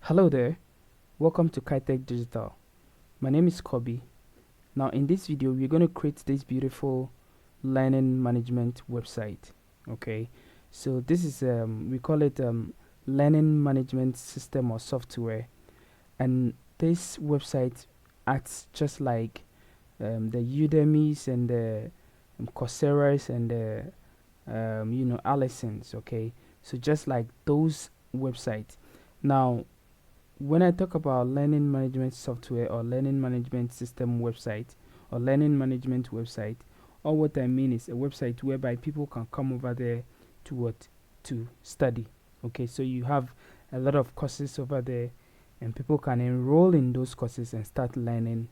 Hello there, welcome to Kitech Digital. My name is Kobe. Now in this video we're going to create this beautiful learning management website. Okay, so this is we call it learning management system or software, and this website acts just like the Udemy's and the Coursera's and the Allison's. Okay, so just like those websites. Now when I talk about learning management software or learning management system website or learning management website, all what I mean is a website whereby people can come over there to what? To study. Okay, so you have a lot of courses over there and people can enroll in those courses and start learning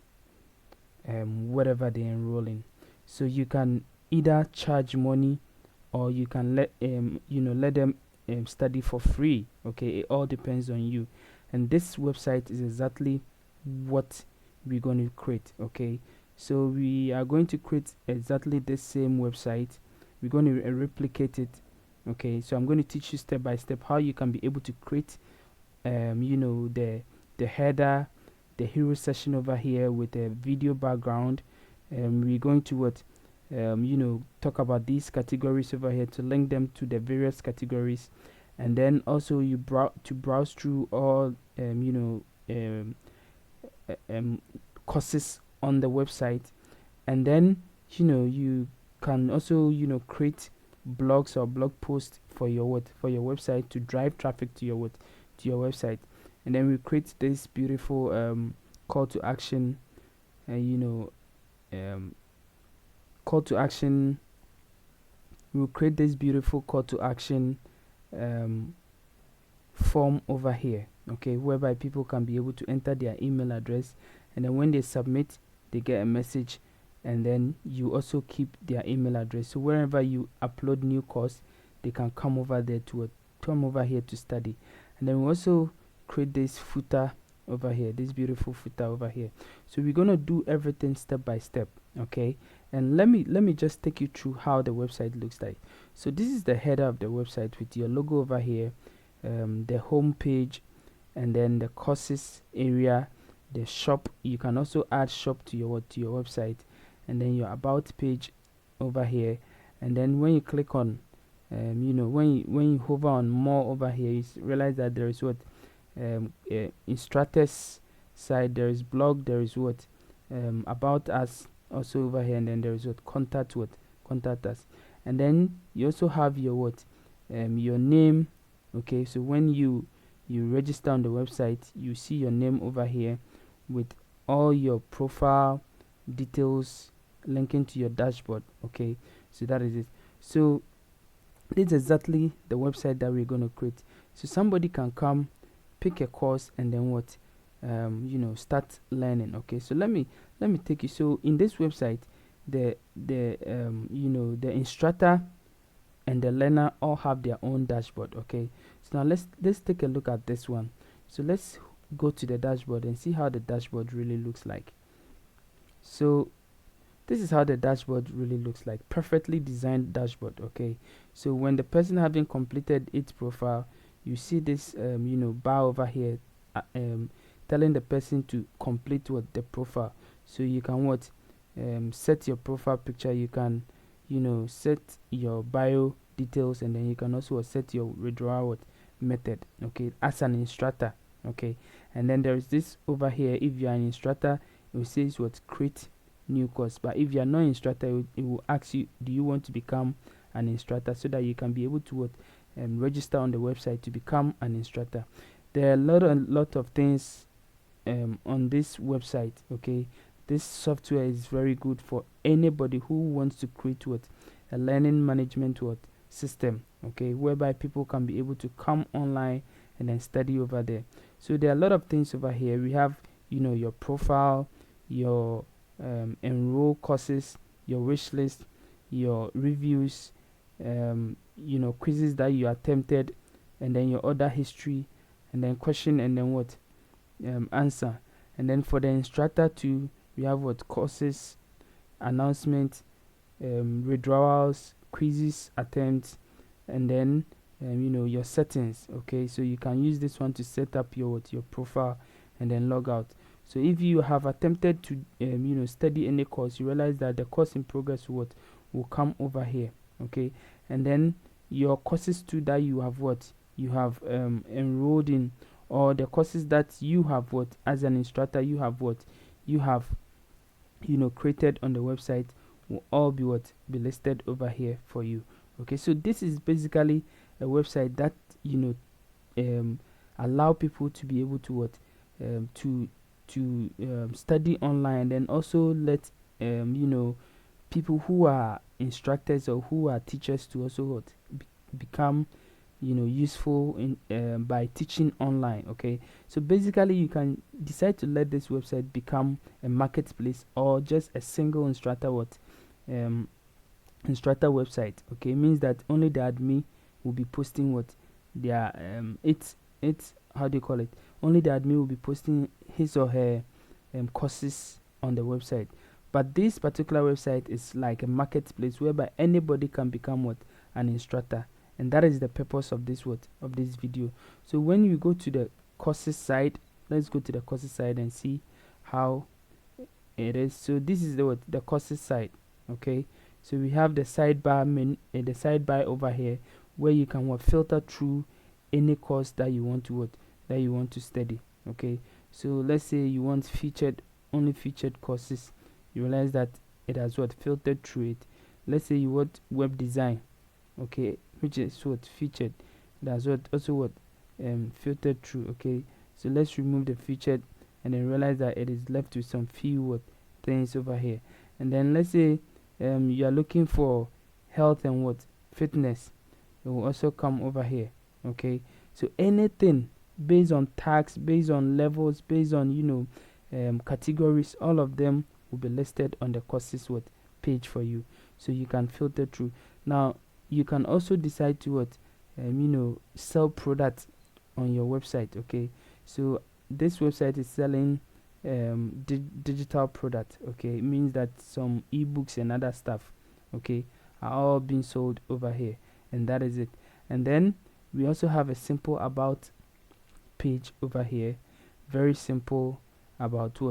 whatever they enroll in. So you can either charge money or you can let them study for free. Okay, it all depends on you, and this website is exactly what we're going to create. Okay, so we are going to create exactly the same website. We're going to replicate it. Okay, so I'm going to teach you step by step how you can be able to create the header, the hero session over here with a video background. We're going to talk about these categories over here to link them to the various categories, and then also you browse through all courses on the website, and then you can also create blogs or blog posts for your website to drive traffic to your website. And then we create this beautiful call to action, call to action we'll create this beautiful call to action form over here, okay, whereby people can be able to enter their email address, and then when they submit they get a message, and then you also keep their email address, so wherever you upload new course they can come over there to come over here to study. And then we also create this footer over here, this beautiful footer over here. So we're going to do everything step by step, okay, and let me just take you through how the website looks like. So this is the header of the website with your logo over here, the home page, and then the courses area, the shop. You can also add shop to your website, and then your about page over here. And then when you click on when you hover on more over here, you realize that there is instructors side, there is blog, there is about us also over here, and then there is contact us, and then you also have your your name. Okay, so when you register on the website, you see your name over here with all your profile details linking to your dashboard. Okay, so that is it. So this is exactly the website that we're going to create. So somebody can come, pick a course, and then start learning. Okay, so let me take you. So in this website, the instructor and the learner all have their own dashboard. Okay, so now let's take a look at this one. So let's go to the dashboard and see how the dashboard really looks like. So this is how the dashboard really looks like, perfectly designed dashboard. Okay, so when the person having completed its profile, you see this bar over here telling the person to complete the profile. So you can set your profile picture, you can set your bio details, and then you can also set your withdrawal method, okay, as an instructor. Okay, and then there is this over here. If you are an instructor, it will say create new course, but if you are not an instructor, it will ask you, do you want to become an instructor, so that you can be able to register on the website to become an instructor. There are a lot of things on this website. Okay, this software is very good for anybody who wants to create a learning management system, okay, whereby people can be able to come online and then study over there. So there are a lot of things over here. We have your profile, your enroll courses, your wish list, your reviews, quizzes that you attempted, and then your order history, and then question, and then answer. And then for the instructor too, we have courses, announcement, withdrawals, quizzes attempts, and then your settings. Okay, so you can use this one to set up your profile and then log out. So if you have attempted to study any course, you realize that the course in progress will come over here. Okay, and then your courses too that you have enrolled in, or the courses that you have as an instructor you have created on the website, will all be listed over here for you. Okay, so this is basically a website that um, allow people to be able to study online, and then also let people who are instructors or who are teachers to also become useful in by teaching online. Okay, so basically you can decide to let this website become a marketplace or just a single instructor website. Okay, it means that only the admin will be posting their it's how do you call it, only the admin will be posting his or her courses on the website. But this particular website is like a marketplace whereby anybody can become an instructor, and that is the purpose of this video. So when you go to the courses side, let's go to the courses side and see how it is. So this is the courses side. Okay, so we have the sidebar over here, where you can filter through any course that you want to study. Okay, so let's say you want only featured courses. You realize that it has filtered through it. Let's say you want web design, okay, which is featured. That's also filtered through. Okay, so let's remove the featured, and then realize that it is left with some few things over here. And then let's say you are looking for health and fitness, it will also come over here. Okay, so anything based on tags, based on levels, based on categories, all of them will be listed on the courses page for you, so you can filter through. Now you can also decide to sell products on your website. Okay, so this website is selling digital product. Okay, it means that some ebooks and other stuff, okay, are all being sold over here, and that is it. And then we also have a simple about page over here, very simple, about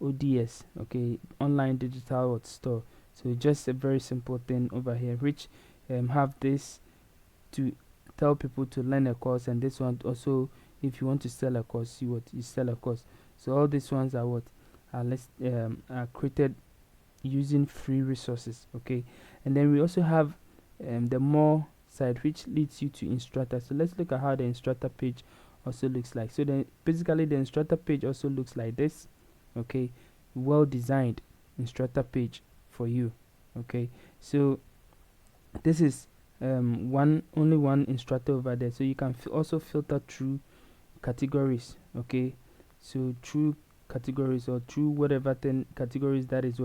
ODS, okay, online digital store. So just a very simple thing over here, which have this to tell people to learn a course, and this one also, if you want to sell a course, you sell a course. So all these ones are are created using free resources. Okay, and then we also have the more side, which leads you to instructor. So let's look at how the instructor page also looks like. So then basically the instructor page also looks like this. Okay, well designed instructor page for you. Okay, so this is only one instructor over there, so you can also filter through categories. Okay, so through categories, or through whatever categories that is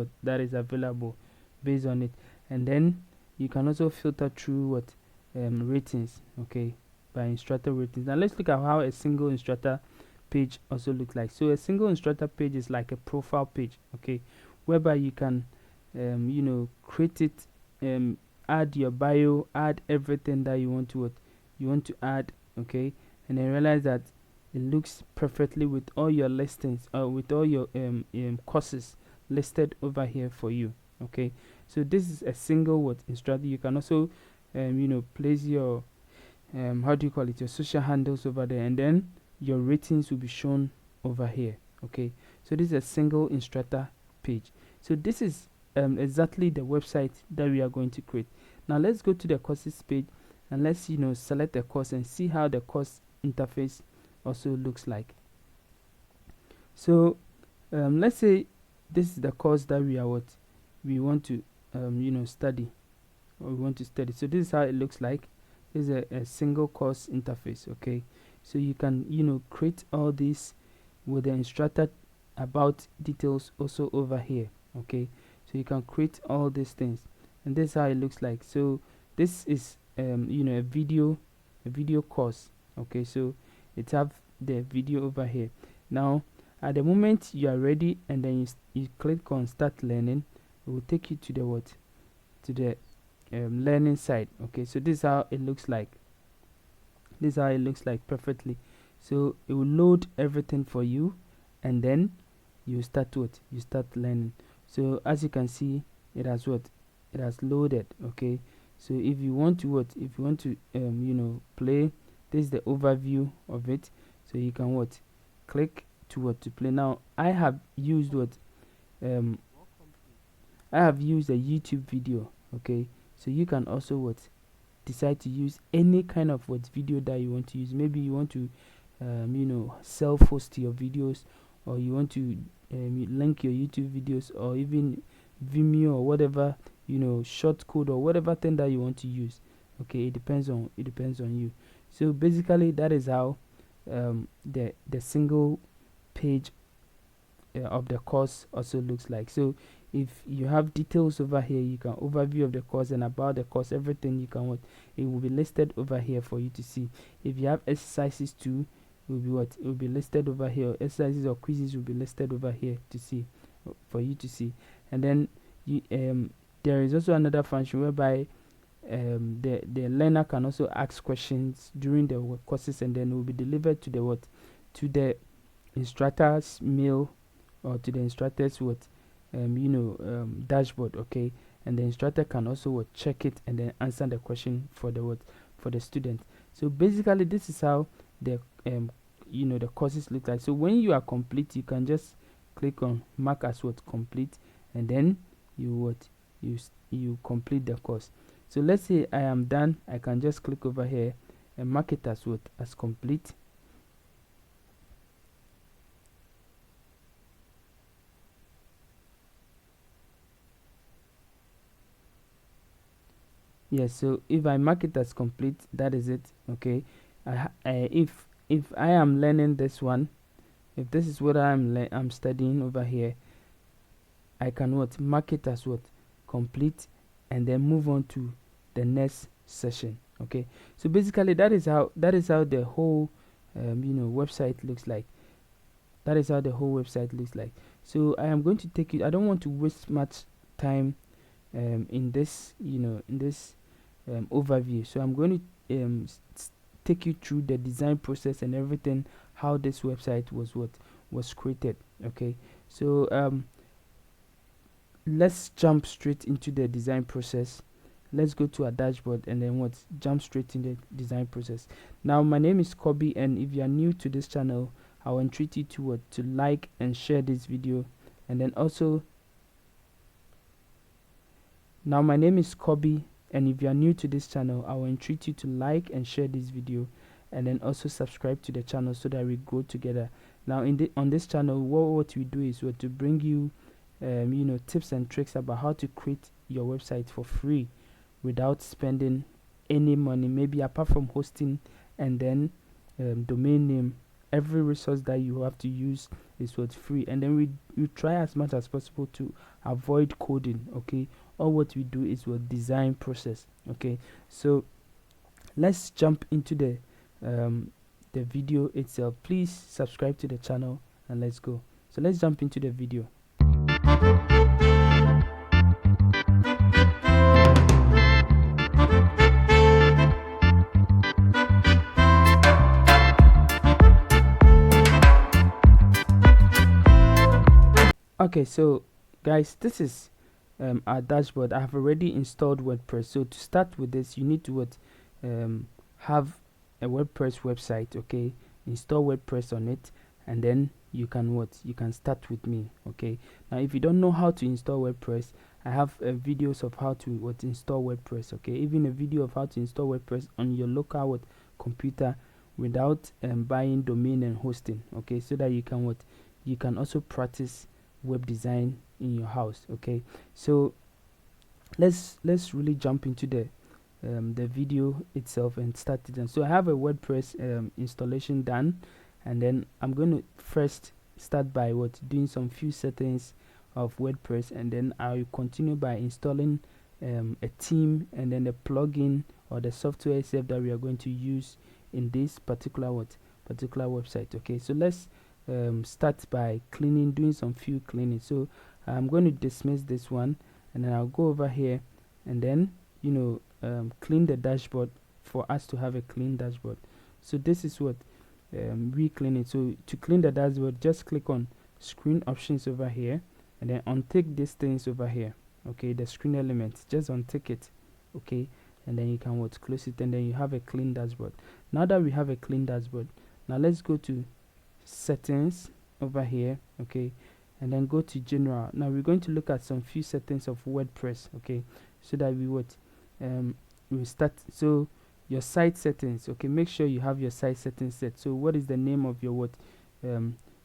available based on it. And then you can also filter through ratings. Okay, by instructor ratings. Now let's look at how a single instructor page also looks like. So a single instructor page is like a profile page, okay, whereby you can create it, add your bio, add everything that you want to add. Okay, and then realize that it looks perfectly with all your listings, with all your courses listed over here for you. Okay, so this is a single instructor. You can also place your how do you call it, your social handles over there, and then your ratings will be shown over here. Okay, so this is a single instructor page. So this is exactly the website that we are going to create. Now let's go to the courses page, and let's select the course and see how the course interface also looks like. So let's say this is the course that we want to study, or we want to study. So this is how it looks like. This is a single course interface. Okay, so you can create all this with the instructor about details also over here. Okay, so you can create all these things, and this is how it looks like. So this is a video course. Okay, so it have the video over here. Now at the moment you are ready, and then you click on start learning, it will take you to the learning side. Okay, so this is how it looks like. This is how it looks like perfectly. So it will load everything for you, and then you start learning. So as you can see, it has loaded. Okay, so if you want to play, this is the overview of it. So you can click to play. Now I have used um I have used a YouTube video. Okay, so you can also decide to use any kind of video that you want to use. Maybe you want to self-host your videos, or you want to link your YouTube videos, or even Vimeo, or whatever, short code, or whatever thing that you want to use. Okay, it depends on you. So basically that is how the single page of the course also looks like. So if you have details over here, you can overview of the course and about the course, everything you can it will be listed over here for you to see. If you have exercises too, it will be listed over here. Exercises or quizzes will be listed over here to see, for you to see. And then there is also another function whereby the learner can also ask questions during the courses, and then it will be delivered to the instructor's mail, or to the instructor's dashboard. Okay, and the instructor can also check it and then answer the question for the student. So basically this is how the the courses look like. So when you are complete, you can just click on mark as complete, and then you complete the course. So let's say I am done. I can just click over here and mark it as complete. Yes, so if I mark it as complete, that is it. Okay, if I am learning this one, if this is what I'm studying over here, I can mark it as complete, and then move on to the next session. Okay, so basically that is how the whole website looks like. That is how the whole website looks like. So I am going to take you, I don't want to waste much time in this overview. So I'm going to take you through the design process and everything, how this website was created. Okay, so let's jump straight into the design process. Let's go to our dashboard and then jump straight in the design process. Now my name is Kobe, and if you are new to this channel, I will entreat you to like and share this video. And then also, now my name is Kobe, and if you are new to this channel, I will entreat you to like and share this video, and then also subscribe to the channel so that we grow together. Now on this channel, what we do is to bring you tips and tricks about how to create your website for free without spending any money, maybe apart from hosting and then domain name. Every resource that you have to use is free, and then we try as much as possible to avoid coding. Okay, all what we do is design process. Okay, so let's jump into the video itself. Please subscribe to the channel and let's go. So let's jump into the video. Okay, so guys, this is our dashboard. I have already installed WordPress. So to start with this, you need to have a WordPress website. Okay, install WordPress on it, and then you can start with me. Okay, now if you don't know how to install WordPress, I have videos of how to install WordPress. Okay, even a video of how to install WordPress on your local computer without buying domain and hosting. Okay, so that you can also practice web design in your house. Okay, so let's really jump into the video itself and start it. And so I have a WordPress installation done, and then I'm going to first start by doing some few settings of WordPress, and then I'll continue by installing a theme and then the plugin or the software itself that we are going to use in this particular website. Okay, so let's start by doing some few cleaning. So I'm going to dismiss this one, and then I'll go over here and then clean the dashboard for us to have a clean dashboard. So this is what we clean it. So to clean the dashboard, just click on screen options over here, and then untick these things over here. Okay, the screen elements, just untick it. Okay, and then you can what, close it, and then you have a clean dashboard. Now that we have a clean dashboard, now let's go to settings over here. Okay, and then go to general. Now we're going to look at some few settings of WordPress. Okay, so that we what we start. So your site settings, okay, make sure you have your site settings set. So what is the name of your what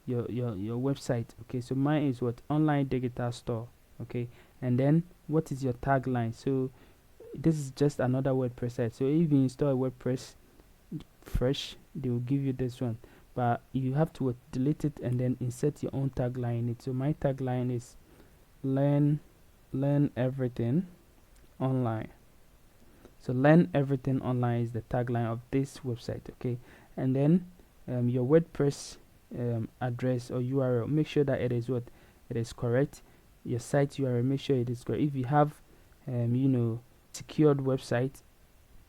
your website? Okay, so mine is what, online digital store. Okay, and then what is your tagline? So this is just another WordPress site. So if you install a WordPress fresh, they will give you this one, but you have to delete it and then insert your own tagline in it. So my tagline is learn everything online. So learn everything online is the tagline of this website. Okay, and then your WordPress address or URL, make sure that it is what, it is correct. Your site URL, make sure it is correct. If you have secured website,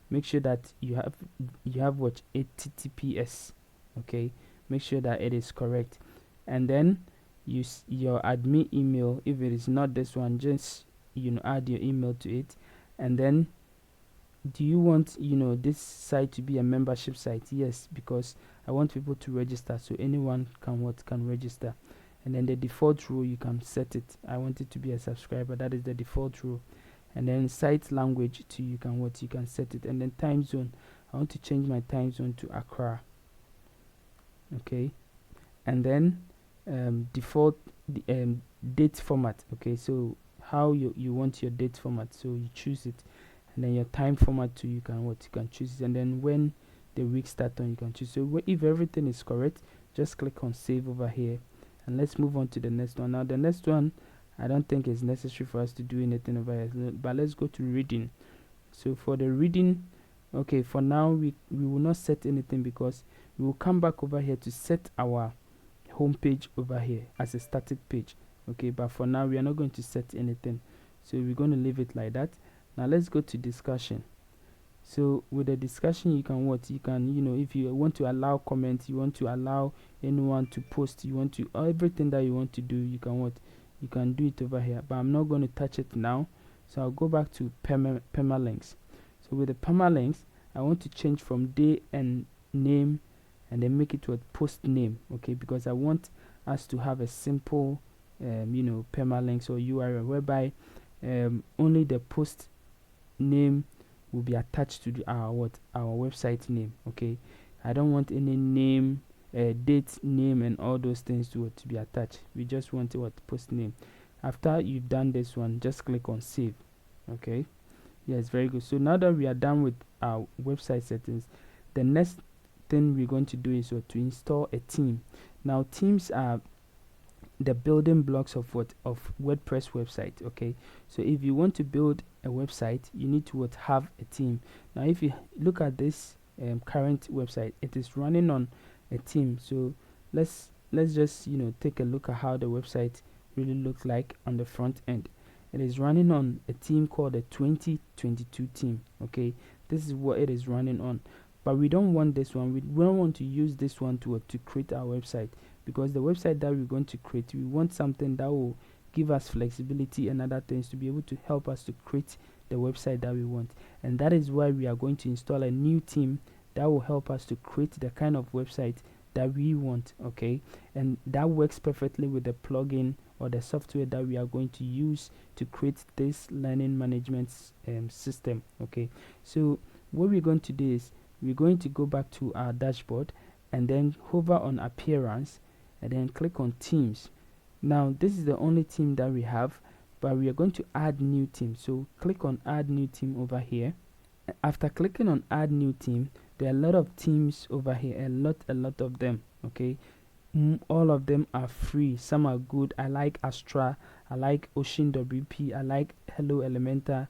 make sure that you have what, HTTPS. Okay, make sure that it is correct. And then use your admin email. If it is not this one, just add your email to it. And then, do you want this site to be a membership site? Yes, because I want people to register, so anyone can register. And then the default rule, you can set it. I want it to be a subscriber. That is the default rule. And then site language too, you can set it. And then time zone, I want to change my time zone to Accra. Okay, and then default date format. Okay, so how you want your date format, so you choose it. And then your time format too, you can choose it. And then when the week start on, you can choose. So if everything is correct, just click on save over here, and let's move on to the next one. Now the next one, I don't think it's necessary for us to do anything over here, but let's go to reading. So for the reading, okay, for now we will not set anything, because we will come back over here to set our home page over here as a static page. Okay, but for now we are not going to set anything, so we're going to leave it like that. Now let's go to discussion. So with the discussion, you can if you want to allow comments, you want to allow anyone to post, you want to everything that you want to do, you can do it over here. But I'm not going to touch it now, so I'll go back to permalinks. So with the permalinks, I want to change from day and name, and then make it with post name. Okay, because I want us to have a simple permalinks or URL whereby only the post name will be attached to our website name. Okay, I don't want any name, date, name, and all those things to be attached. We just want post name. After you've done this one, just click on save. Okay, yes, very good. So now that we are done with our website settings, the next thing we're going to do is to install a theme. Now themes are the building blocks of WordPress website. Okay, so if you want to build a website, you need to have a theme. Now if you look at this current website, it is running on a theme. So let's just take a look at how the website really looks like on the front end. It is running on a theme called the 2022 theme. Okay, this is what it is running on, but we don't want this one. We don't want to use this one to create our website, because the website that we're going to create, we want something that will give us flexibility and other things to be able to help us to create the website that we want. And that is why we are going to install a new theme that will help us to create the kind of website that we want. Okay, and that works perfectly with the plugin or the software that we are going to use to create this learning management system. Okay, so what we're going to do is we're going to go back to our dashboard and then hover on appearance and then click on themes. Now this is the only theme that we have, but we are going to add new theme. So click on add new theme over here. After clicking on add new theme, there are a lot of themes over here, a lot of them. Okay, all of them are free, some are good. I like Astra, I like Ocean WP, I like Hello Elementor,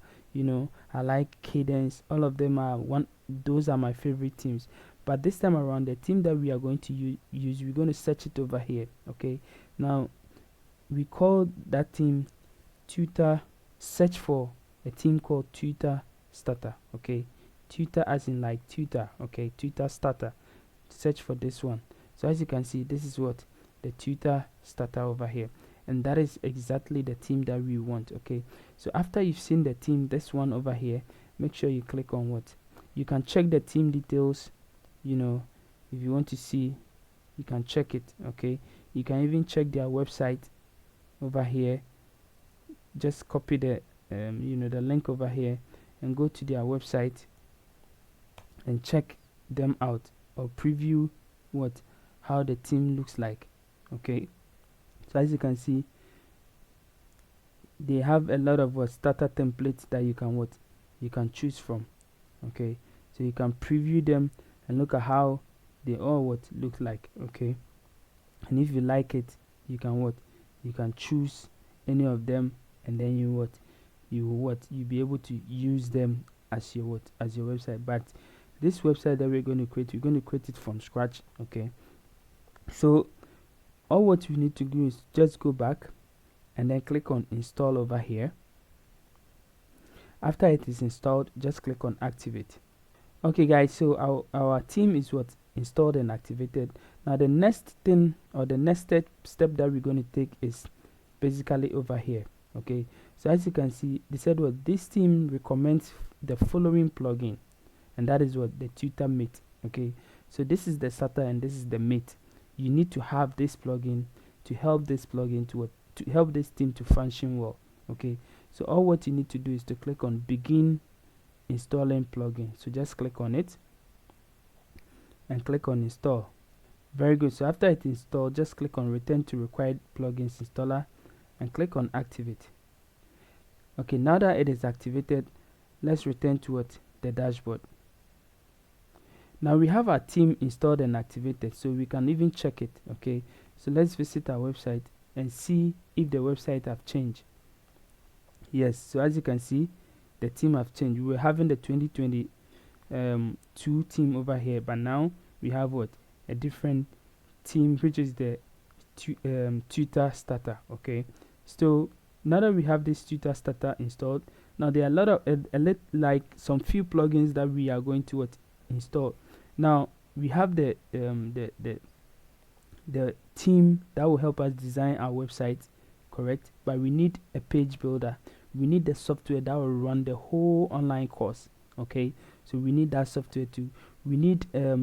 I like Cadence. All of them are those are my favorite themes. But this time around, the theme that we are going to use, we're going to search it over here. Okay, now we call that theme search for a theme called TutorStarter. Okay, tutor as in like tutor. Okay, TutorStarter. search for this one. So as you can see, this is what the TutorStarter over here, and that is exactly the theme that we want. Okay, so after you've seen the theme, this one over here, make sure you click on what you can check the theme details. You know, if you want to see, you can check it. Okay, you can even check their website over here. Just copy the the link over here and go to their website and check them out, or preview how the theme looks like. Okay, so as you can see, they have a lot of starter templates that you can choose from. Okay, so you can preview them and look at how they all look like. Okay, and if you like it, you can choose any of them, and then you'll be able to use them as your website. But this website that we're going to create it from scratch. Okay, so all what you need to do is just go back and then click on install over here. After it is installed, just click on activate. Okay guys, so our theme is installed and activated. Now the next thing, or the next step that we're going to take is basically over here. Okay, so as you can see, they said this theme recommends the following plugin, and that is the Tutor Mate. Okay, so this is the starter and this is the mate. You need to have this plugin to help this plugin to help this theme to function well. Okay, so all what you need to do is to click on begin installing plugin. So just click on it and click on install. Very good. So after it installed, just click on return to required plugins installer and click on activate. Okay, now that it is activated, let's return to the dashboard. Now we have our theme installed and activated, so we can even check it. Okay, so let's visit our website and see if the website have changed. Yes, so as you can see, the theme have changed. We were having the 2022 theme over here, but now we have a different theme, which is the TutorStarter. Okay, so now that we have this TutorStarter installed, now there are a lot of like some few plugins that we are going to install. Now we have the theme that will help us design our website, correct? But we need a page builder. We need the software that will run the whole online course. Okay, so we need that software too. We need a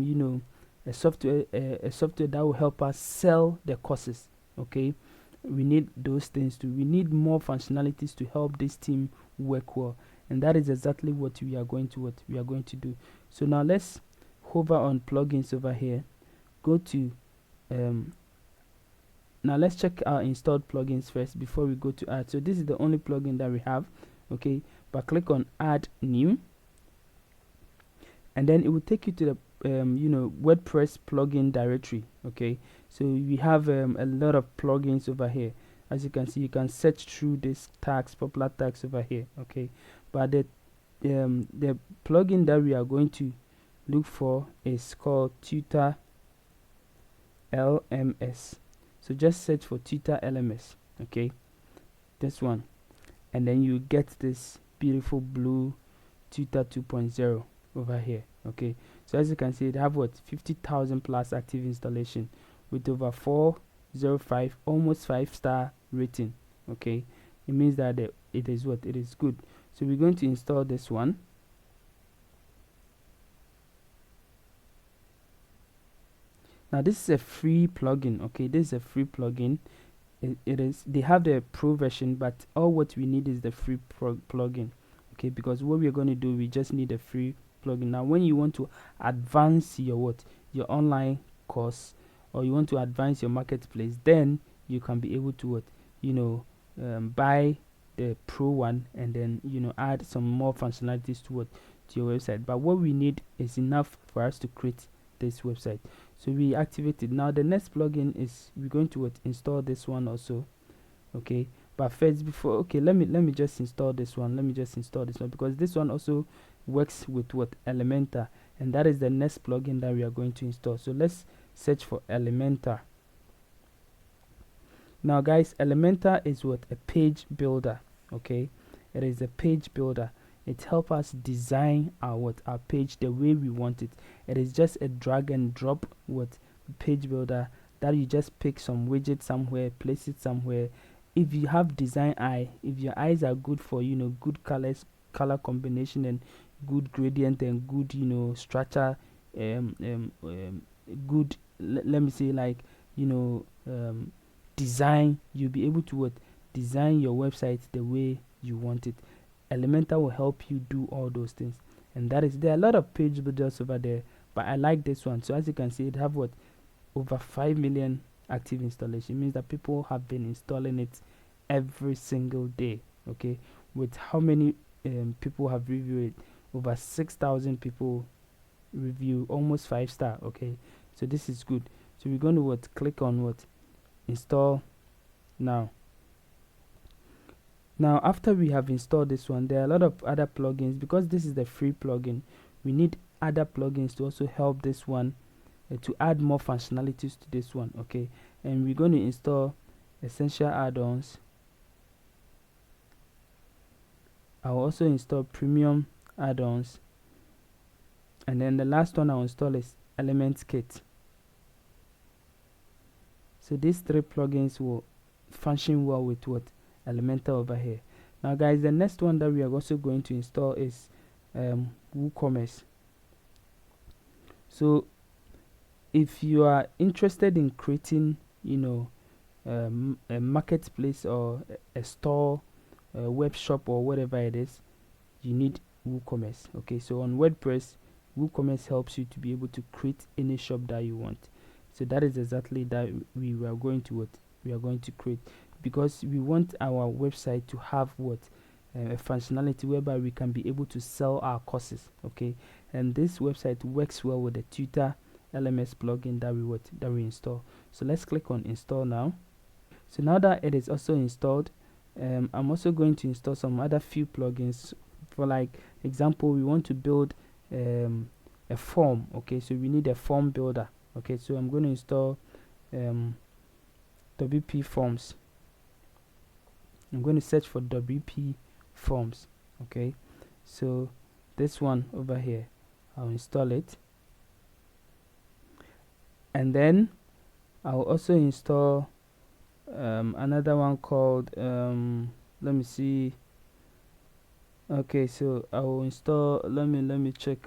software that will help us sell the courses. Okay, we need those things too. We need more functionalities to help this team work well, and that is exactly what we are going to do. So now let's hover on plugins over here, go to now let's check our installed plugins first before we go to add. So this is the only plugin that we have. Okay, but click on add new, and then it will take you to the WordPress plugin directory. Okay, so we have a lot of plugins over here. As you can see, you can search through this tags, popular tags over here. Okay, but the plugin that we are going to look for is called Tutor LMS. So just search for Tutor LMS. Okay, this one, and then you get this beautiful blue Tutor 2.0 over here. Okay, so as you can see, they have 50,000 plus active installation with over 4.05, almost 5-star rating. Okay, it means that it is good. So we're going to install this one. Now this is a free plugin. Okay, this is a free plugin. They have the pro version, but all what we need is the free plugin. Okay, because what we're going to do, we just need a free plugin. Now when you want to advance your online course, or you want to advance your marketplace, then you can be able to buy the pro one, and then add some more functionalities to your website. But what we need is enough for us to create this website. So we activate it. Now the next plugin is we're going to install this one also. Okay, but first, let me just install this one. Because this one also works with Elementor, and that is the next plugin that we are going to install. So let's search for Elementor. Now guys, Elementor is a page builder. Okay, it is a page builder. it helps us design our page the way we want it. It is just a drag and drop page builder that you just pick some widget somewhere, place it somewhere. If you have design eye, if your eyes are good for good color combination and good gradient and good structure, good let me say like design, you'll be able to design your website the way you want it. Elementor will help you do all those things, and there are a lot of page builders over there, but I like this one. So as you can see, it have over 5 million active installation. It means that people have been installing it every single day. Okay, with how many people have reviewed it? Over 6,000 people review, almost 5-star. Okay, so this is good. So we're going to click on install now. Now after we have installed this one, there are a lot of other plugins. Because this is the free plugin, we need other plugins to also help this one, to add more functionalities to this one. Okay, and we're going to install essential add-ons. I'll also install premium add-ons, and then the last one I'll install is Elements Kit. So these 3 plugins will function well with Elementor over here. Now guys, the next one that we are also going to install is WooCommerce. So if you are interested in creating a marketplace or a store, a web shop, or whatever it is, you need WooCommerce. Okay, so on WordPress, WooCommerce helps you to be able to create any shop that you want. So that is exactly that we are going to create, because we want our website to have a functionality whereby we can be able to sell our courses. Okay, and this website works well with the Tutor LMS plugin that we install. So let's click on install now. So now that it is also installed, I'm also going to install some other few plugins. For like example, we want to build a form. Okay, so we need a form builder. Okay, so I'm going to install WP Forms. I'm going to search for WP Forms. Okay, so this one over here, I'll install it, and then I'll also install another one called let me see. Okay, so I will install, let me check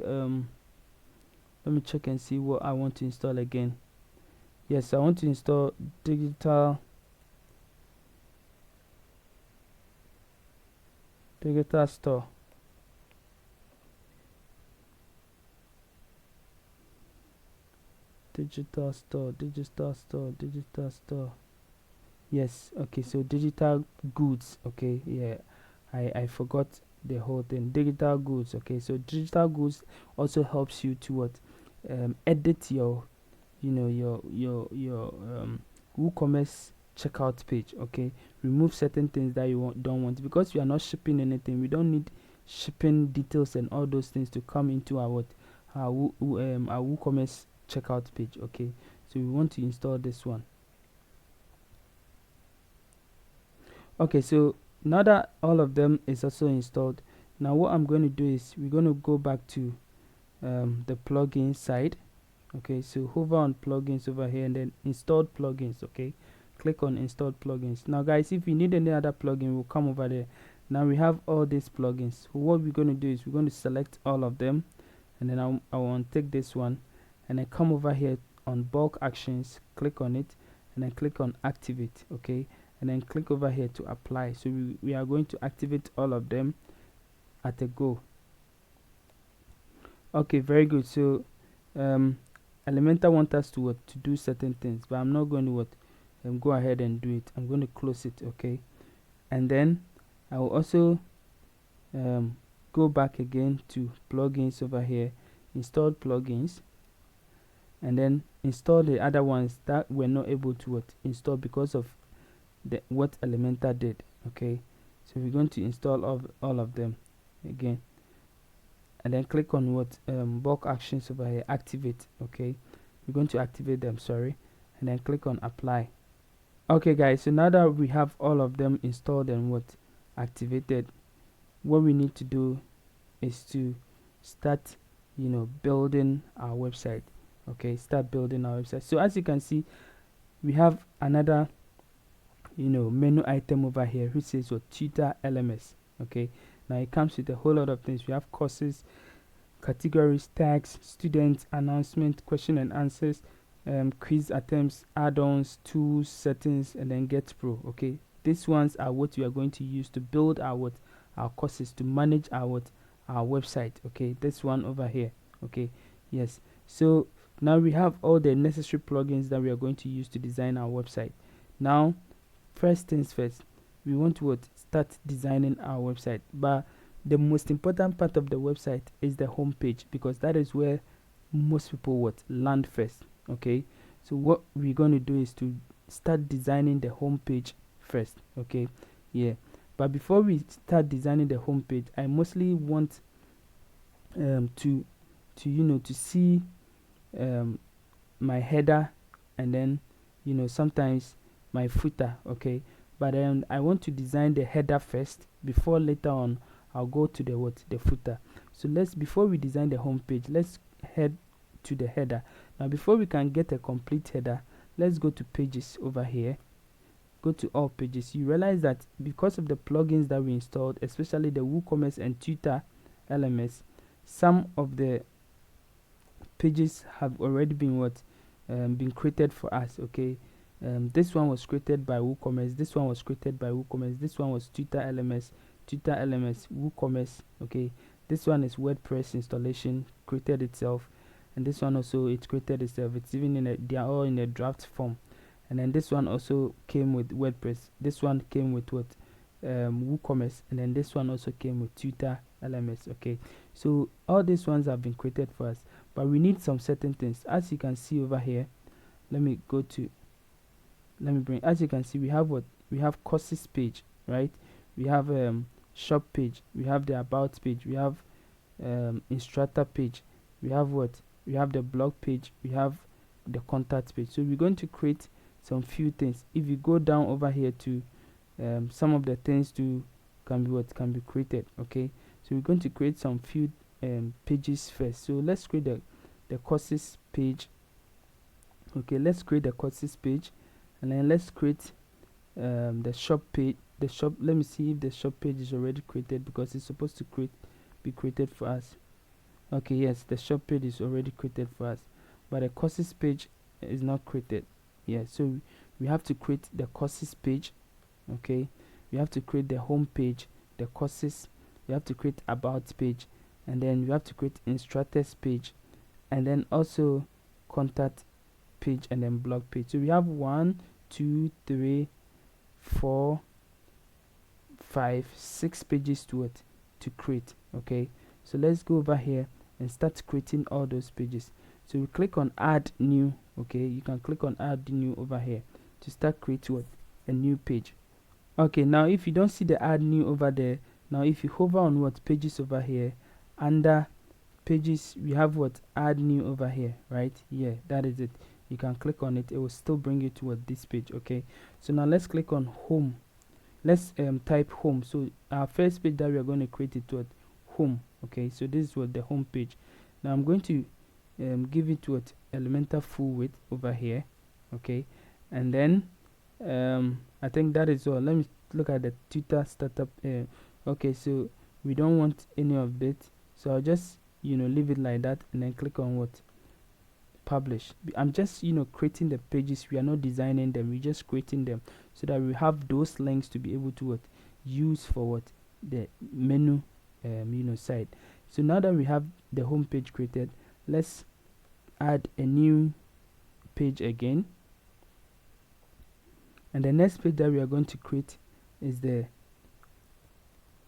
and see what I want to install again. Yes, I want to install digital store. Digital store. Yes, okay, so digital goods. Okay, yeah, I forgot the whole thing. Digital goods. Okay, so digital goods also helps you to edit your WooCommerce checkout page. Okay, remove certain things that you don't want, because we are not shipping anything. We don't need shipping details and all those things to come into our WooCommerce checkout page. Okay, so we want to install this one. Okay, so now that all of them is also installed, now what I'm going to do is we're going to go back to the plugin side. Okay, so hover on plugins over here and then installed plugins. Okay, click on installed plugins. Now guys, if you need any other plugin, we'll come over there. Now we have all these plugins. So what we're going to do is we're going to select all of them, and then I want to take this one and then come over here on bulk actions, click on it, and then click on activate. Okay, and then click over here to apply. So we are going to activate all of them at a go. Okay, very good. So Elementor wants us to do certain things, but I'm not going to go ahead and do it. I'm going to close it. Okay, and then I will also go back again to plugins over here, install plugins, and then install the other ones that we're not able to install because of what Elementor did. Okay, so we're going to install all of them again, and then click on bulk actions over here, activate. Okay, we're going to activate them, sorry, and then click on apply. Okay guys, so now that we have all of them installed and activated, what we need to do is to start building our website. Okay, start building our website. So as you can see, we have another menu item over here which says Tutor LMS. Okay, now it comes with a whole lot of things. We have courses, categories, tags, students, announcement, question and answers, quiz attempts, add-ons, tools, settings, and then get pro. Okay, these ones are what we are going to use to build our courses, to manage our website. Okay, this one over here. Okay, yes. So now we have all the necessary plugins that we are going to use to design our website. Now, first things first, we want to start designing our website. But the most important part of the website is the home page, because that is where most people land first. Okay, so what we're going to do is to start designing the home page first. Okay, yeah. But before we start designing the home page, I mostly want to see my header, and then sometimes my footer. Okay, but I want to design the header first before later on I'll go to the footer. So before we design the home page, let's head to the header. Now before we can get a complete header, let's go to pages over here. Go to all pages. You realize that because of the plugins that we installed, especially the WooCommerce and Tutor LMS, some of the pages have already been been created for us. Okay, this one was created by WooCommerce, this one was created by WooCommerce, this one was Tutor LMS, WooCommerce. Okay, this one is WordPress installation, created itself, and this one also it created itself. It's even they are all in a draft form. And then this one also came with WordPress, this one came with WooCommerce, and then this one also came with Tutor LMS. Okay, so all these ones have been created for us, but we need some certain things. As you can see over here, let me bring, as you can see, we have courses page, right? We have shop page, we have the about page, we have instructor page, we have the blog page, we have the contact page. So we're going to create some few things. If you go down over here to some of the things can be created. Okay, so we're going to create some few pages first. So let's create the courses page. Okay, let's create the courses page, and then let's create the shop page. Let me see if the shop page is already created, because it's supposed to be created for us. Okay, yes, the shop page is already created for us, but the courses page is not created. Yeah, so we have to create the courses page. Okay, we have to create the home page, the courses, we have to create about page, and then we have to create instructors page, and then also contact page, and then blog page. So we have 1 2 3 4 5 6 pages to create. Okay, so let's go over here and start creating all those pages. So we click on add new. Okay, you can click on add new over here to start creating a new page. Okay, now if you don't see the add new over there, now if you hover on pages over here, under pages we have add new over here, right? Yeah, that is it. You can click on it, it will still bring you to this page. Okay, so now let's click on home. Let's type home. So our first page that we are going to create it home. Okay, so this is the home page. Now I'm going to give it Elementor full width over here. Okay, and then I think that is all. Let me look at the TutorStarter. Okay, so we don't want any of that, so I'll just leave it like that, and then click on publish. I'm just creating the pages. We are not designing them, we're just creating them so that we have those links to be able to use for the menu side. So now that we have the home page created, let's add a new page again, and the next page that we are going to create is the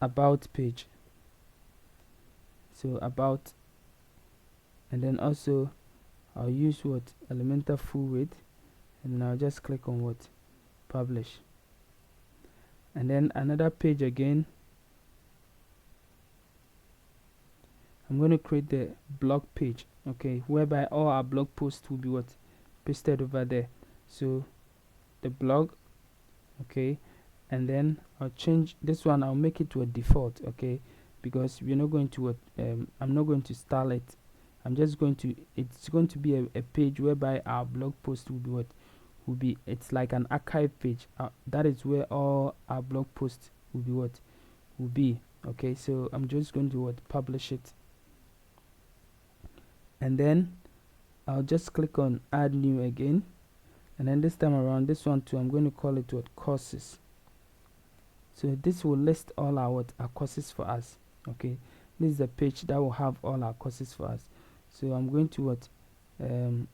about page. So about, and then also I'll use Elementor full width, and I'll just click on publish, and then another page again. I'm going to create the blog page, okay, whereby all our blog posts will be pasted over there. So the blog, okay, and then I'll change this one, I'll make it to a default, okay, because we're not going to I'm not going to style it. I'm just going to, it's going to be a page whereby our blog post will be will be, it's like an archive page. That is where all our blog posts will be will be. Okay, so I'm just going to publish it, and then I'll just click on add new again, and then this time around, this one too, I'm going to call it courses. So this will list all our courses for us. Okay, this is a page that will have all our courses for us. So I'm going to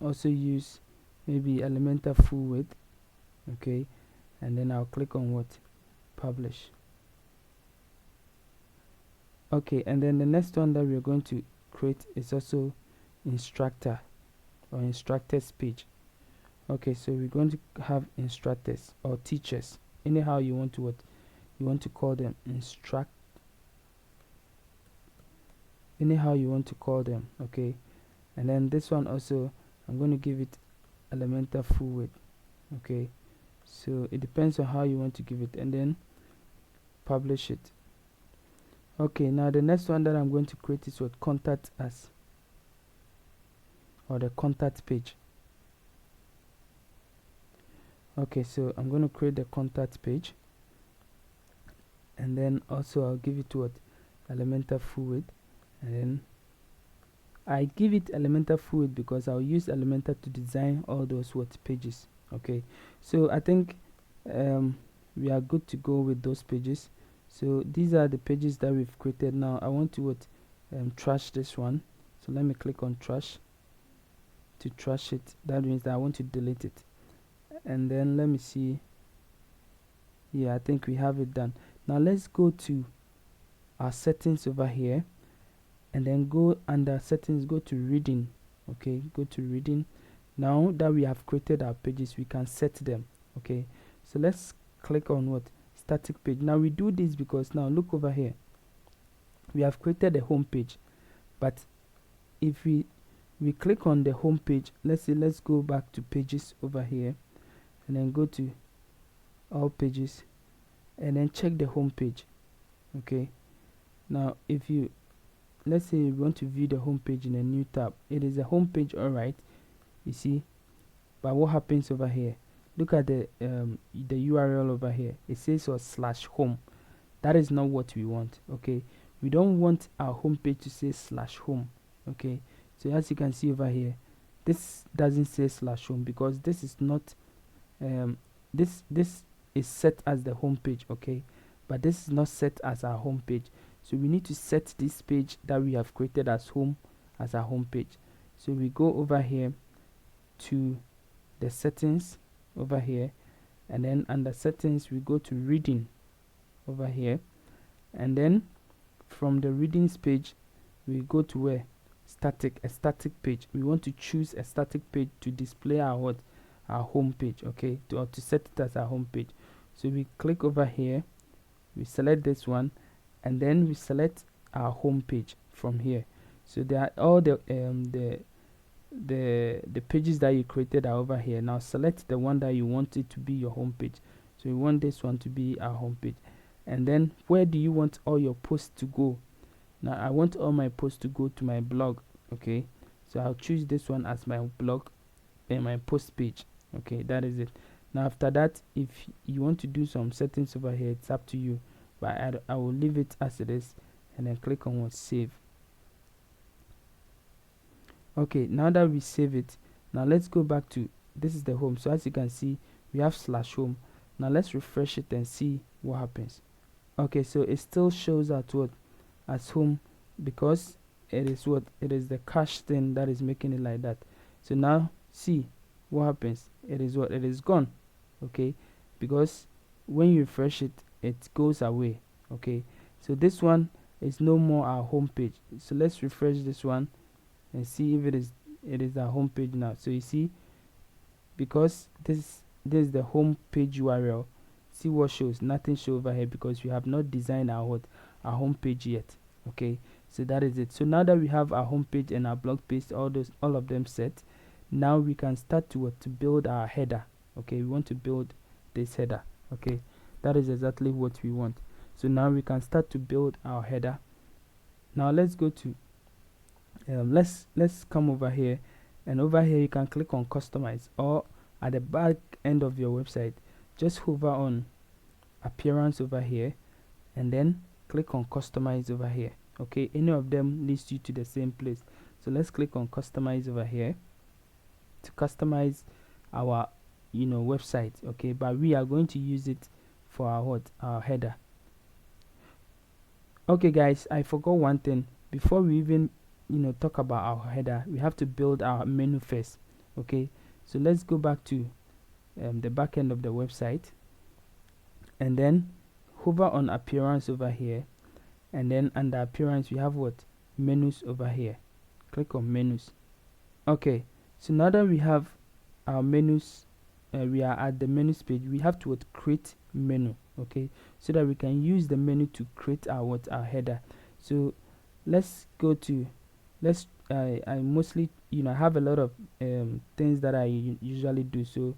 also use maybe Elementor full width. Okay, and then I'll click on publish. Okay, and then the next one that we're going to create is also instructor or instructors page. Okay, so we're going to have instructors or teachers, anyhow you want to you want to call them, anyhow you want to call them. Okay, and then this one also, I'm going to give it Elementor full width. Okay, so it depends on how you want to give it, and then publish it. Okay, now the next one that I'm going to create is contact us, or the contact page. Okay, so I'm going to create the contact page, and then also I'll give it Elementor full width, and then I give it Elementor full width because I'll use Elementor to design all those pages. Okay, so I think we are good to go with those pages. So these are the pages that we've created. Now I want to trash this one, so let me click on trash to trash it. That means that I want to delete it, and then let me see. Yeah, I think we have it done. Now let's go to our settings over here, and then go under settings, go to reading. Okay, go to reading. Now that we have created our pages, we can set them. Okay, so let's click on static page. Now we do this because now look over here, we have created a home page, but if we click on the home page, let's go back to pages over here, and then go to all pages, and then check the home page. Okay, now if you, let's say you want to view the home page in a new tab, it is a home page, all right, you see, but what happens over here? Look at the URL over here. It says /home. That is not what we want. Okay, we don't want our home page to say /home. Okay, so as you can see over here, this doesn't say /home because this is not this is set as the home page. Okay, but this is not set as our home page, so we need to set this page that we have created as home as our home page. So we go over here to the settings over here, and then under settings we go to reading over here, and then from the readings page we go to a static page. We want to choose a static page to display our home page. Okay, to set it as our home page. So we click over here, we select this one, and then we select our home page from here. So there are all the pages that you created are over here. Now select the one that you want it to be your home page. So we want this one to be our home page, and then where do you want all your posts to go? Now I want all my posts to go to my blog. Okay, so I'll choose this one as my blog and my post page. Okay, that is it. Now after that, if you want to do some settings over here, it's up to you, but I will leave it as it is, and then click on save. Okay, now that we save it, now let's go back to, this is the home. So as you can see, we have /home. Now let's refresh it and see what happens. Okay, so it still shows out as home because it is it is the cache thing that is making it like that. So now see what happens. It is it is gone. Okay, because when you refresh it, it goes away. Okay, so this one is no more our home page. So let's refresh this one and see if it is our home page now. So you see, because this is the home page URL, see what shows? Nothing shows over here because we have not designed our home page yet. Okay, so that is it. So now that we have our home page and our blog page, all of them set, now we can start to build our header. Okay, we want to build this header. Okay, that is exactly what we want. So now we can start to build our header, Now let's go to let's come over here, and over here you can click on customize, or at the back end of your website just hover on appearance over here and then click on customize over here. Okay, any of them leads you to the same place. So let's click on customize over here to customize our website. Okay, but we are going to use it for our header. Okay guys, I forgot one thing. Before we even talk about our header, we have to build our menu first. Okay, so let's go back to the back end of the website, and then hover on appearance over here, and then under appearance we have what? Menus over here. Click on menus. Okay, so now that we have our menus, we are at the menus page, we have to create menu. Okay, so that we can use the menu to create our header. So let's go to I mostly have a lot of things that I usually do. So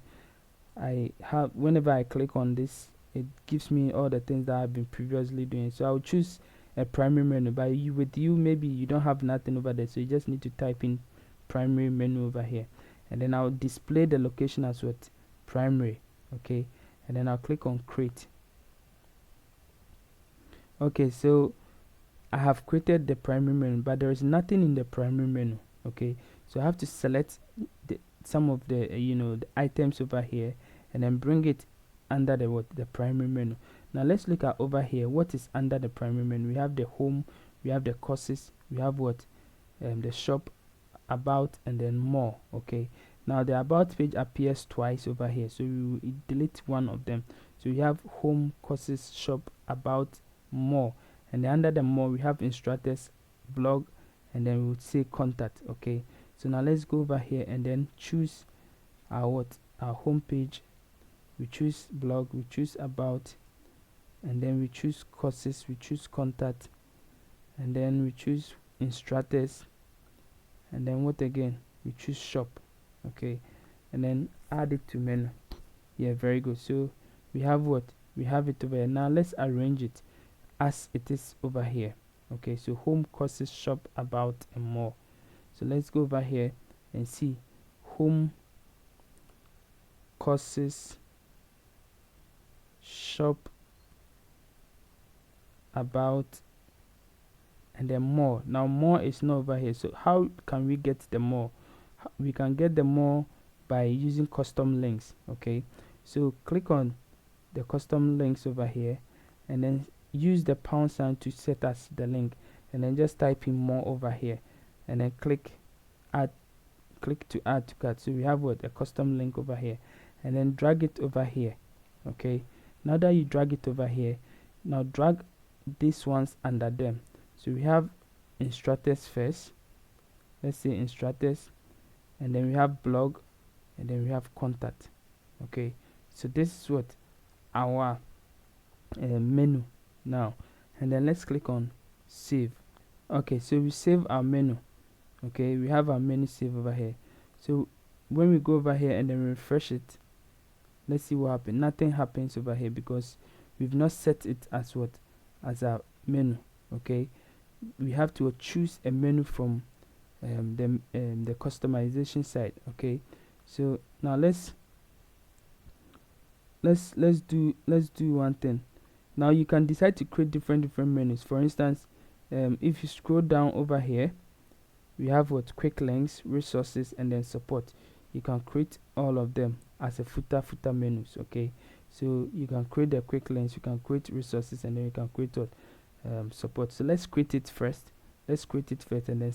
I have, whenever I click on this, it gives me all the things that I've been previously doing. So I'll choose a primary menu, but with you maybe you don't have nothing over there, so you just need to type in primary menu over here, and then I'll display the location as what? Primary. Okay, and then I'll click on create. Okay, so I have created the primary menu, but there is nothing in the primary menu. Okay, so I have to select some of the the items over here, and then bring it under the primary menu. Now let's look at over here what is under the primary menu. We have the home, we have the courses, we have the shop, about, and then more. Okay, now the about page appears twice over here, so we will delete one of them. So we have home, courses, shop, about, more, and then under the more we have instructors, blog, and then we would say contact. Okay, so now let's go over here and then choose our home page, we choose blog, we choose about, and then we choose courses, we choose contact, and then we choose instructors, and then what again? We choose shop. Okay, and then add it to menu. Yeah, very good. So we have we have it over here. Now let's arrange it as it is over here. Okay, so home, courses, shop, about, and more. So let's go over here and see home, courses, shop, about, and then more. Now more is not over here, so how can we get the more? We can get the more by using custom links. Okay, so click on the custom links over here, and then use the pound sign to set us the link, and then just type in more over here, and then click to add to cart. So we have a custom link over here, and then drag it over here. Okay, now that you drag it over here, now drag these ones under them. So we have instructors first, let's say instructors, and then we have blog, and then we have contact. Okay, so this is our menu now, and then let's click on save. Okay, so we save our menu. Okay, we have our menu saved over here. So when we go over here and then refresh it, let's see what happens. Nothing happens over here because we've not set it as as a menu. Okay, we have to choose a menu from the customization side. Okay, so now let's do one thing. Now you can decide to create different menus. For instance, if you scroll down over here, we have quick links, resources, and then support. You can create all of them as a footer menus. Okay, so you can create the quick links, you can create resources, and then you can create support. So let's create it first. And then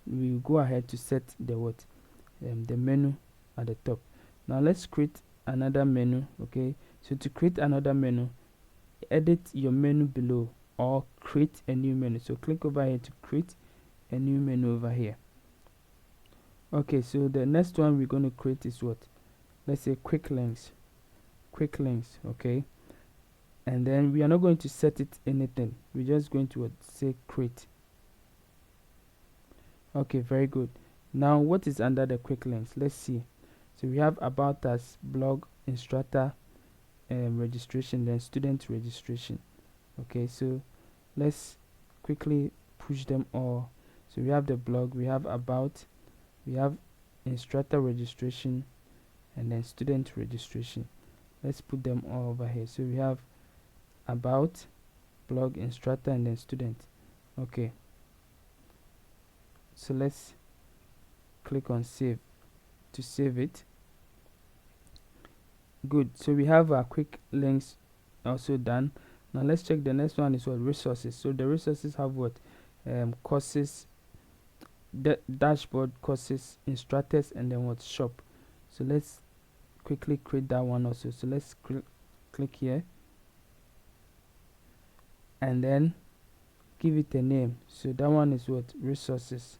we go ahead to set the menu at the top. Now let's create another menu. Okay, so to create another menu, edit your menu below or create a new menu. So click over here to create a new menu over here. Okay, so the next one we're going to create is let's say quick links. Okay, and then we are not going to set it anything, we're just going to say create. Okay, very good. Now what is under the quick links? Let's see. So we have about us, blog, instructor, registration, then student registration. Okay, so let's quickly push them all. So we have the blog, we have about, we have instructor registration, and then student registration. Let's put them all over here. So we have about, blog, instructor, and then student. Okay, so let's click on save to save it. Good, so we have our quick links also done. Now let's check the next one is what? Resources. So the resources have what? Courses, the dashboard, courses, instructors, and then what? Shop. So let's quickly create that one also. So let's click here and then give it a name. So that one is what? Resources.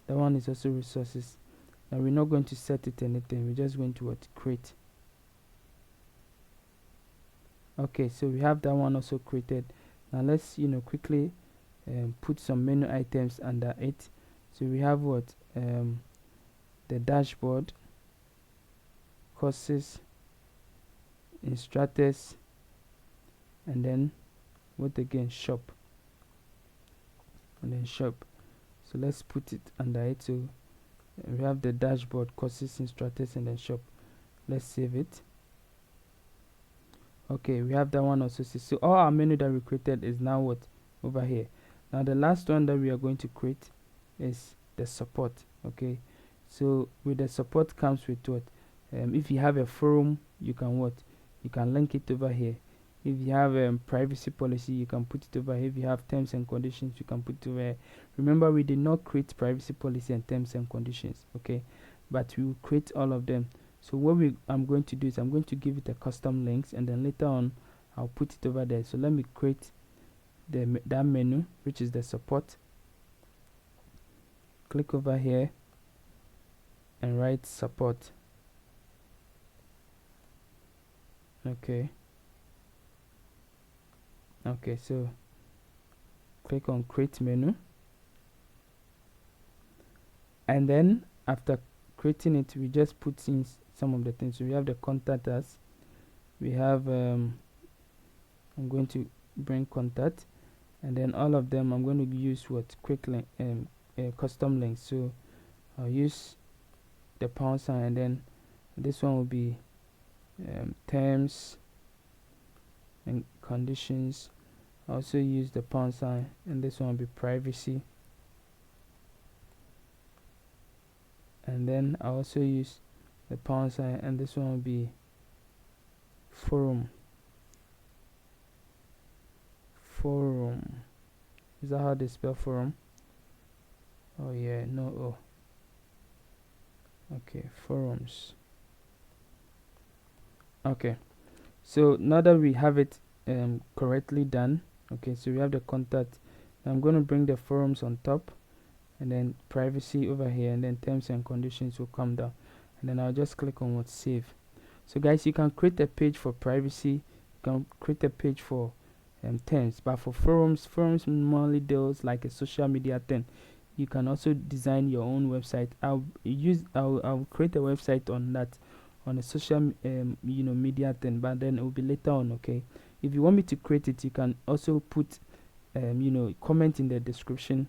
That one is also resources. Now we're not going to set it anything, we're just going to what? Create. Okay, so we have that one also created. Now let's quickly put some menu items under it. So we have what? The dashboard, courses, instructors, and then what again? Shop. And then shop. So let's put it under it. So we have the dashboard, courses, instructors, and then shop. Let's save it. Okay, we have that one also. So all our menu that we created is now what? Over here. Now the last one that we are going to create is the support. Okay, so with the support comes with what? If you have a forum, you can what? You can link it over here. If you have privacy policy, you can put it over here. If you have terms and conditions, you can put it over here. Remember, we did not create privacy policy and terms and conditions, okay, but we will create all of them. So what I'm going to do is I'm going to give it a custom links, and then later on I'll put it over there. So let me create that menu, which is the support. Click over here and write support. Okay, so click on create menu, and then after creating it, we just put in some of the things. So we have the contact us, we have I'm going to bring contact, and then all of them I'm going to use what? Quick link, custom links. So I'll use the pound sign, and then this one will be terms and conditions. I also use the pound sign, and this one will be privacy, and then I also use the pound sign, and this one will be forum. Is that how they spell forum? Oh yeah, no, okay, forums. Okay, so now that we have it correctly done, okay, so we have the contact. Now I'm going to bring the forums on top, and then privacy over here, and then terms and conditions will come down, and then I'll just click on what? Save. So guys, you can create a page for privacy, you can create a page for terms, but for forums normally deals like a social media thing. You can also design your own website. I'll create a website on that, on a social media thing, but then it will be later on. Okay, if you want me to create it, you can also put comment in the description,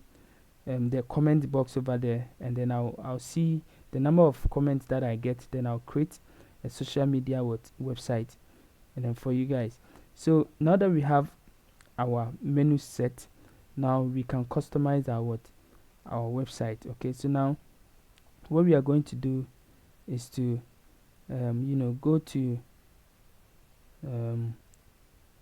the comment box over there, and then I'll see the number of comments that I get, then I'll create a social media website, and then for you guys. So now that we have our menu set, now we can customize our website. Okay, so now what we are going to do is to go to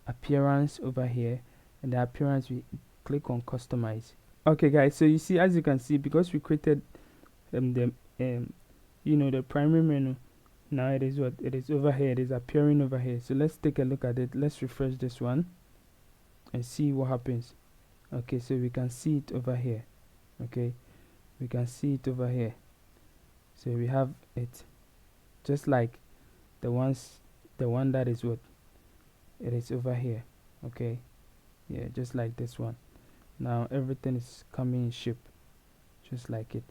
appearance over here, and the appearance we click on customize. Okay guys, so you see, as you can see, because we created the primary menu, now it is what? It is over here, it is appearing over here. So let's take a look at it. Let's refresh this one and see what happens. Okay, so we can see it over here. Okay, we can see it over here. So we have it just like the one that is what? It is over here. Okay, yeah, just like this one. Now everything is coming in shape just like it.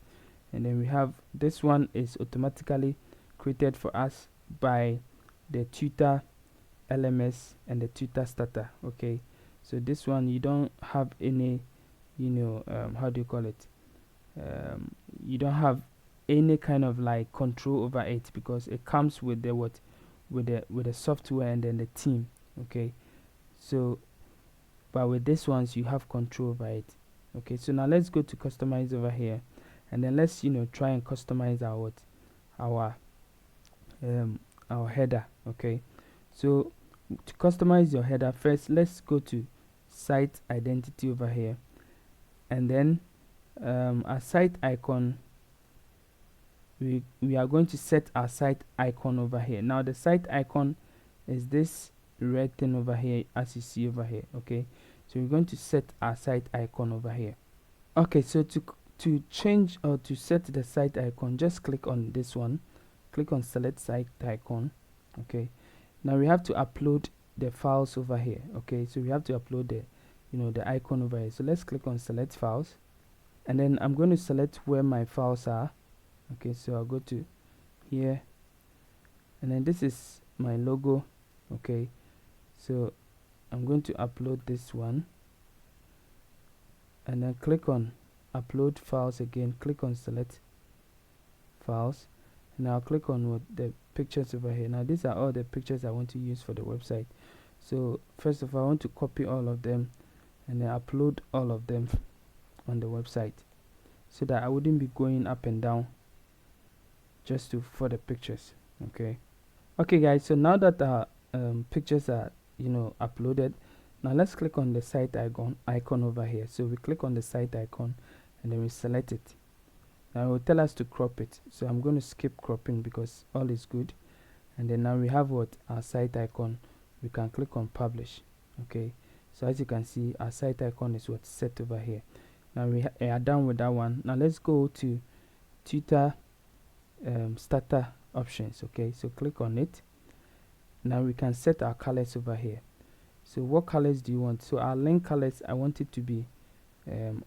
And then we have this one is automatically created for us by the Tutor LMS and the TutorStarter. Okay, So this one you don't have any, how do you call it, you don't have any kind of like control over it, because it comes with the what, with the software and then the theme. Okay, so but with this ones you have control over it. Okay, so now let's go to customize over here, and then let's try and customize our what, our header. Okay, so to customize your header, first let's go to site identity over here, and then our site icon, we are going to set our site icon over here. Now the site icon is this red thing over here, as you see over here. Okay, so we're going to set our site icon over here. Okay, so to change or to set the site icon, just click on this one, click on select site icon. Okay, now we have to upload the files over here. Okay, so we have to upload the the icon over here. So let's click on select files, and then I'm going to select where my files are. Okay, so I'll go to here, and then this is my logo. Okay, so I'm going to upload this one, and then click on upload files again, click on select files, and I'll click on what the pictures over here. Now these are all the pictures I want to use for the website. So first of all, I want to copy all of them and then upload all of them on the website, so that I wouldn't be going up and down just for the pictures. Okay guys, so now that our pictures are uploaded, now let's click on the site icon over here. So we click on the site icon and then we select it. Now it will tell us to crop it, so I'm going to skip cropping because all is good. And then now we have what, our site icon. We can click on publish. Okay, so as you can see, our site icon is what's set over here. Now we are done with that one. Now let's go to Tutor Starter options. Okay, so click on it. Now we can set our colors over here. So what colors do you want? So our link colors, I want it to be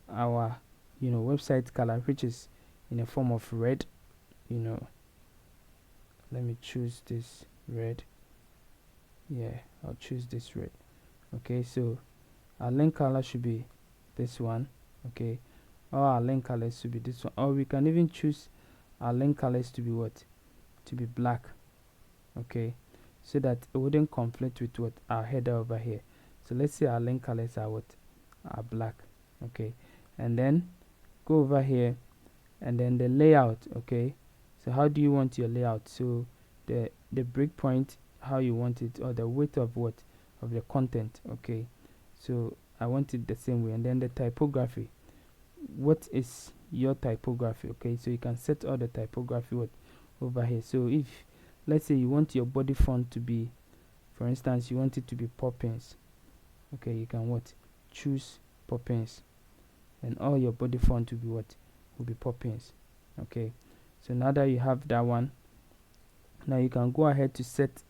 our website color, which is in a form of red. Let me choose this red. Yeah, I'll choose this red. Okay, so our link color should be this one. Okay, or our link colors should be this one, or we can even choose our link colors to be what, to be black. Okay, so that it wouldn't conflict with what our header over here. So let's say our link colors are what, are black. Okay, and then go over here, and then the layout. Okay, so how do you want your layout? So the breakpoint, how you want it, or the width of what, of the content. Okay, so I want it the same way. And then the typography, what is your typography? Okay, so you can set all the typography what over here. So if let's say you want your body font to be, for instance, you want it to be Poppins. Okay, you can what, choose Poppins, and all your body font to be what, will be Poppins. Okay, so now that you have that one, now you can go ahead to set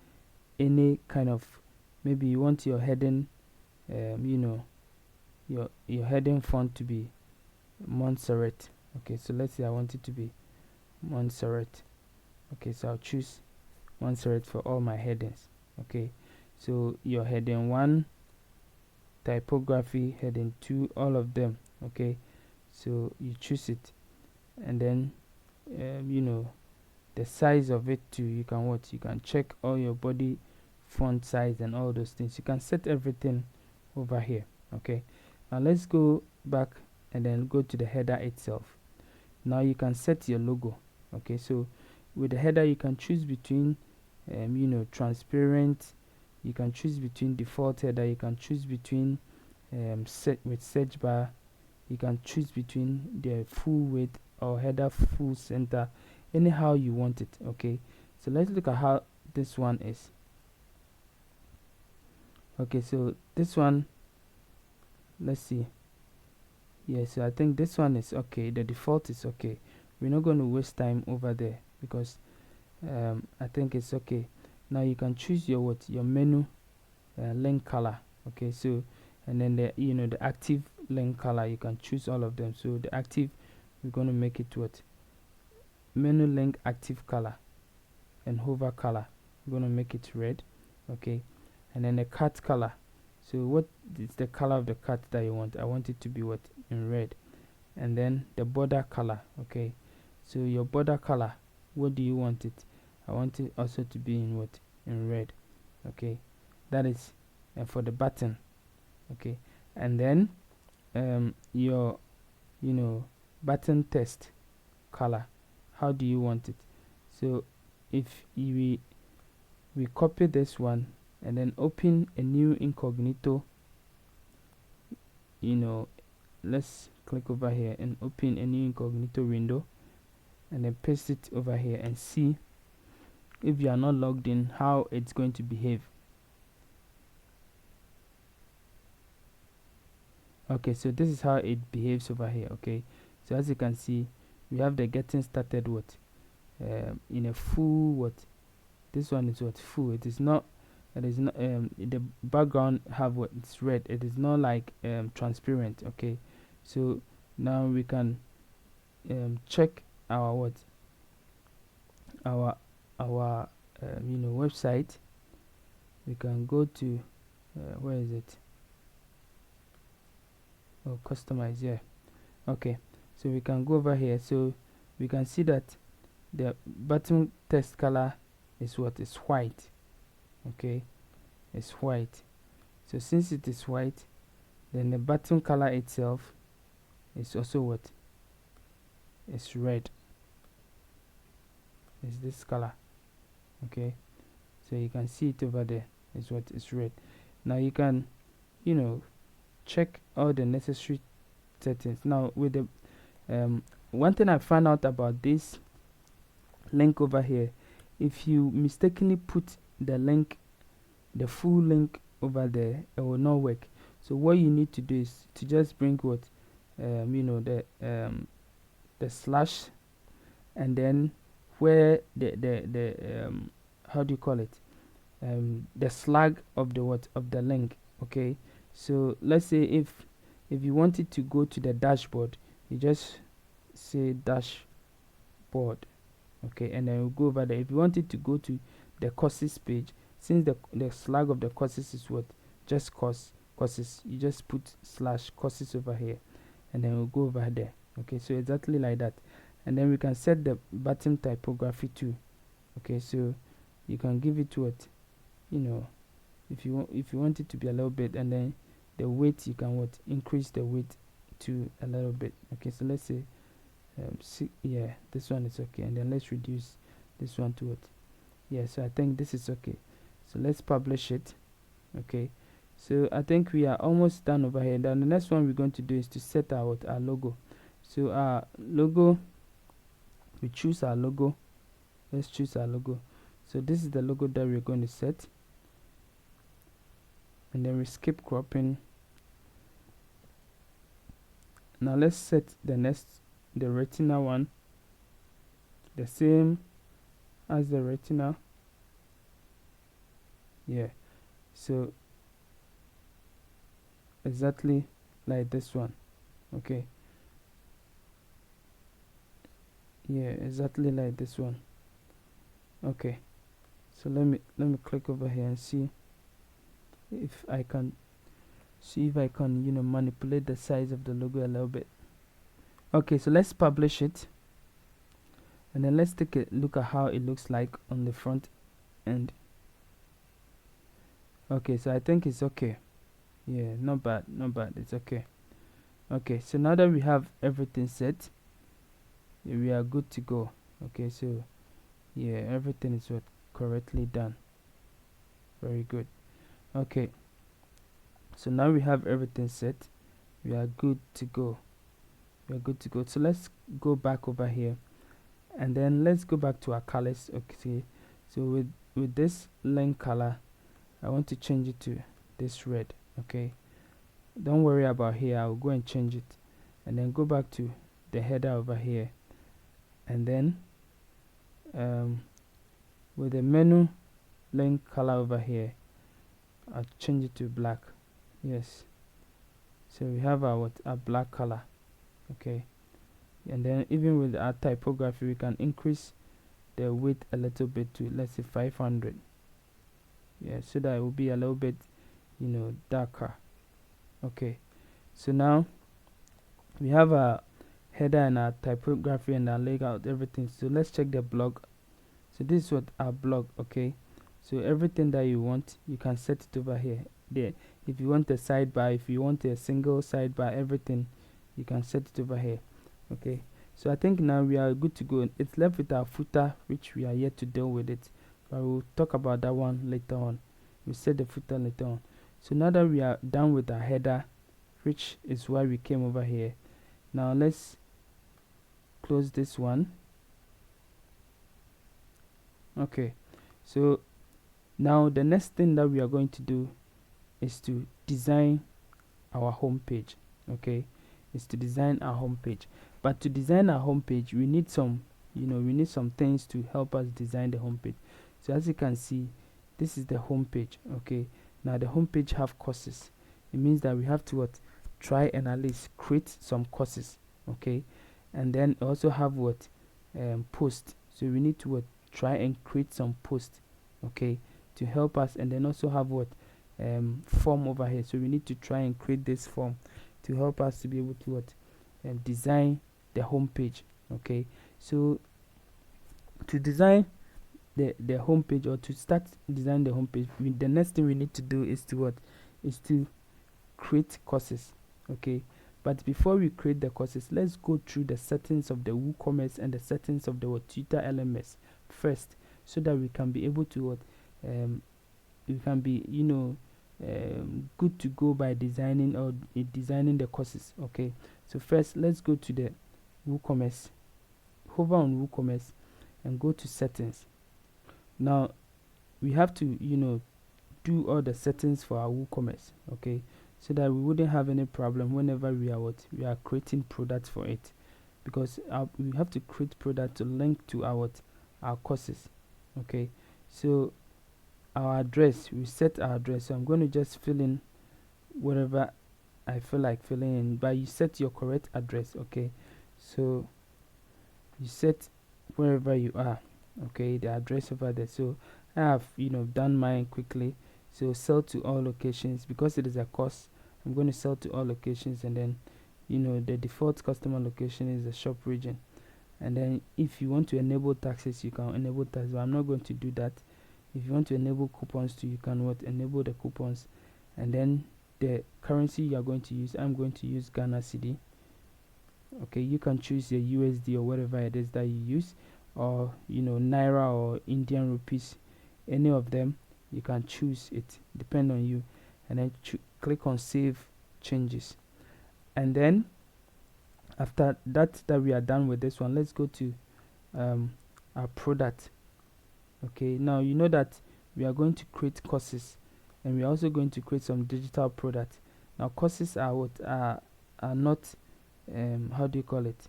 any kind of, maybe you want your heading, your heading font to be Montserrat. Okay, so let's say I want it to be Montserrat. Okay, so I'll choose Montserrat for all my headings. Okay, so your heading 1, typography, heading 2, all of them. Okay, so you choose it, and then the size of it too, you can what, you can check all your body font size and all those things. You can set everything over here. Okay, now let's go back and then go to the header itself. Now you can set your logo. Okay, so with the header you can choose between transparent, you can choose between default header, you can choose between set with search bar, you can choose between the full width or header full center, anyhow you want it. Okay, so let's look at how this one is. Okay, so this one, let's see. Yeah, so I think this one is okay, the default is okay. We're not going to waste time over there because I think it's okay. Now you can choose your what, your menu link color. Okay, so and then the the active link color, you can choose all of them. So the active, we're going to make it what, menu link active color, and hover color, we're going to make it red. Okay, and then the cut color, So what is the color of the cat that you want? I want it to be what? In red. And then the border color. Okay, so your border color, what do you want it? I want it also to be in what? In red. Okay, that is for the button. Okay, and then your button text color, how do you want it? So if we copy this one and then open a new incognito, let's click over here and open a new incognito window and then paste it over here and see if you are not logged in how it's going to behave. Okay, so this is how it behaves over here. Okay, so as you can see, we have the getting started what in a full what, this one is what, full. It is not the background have what, it's red. It is not like transparent. Okay, so now we can check our what, our website. We can go to where is it? Oh, customize. Yeah, okay, so we can go over here. So we can see that the button text color is what, is white. Okay, it's white. So since it is white, then the button color itself is also what, is red. Is this color. Okay, so you can see it over there, is what, is red. Now you can check all the necessary settings. Now with the one thing I found out about this link over here, if you mistakenly put the link, the full link over there, it will not work. So what you need to do is to just bring what the slash, and then where the how do you call it, the slug of the what, of the link. Okay, so let's say if you want it to go to the dashboard, you just say dashboard. Okay, and then we'll go over there. If you want it to go to the courses page, since the slug of the courses is what, just courses, you just put slash courses over here, and then we'll go over there. Okay, so exactly like that. And then we can set the button typography too. Okay, so you can give it what, if you want it to be a little bit, and then the weight, you can what, increase the weight to a little bit. Okay, so let's say yeah, this one is okay, and then let's reduce this one to what, yeah, so I think this is okay. So let's publish it. Okay, so I think we are almost done over here. Then the next one we're going to do is to set our logo. So our logo, we choose our logo. Let's choose our logo. So this is the logo that we're going to set, and then we skip cropping. Now let's set the retina one, the same as the retina. Yeah, so exactly like this one. Okay, yeah, exactly like this one. Okay, so let me click over here and see if I can manipulate the size of the logo a little bit. Okay, so let's publish it, and then let's take a look at how it looks like on the front end. Okay, so I think it's okay. Yeah, not bad, it's okay. Okay, so now that we have everything set, we are good to go. Okay, so yeah, everything is what, correctly done. Very good. Okay, so now we have everything set, we are good to go. So let's go back over here, and then let's go back to our colors. Okay, so with this link color, I want to change it to this red. Okay, don't worry about here, I'll go and change it, and then go back to the header over here, and then with the menu link color over here, I'll change it to black. Yes, so we have our black color. Okay, and then even with our typography, we can increase the width a little bit to, let's say, 500. Yeah, so that it will be a little bit darker. Okay, so now we have our header and our typography and our layout, everything. So let's check the blog. So this is what our blog. Okay, so everything that you want, you can set it over here. There, if you want a sidebar, if you want a single sidebar, everything, you can set it over here. Okay, so I think now we are good to go. It's left with our footer, which we are yet to deal with it, but we'll talk about that one later on. We'll set the footer later on. So now that we are done with our header, which is why we came over here, now let's close this one. Okay, so now the next thing that we are going to do is to design our home page. Okay, is to design our home page. But to design our home page, we need some things to help us design the home page. So as you can see, this is the home page. Okay, now the home page have courses. It means that we have to try and at least create some courses. Okay, and then also have post. So we need to try and create some post, okay, to help us. And then also have form over here. So we need to try and create this form to help us to be able to design the home page. Okay, so to design the home page, or to start design the home page, the next thing we need to do is to create courses. Okay, but before we create the courses, let's go through the settings of the WooCommerce and the settings of the Tutor LMS first, so that we can be able to we can be good to go by designing the courses. Okay, so first let's go to the WooCommerce. Hover on WooCommerce and go to settings. Now we have to do all the settings for our WooCommerce. Okay, so that we wouldn't have any problem whenever we are creating products for it, because we have to create product to link to our courses. Okay, so our address, we set our address. So I'm going to just fill in whatever I feel like filling in, but you set your correct address. Okay, so you set wherever you are, okay, the address over there. So I have done mine quickly. So sell to all locations, because it is a course. I'm going to sell to all locations, and then the default customer location is the shop region. And then if you want to enable taxes, you can enable taxes, but I'm not going to do that. If you want to enable coupons too, you can enable the coupons. And then the currency you are going to use, I'm going to use Ghana cedi. Okay, you can choose your USD or whatever it is that you use, or Naira or Indian rupees, any of them. You can choose it, depend on you. And then click on save changes. And then after that we are done with this one, let's go to our product. Okay, now you know that we are going to create courses, and we are also going to create some digital products. Now courses are not how do you call it,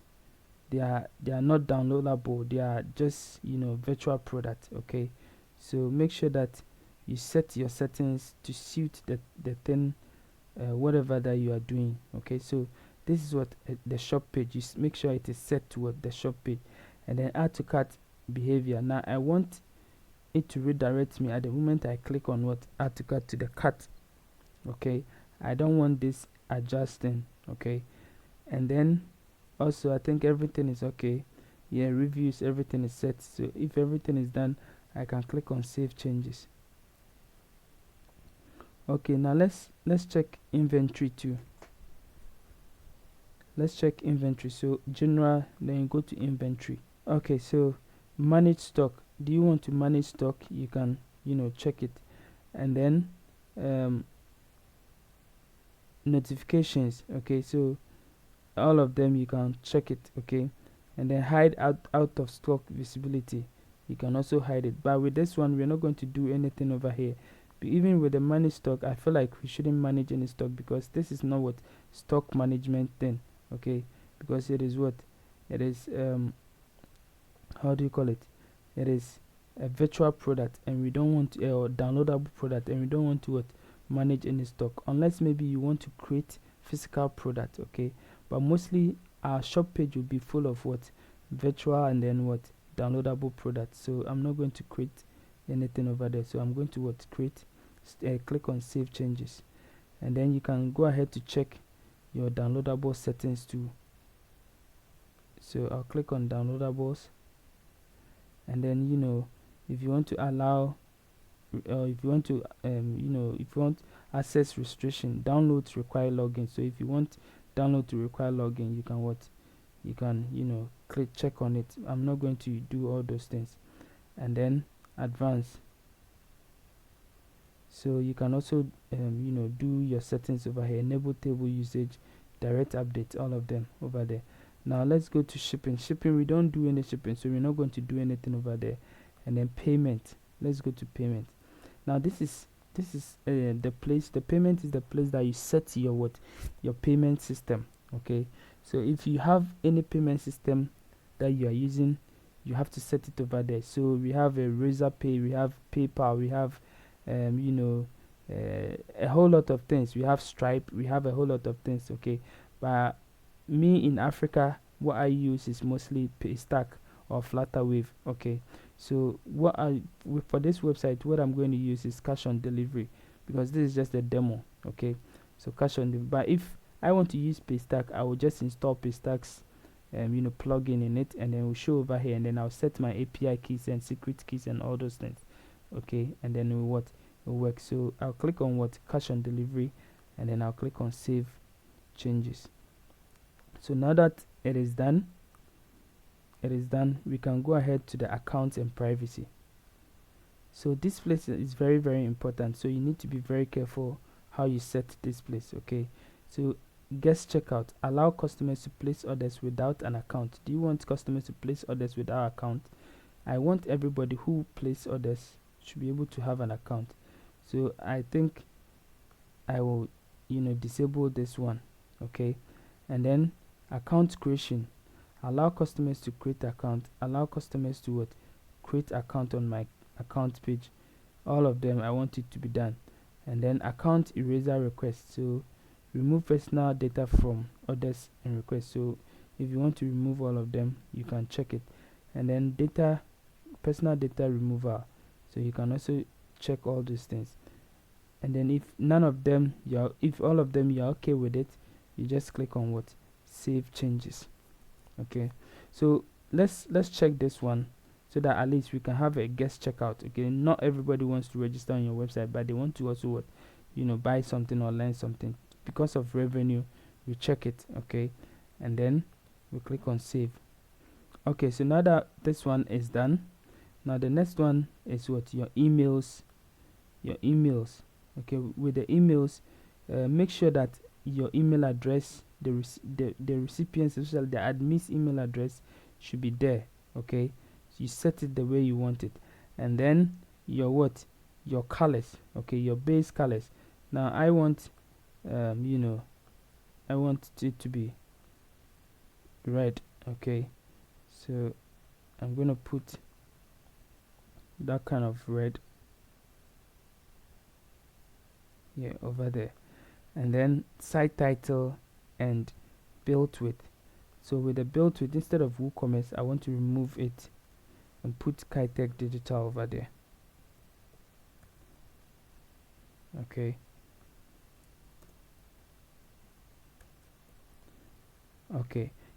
they are not downloadable. They are just virtual products. Okay, so make sure that you set your settings to suit the thing, whatever that you are doing. Okay, so this is the shop page. You make sure it is set to the shop page, and then add to cart behavior. Now I want it to redirect me at the moment I click on add to cart to the cart. Okay, I don't want this adjusting. Okay, and then also I think everything is okay. Yeah, reviews, everything is set. So if everything is done, I can click on save changes. Okay, now let's check inventory too. Let's check inventory. So general, then you go to inventory. Okay, so manage stock. Do you want to manage stock? You can check it. And then notifications. Okay, so all of them you can check it. Okay, and then hide out of stock visibility. You can also hide it, but with this one we're not going to do anything over here. But even with the manage stock, I feel like we shouldn't manage any stock, because this is not stock management thing. Okay, because it is how do you call it, it is a virtual product, and we don't want or downloadable product, and we don't want to manage any stock, unless maybe you want to create physical product. Okay, but mostly our shop page will be full of virtual and then downloadable products. So I'm not going to create anything over there. So I'm going to create click on save changes, and then you can go ahead to check your downloadable settings too. So I'll click on downloadables, and then if you want to allow, if you want to if you want access restriction, downloads require login. So if you want download to require login, you can click check on it. I'm not going to do all those things. And then advanced, so you can also do your settings over here, enable table usage, direct update, all of them over there. Now let's go to shipping. We don't do any shipping, so we're not going to do anything over there. And then payment, let's go to payment. Now this is the place. The payment is the place that you set your payment system. Okay, so if you have any payment system that you are using, you have to set it over there. So we have a Razorpay, we have PayPal, we have a whole lot of things. We have Stripe, we have a whole lot of things. Okay, but me in Africa, what I use is mostly Paystack or Flutterwave. Okay, so for this website, what I'm going to use is cash on delivery, because this is just a demo. Okay, so cash on delivery. But if I want to use Paystack, I will just install Paystack's plugin in it, and then we'll show over here, and then I'll set my API keys and secret keys and all those things. Okay, and then it will work. So I'll click on cash on delivery, and then I'll click on save changes. So now that it is done, we can go ahead to the account and privacy. So this place is very, very important, so you need to be very careful how you set this place. Okay, so guest checkout, allow customers to place orders without an account. Do you want customers to place orders without account? I want everybody who place orders should be able to have an account. So I think I will disable this one. Okay, and then account creation, allow customers to create account, allow customers to create account on my account page. All of them I want it to be done. And then account eraser request, so remove personal data from orders and requests. So if you want to remove all of them, you can check it. And then personal data removal, so you can also check all these things. And then if none of them if all of them you're okay with it, you just click on save changes. Okay, so let's check this one, so that at least we can have a guest checkout. Okay, not everybody wants to register on your website, but they want to also buy something or learn something. Because of revenue, we check it. Okay, and then we click on save. Okay, so now that this one is done, now the next one is your emails. Okay, with the emails, make sure that your email address, the recipient's, especially the admin's email address, should be there. Okay, so you set it the way you want it. And then your colors. Okay, your base colors. Now I want I want it to be red. Okay, so I'm gonna put that kind of red over there. And then site title and build width. So with the build width, instead of WooCommerce, I want to remove it and put Kitech Digital over there. Okay,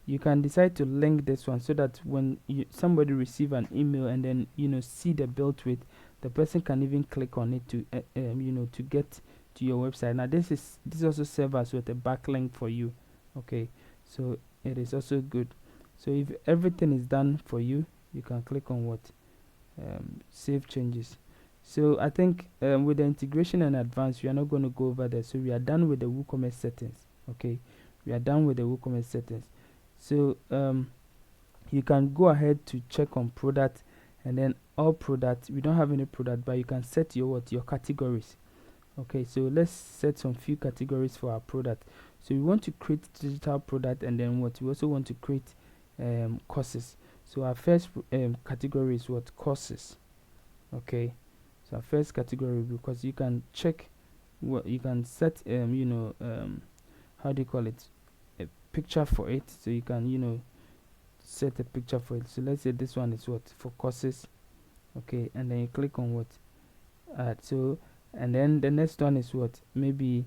you can decide to link this one, so that when somebody receive an email and then see the build width, the person can even click on it to to get to your website. Now this also serves as a backlink for you. Okay, so it is also good. So if everything is done for you, you can click on save changes. So I think with the integration and advanced, we are not going to go over there. So we are done with the WooCommerce settings. Okay, we are done with the WooCommerce settings. So you can go ahead to check on product, and then all products. We don't have any product, but you can set your categories. Okay, so let's set some few categories for our product. So we want to create digital product, and then we also want to create courses. So our first category is courses. Okay, so our first category, because you can check you can set how do you call it, a picture for it. So you can set a picture for it. So let's say this one is for courses. Okay, and then you click on add. So And then the next one is what? Maybe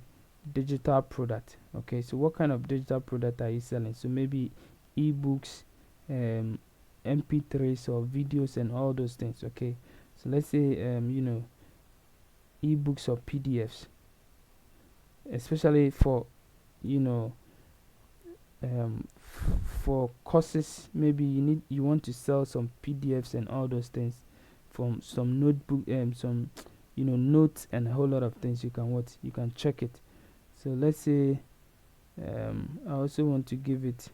digital product. Okay, so what kind of digital product are you selling? So maybe ebooks, mp3s or videos and all those things. Okay, so let's say ebooks or pdfs, especially for you know for courses. Maybe you want to sell some pdfs and all those things from some notebook, some notes and a whole lot of things. You can check it. So let's say I also want to give it,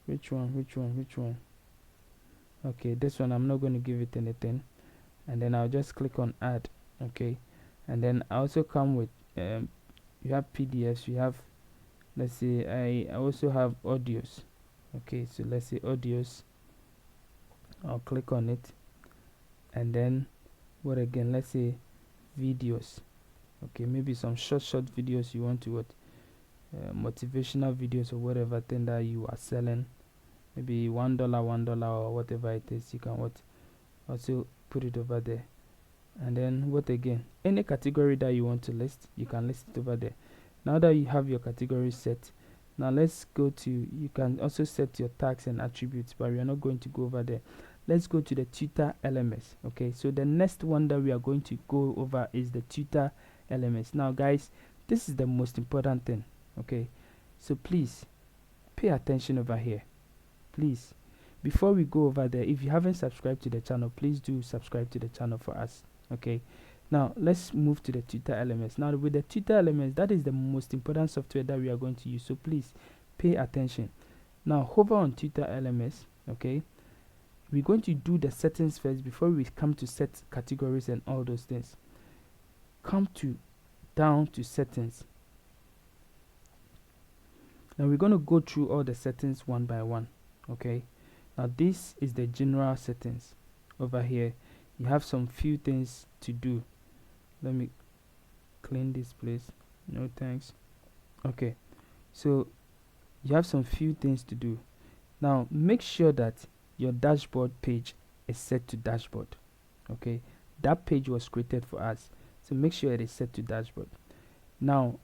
which one. Okay, this one I'm not going to give it anything, and then I'll just click on add. Okay, and then I also come with you have pdfs, you have, let's say I also have audios. Okay, so let's say audios. I'll click on it, and then what again? Let's say videos. Okay, maybe some short videos you want to what, motivational videos or whatever thing that you are selling. Maybe $1 or whatever it is. You can what also put it over there. And then what again? Any category that you want to list, you can list it over there. Now that you have your category set, now let's go to, you can also set your tags and attributes, but we are not going to go over there. Let's go to the Tutor LMS. Okay, so the next one that we are going to go over is the Tutor LMS. Now guys, this is the most important thing. Okay, so please pay attention over here. Please, before we go over there, if you haven't subscribed to the channel, please do subscribe to the channel for us. Okay, now let's move to the Tutor LMS. Now with the Tutor LMS, that is the most important software that we are going to use, so please pay attention. Now hover on Tutor LMS. Okay, we're going to do the settings first before we come to set categories and all those things. Come to down to settings. Now we're going to go through all the settings one by one. Okay, now this is the general settings. Over here you have some few things to do. Let me clean this place. No thanks. Okay, so you have some few things to do. Now make sure that your dashboard page is set to dashboard. Okay, that page was created for us, so make sure it is set to dashboard. Now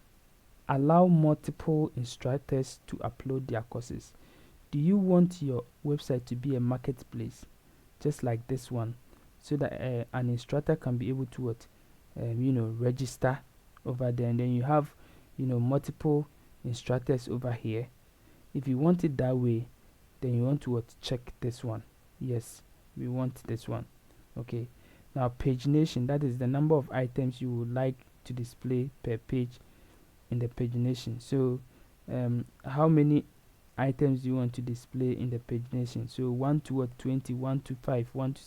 allow multiple instructors to upload their courses. Do you want your website to be a marketplace just like this one, so that an instructor can be able to what, register over there, and then you have multiple instructors over here? If you want it that way, then you want to what, check this one. Yes, we want this one. Okay, now pagination, that is the number of items you would like to display per page in the pagination. So how many items do you want to display in the pagination? So 1 to what, 20, 1 to 5, 1 to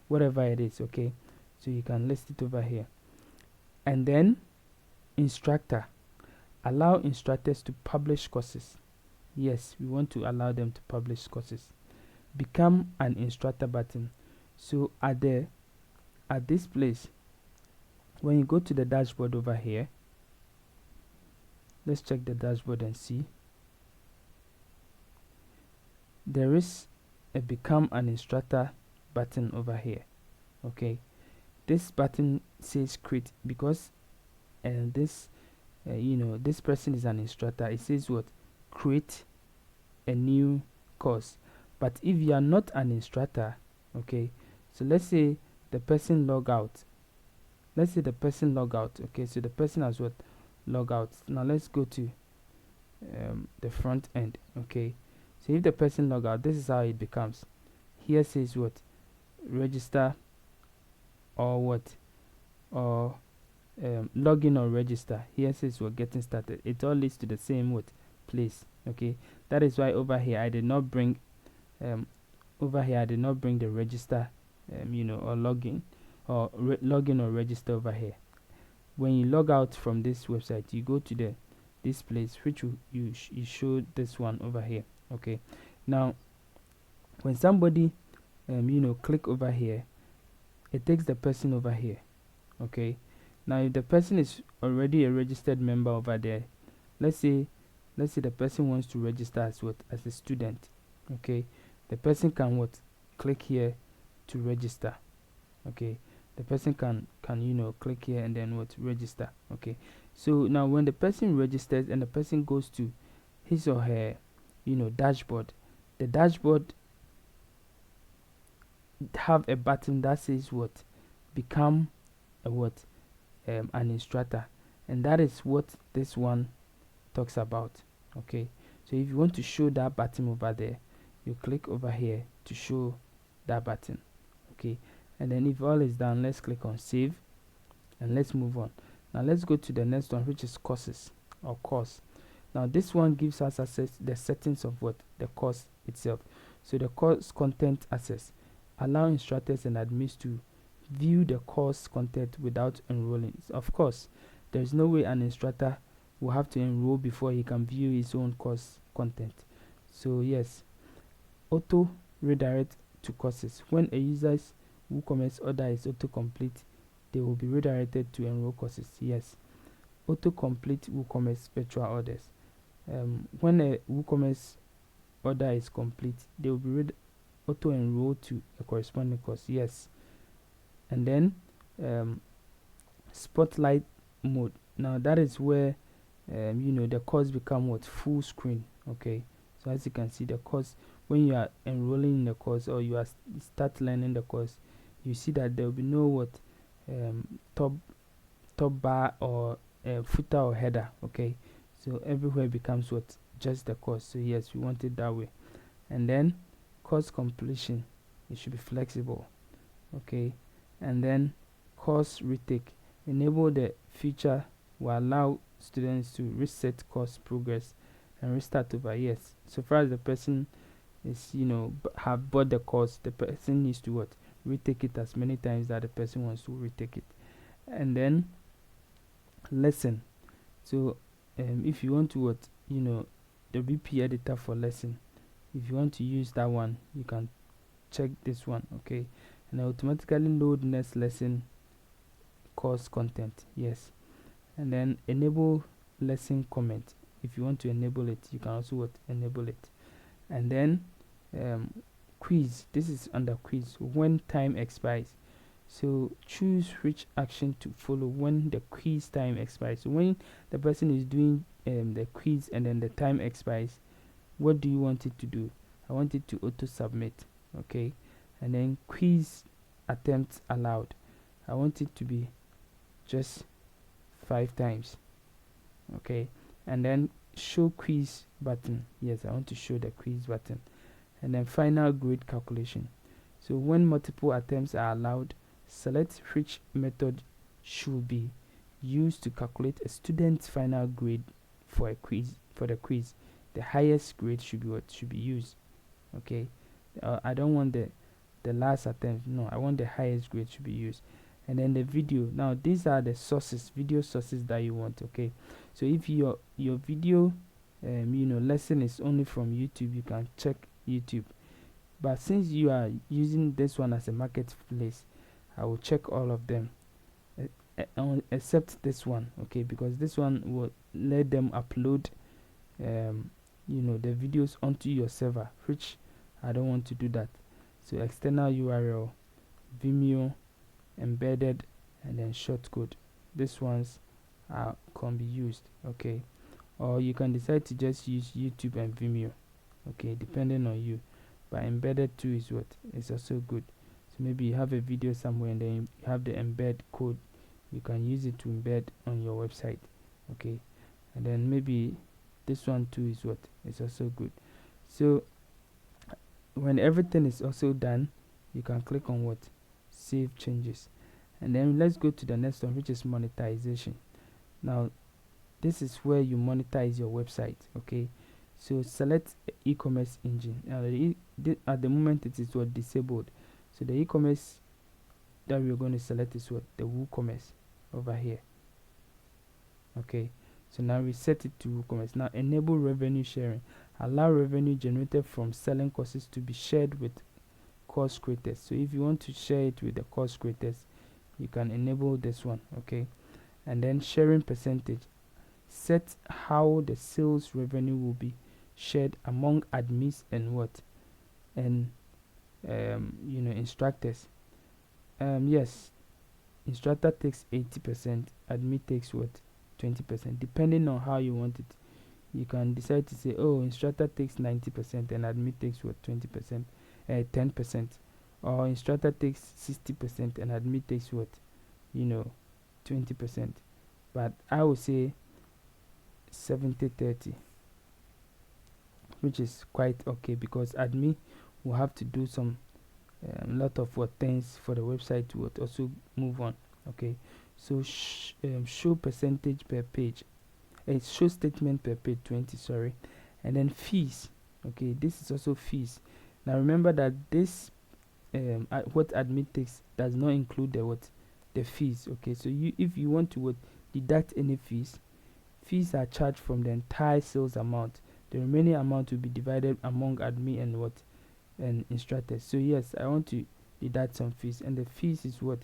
whatever it is. Okay, so you can list it over here. And then instructor, allow instructors to publish courses. Yes, we want to allow them to publish courses. Become an instructor button. So at this place, when you go to the dashboard over here, let's check the dashboard and see. There is a become an instructor button over here. Okay, this button says create, because this this person is an instructor. It says what, create a new course. But if you are not an instructor, okay, so let's say the person log out. Okay, so the person has what, log out. Now let's go to the front end. Okay, so if the person log out, this is how it becomes. Here says what, register or what, or login or register. Here says we're getting started. It all leads to the same what, place. Okay, that is why over here I did not bring the register or login or register over here. When you log out from this website, you go to this place, which you show this one over here. Okay, now when somebody click over here, it takes the person over here. Okay, now if the person is already a registered member over there, let's say the person wants to register as what, as a student. Okay, the person can what, click here to register. Okay, the person can click here and then what, register. Okay, so now when the person registers and the person goes to his or her dashboard, the dashboard have a button that says what, become a what, an instructor, and that is what this one talks about. Okay, so if you want to show that button over there, you click over here to show that button. Okay, and then if all is done, let's click on save and let's move on. Now let's go to the next one, which is courses or course. Now this one gives us access the settings of what, the course itself. So the course content access allow instructors and admins to view the course content without enrolling. Of course, there's no way an instructor will have to enroll before he can view his own course content. So yes, auto redirect to courses. When a user's WooCommerce order is autocomplete, they will be redirected to enroll courses. Yes, autocomplete WooCommerce virtual orders. When a WooCommerce order is complete, they will be auto enroll to a corresponding course. Yes, and then spotlight mode. Now that is where the course become what, full screen. Okay, so as you can see, the course, when you are enrolling in the course or you are start learning the course, you see that there will be no what, top bar or footer or header. Okay, so everywhere becomes what, just the course. So yes, we want it that way. And then course completion, it should be flexible. Okay, and then course retake, enable the feature will allow students to reset course progress and restart over. Yes, so far as the person is have bought the course, the person needs to what, retake it as many times that the person wants to retake it. And then lesson, so if you want to what, the BP editor for lesson, if you want to use that one, you can check this one. Okay, and automatically load next lesson course content. Yes, and then enable lesson comment. If you want to enable it, you can also what, enable it. And then quiz, this is under quiz, when time expires. So choose which action to follow when the quiz time expires. So when the person is doing the quiz and then the time expires, what do you want it to do? I want it to auto submit. Okay, and then quiz attempts allowed, I want it to be just 5 times. Okay, and then show quiz button. Yes, I want to show the quiz button. And then final grade calculation, so when multiple attempts are allowed, select which method should be used to calculate a student's final grade for a quiz. For the quiz, the highest grade should be what, should be used. Okay, I don't want the last attempt, no, I want the highest grade should be used. And then the video, now these are the sources, video sources that you want. Okay, so if your video lesson is only from YouTube, you can check YouTube, but since you are using this one as a marketplace, I will check all of them except this one. Okay, because this one will let them upload the videos onto your server, which I don't want to do that. So external URL, Vimeo, embedded, and then shortcode, these ones can be used. Okay, or you can decide to just use YouTube and Vimeo. Okay, depending on you, but embedded too is what is also good. So maybe you have a video somewhere and then you have the embed code, you can use it to embed on your website. Okay, and then maybe this one too is what is also good. So when everything is also done, you can click on what, save changes. And then let's go to the next one, which is monetization. Now this is where you monetize your website. Okay, so select e-commerce engine. At the moment it is what, disabled. So the e-commerce that we're going to select is what, the WooCommerce over here. Okay, so now we set it to WooCommerce. Now enable revenue sharing, allow revenue generated from selling courses to be shared with course creators. So if you want to share it with the course creators, you can enable this one. Okay, and then sharing percentage, set how the sales revenue will be shared among admins and what, and instructors. Yes, instructor takes 80%, admin takes what, 20%, depending on how you want it. You can decide to say, oh, instructor takes 90% and admin takes what, 20%, 10%, or instructor takes 60% and admin takes what, 20%. But I would say 70-30, which is quite okay, because admin will have to do some lot of what things for the website to what also move on. Okay, so show percentage per page, show statement per page 20, sorry, and then fees. Okay, this is also fees. Now remember that this what admin takes does not include the fees. Okay, so if you want to what deduct any fees are charged from the entire sales amount. The remaining amount will be divided among admin and instructors. So yes, I want to deduct some fees, and the fees is what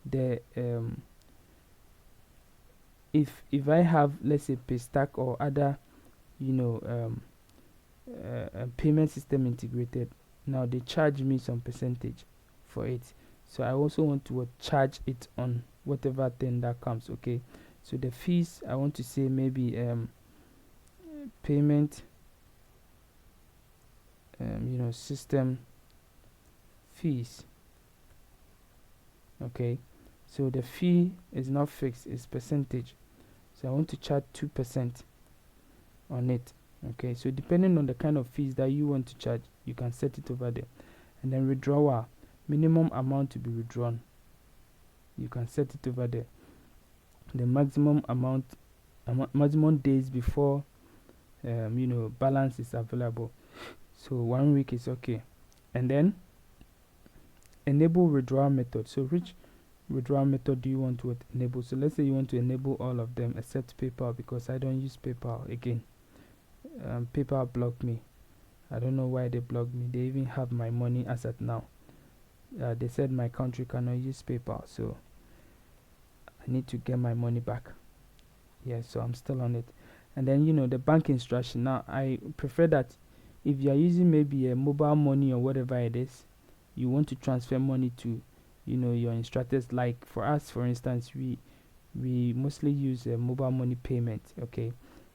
the if I have, let's say, Paystack or other payment system integrated, now they charge me some percentage for it. So I also want to charge it on whatever thing that comes. Okay, so the fees, I want to say maybe payment system fees. Okay, so the fee is not fixed, it's percentage, so I want to charge 2% on it. Okay, so depending on the kind of fees that you want to charge, you can set it over there. And then withdrawal, minimum amount to be withdrawn, you can set it over there. The maximum amount, maximum days before balance is available, so 1 week is okay. And then enable withdrawal method. So which withdrawal method do you want to enable? So let's say you want to enable all of them except PayPal, because I don't use PayPal again. PayPal blocked me. I don't know why they blocked me. They even have my money as at now. They said my country cannot use PayPal, so I need to get my money back. Yeah, so I'm still on it. And then the bank instruction. Now I prefer that if you are using maybe a mobile money or whatever it is, you want to transfer money to your instructors. Like for us, for instance, we mostly use a mobile money payment. Okay,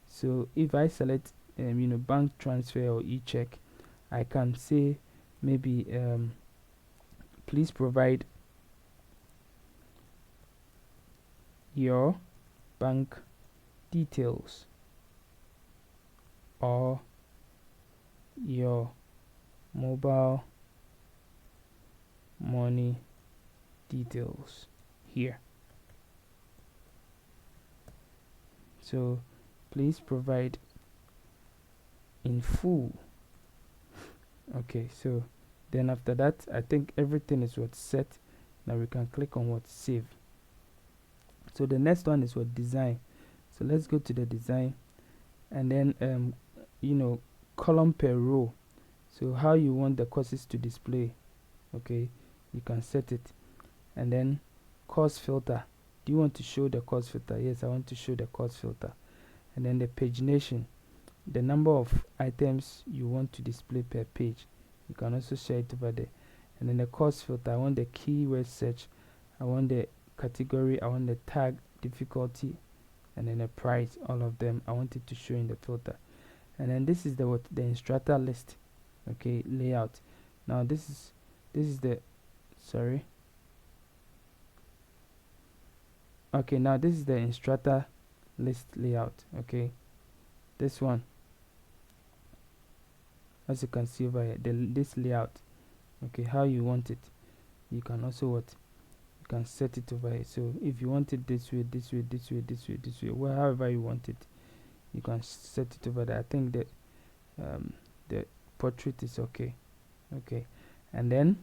so if I select bank transfer or e-check, I can say maybe please provide your bank details or your mobile money details here. So please provide in full. Okay, so then after that, I think everything is set. Now we can click on save. So the next one is design. So let's go to the design, and then column per row. So how you want the courses to display. Okay, you can set it. And then course filter. Do you want to show the course filter? Yes, I want to show the course filter. And then the pagination, the number of items you want to display per page, you can also share it over there. And then the course filter, I want the keyword search, I want the category, I want the tag, difficulty, and then the price. All of them I want it to show in the filter. And then this is the instructor list. Okay, layout. Now this is the okay, now this is the instructor list layout. Okay, this one, as you can see over here, this layout. Okay, how you want it, you can also you can set it over here. So if you want it this way, this way, this way, this way, this way, well, however you want it, you can set it over there. I think that the portrait is okay. Okay, and then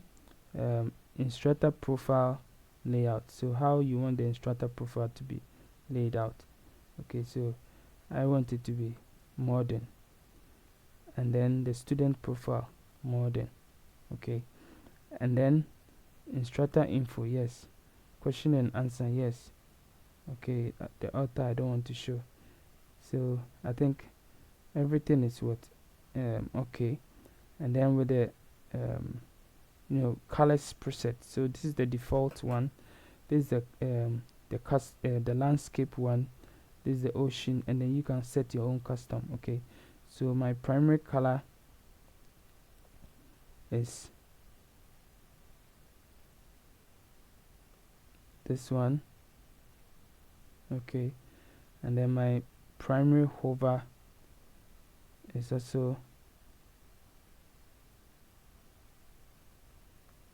instructor profile layout. So how you want the instructor profile to be laid out. Okay, so I want it to be modern, and then the student profile, modern. Okay, and then instructor info, yes. Question and answer, yes. Okay, the author I don't want to show. So I think everything is okay. And then with the colors preset, so this is the default one. This is the landscape one. This is the ocean, and then you can set your own custom. Okay, so my primary color is this one. Okay, and then my primary hover is also,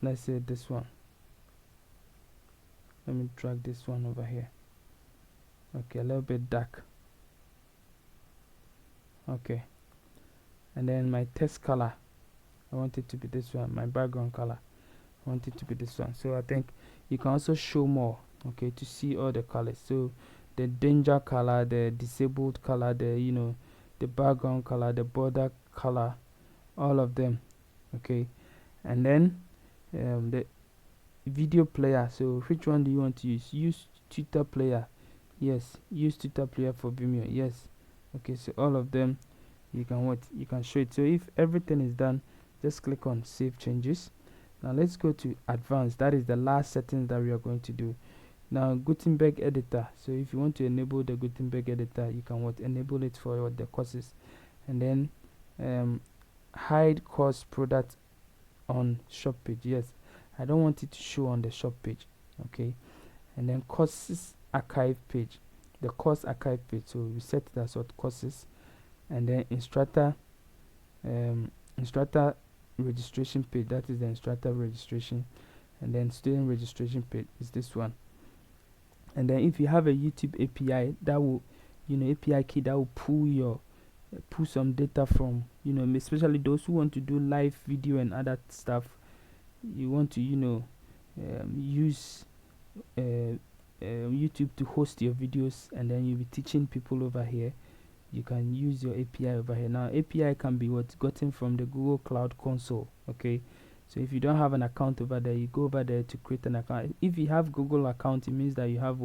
let's say this one. Let me drag this one over here. Okay, a little bit dark. Okay, and then my text color, I want it to be this one. My background color, I want it to be this one. So I think you can also show more, okay, to see all the colors. So the danger color, the disabled color, the background color, the border color, all of them. Okay, and then the video player. So which one do you want to use? Use Tutor player. Yes, use Tutor player for Vimeo. Yes. Okay, so all of them, you can show it. So if everything is done, just click on save changes. Now let's go to advanced. That is the last setting that we are going to do. Now Gutenberg editor. So if you want to enable the Gutenberg editor, you can enable it for the courses. And then hide course product on shop page. Yes, I don't want it to show on the shop page. Okay, and then courses archive page, the course archive page. So we set that as what courses, and then instructor registration page. That is the instructor registration, and then student registration page is this one. And then if you have a YouTube API, that will API key that will pull some data from, especially those who want to do live video and other stuff. You want to use YouTube to host your videos, and then you'll be teaching people over here. You can use your API over here. Now API can be gotten from the Google Cloud Console. Okay, so if you don't have an account over there, you go over there to create an account. If you have Google account, it means that you have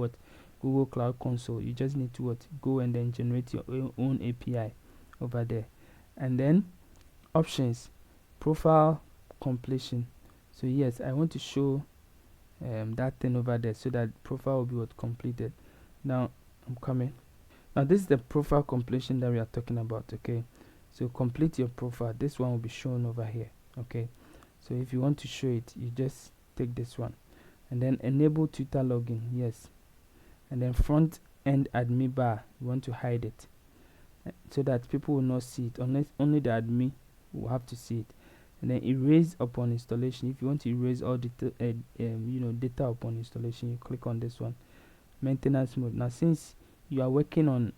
Google Cloud Console. You just need to go and then generate your own API over there. And then options, profile completion. So yes, I want to show that thing over there, so that profile will be completed. Now I'm coming. Now this is the profile completion that we are talking about. Okay, so complete your profile. This one will be shown over here. Okay, so if you want to show it, you just take this one, and then enable Twitter login. Yes, and then front end admin bar, you want to hide it, so that people will not see it, unless only the admin will have to see it. And then erase upon installation. If you want to erase all data upon installation, you click on this one. Maintenance mode. Now since you are working on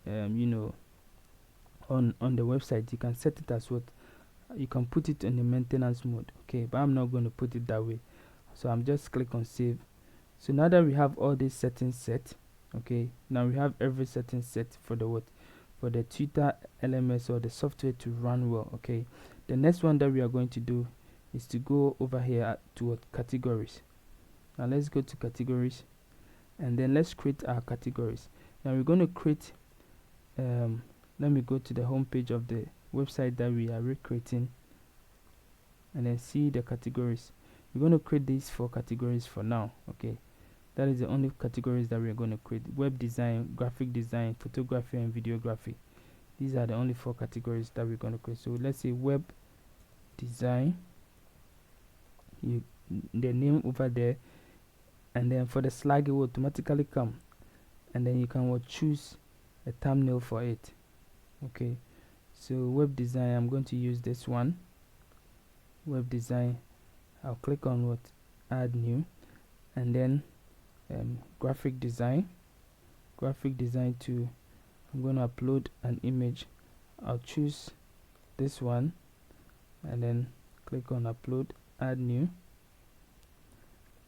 on the website, you can set it as you can put it in the maintenance mode. Okay, but I'm not going to put it that way, so I'm just click on save. So now that we have all these settings set, okay, now we have every setting set for the Tutor LMS, or the software to run well. Okay, the next one that we are going to do is to go over here to categories. Now let's go to categories, and then let's create our categories. Now we're going to create let me go to the home page of the website that we are recreating, and then see the categories. We're going to create these 4 categories for now. Okay, that is the only categories that we're going to create: web design, graphic design, photography, and videography. These are the only 4 categories that we're going to create. So let's say web design, the name over there, and then for the slide, it will automatically come, and then you can choose a thumbnail for it. Okay, so web design, I'm going to use this one, web design. I'll click on add new, and then graphic design to, I'm going to upload an image. I'll choose this one, and then click on upload, add new,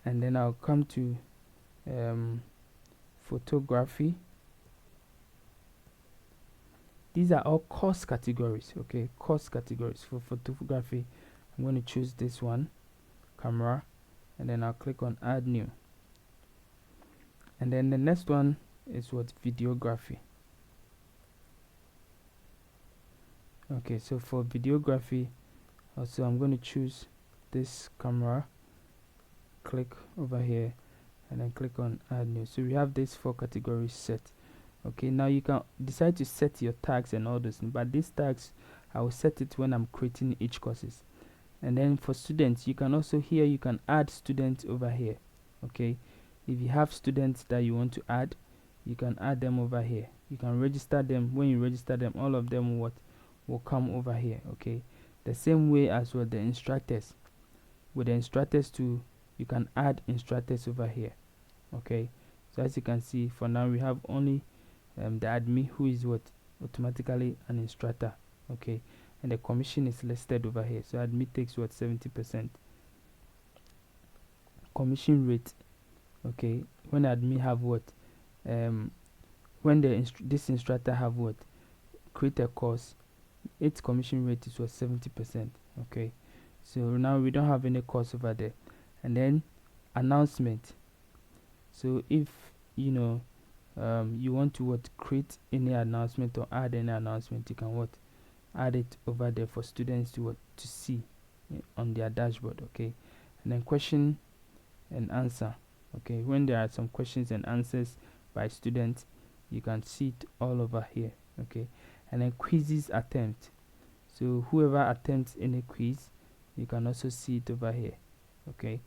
and then I'll come to photography. These are all course categories. Okay, course categories. For photography, I'm going to choose this one, camera, and then I'll click on add new. And then the next one is videography. Okay, so for videography also, I'm going to choose this camera, click over here, and then click on add new. So we have these 4 categories set. Okay, now you can decide to set your tags and all those things, but these tags I will set it when I'm creating each courses. And then for students, you can also here you can add students over here. Okay, if you have students that you want to add, you can add them over here. You can register them. When you register them, all of them will come over here. Okay, the same way as with the instructors. With the instructors too, you can add instructors over here. Okay, so as you can see, for now we have only the admin, who is what automatically an instructor. Okay, and the commission is listed over here. So admin takes what 70% commission rate. Okay, when admin have what when this instructor have what create a course, its commission rate is what 70%. Okay, so now we don't have any course over there. And then announcement. So if you know you want to what create any announcement or add any announcement, you can what add it over there for students to what to see on their dashboard. Okay, and then question and answer. Okay, when there are some questions and answers by students, you can see it all over here. Okay, and then quizzes attempt. So whoever attempts any quiz, you can also see it over here. Okay,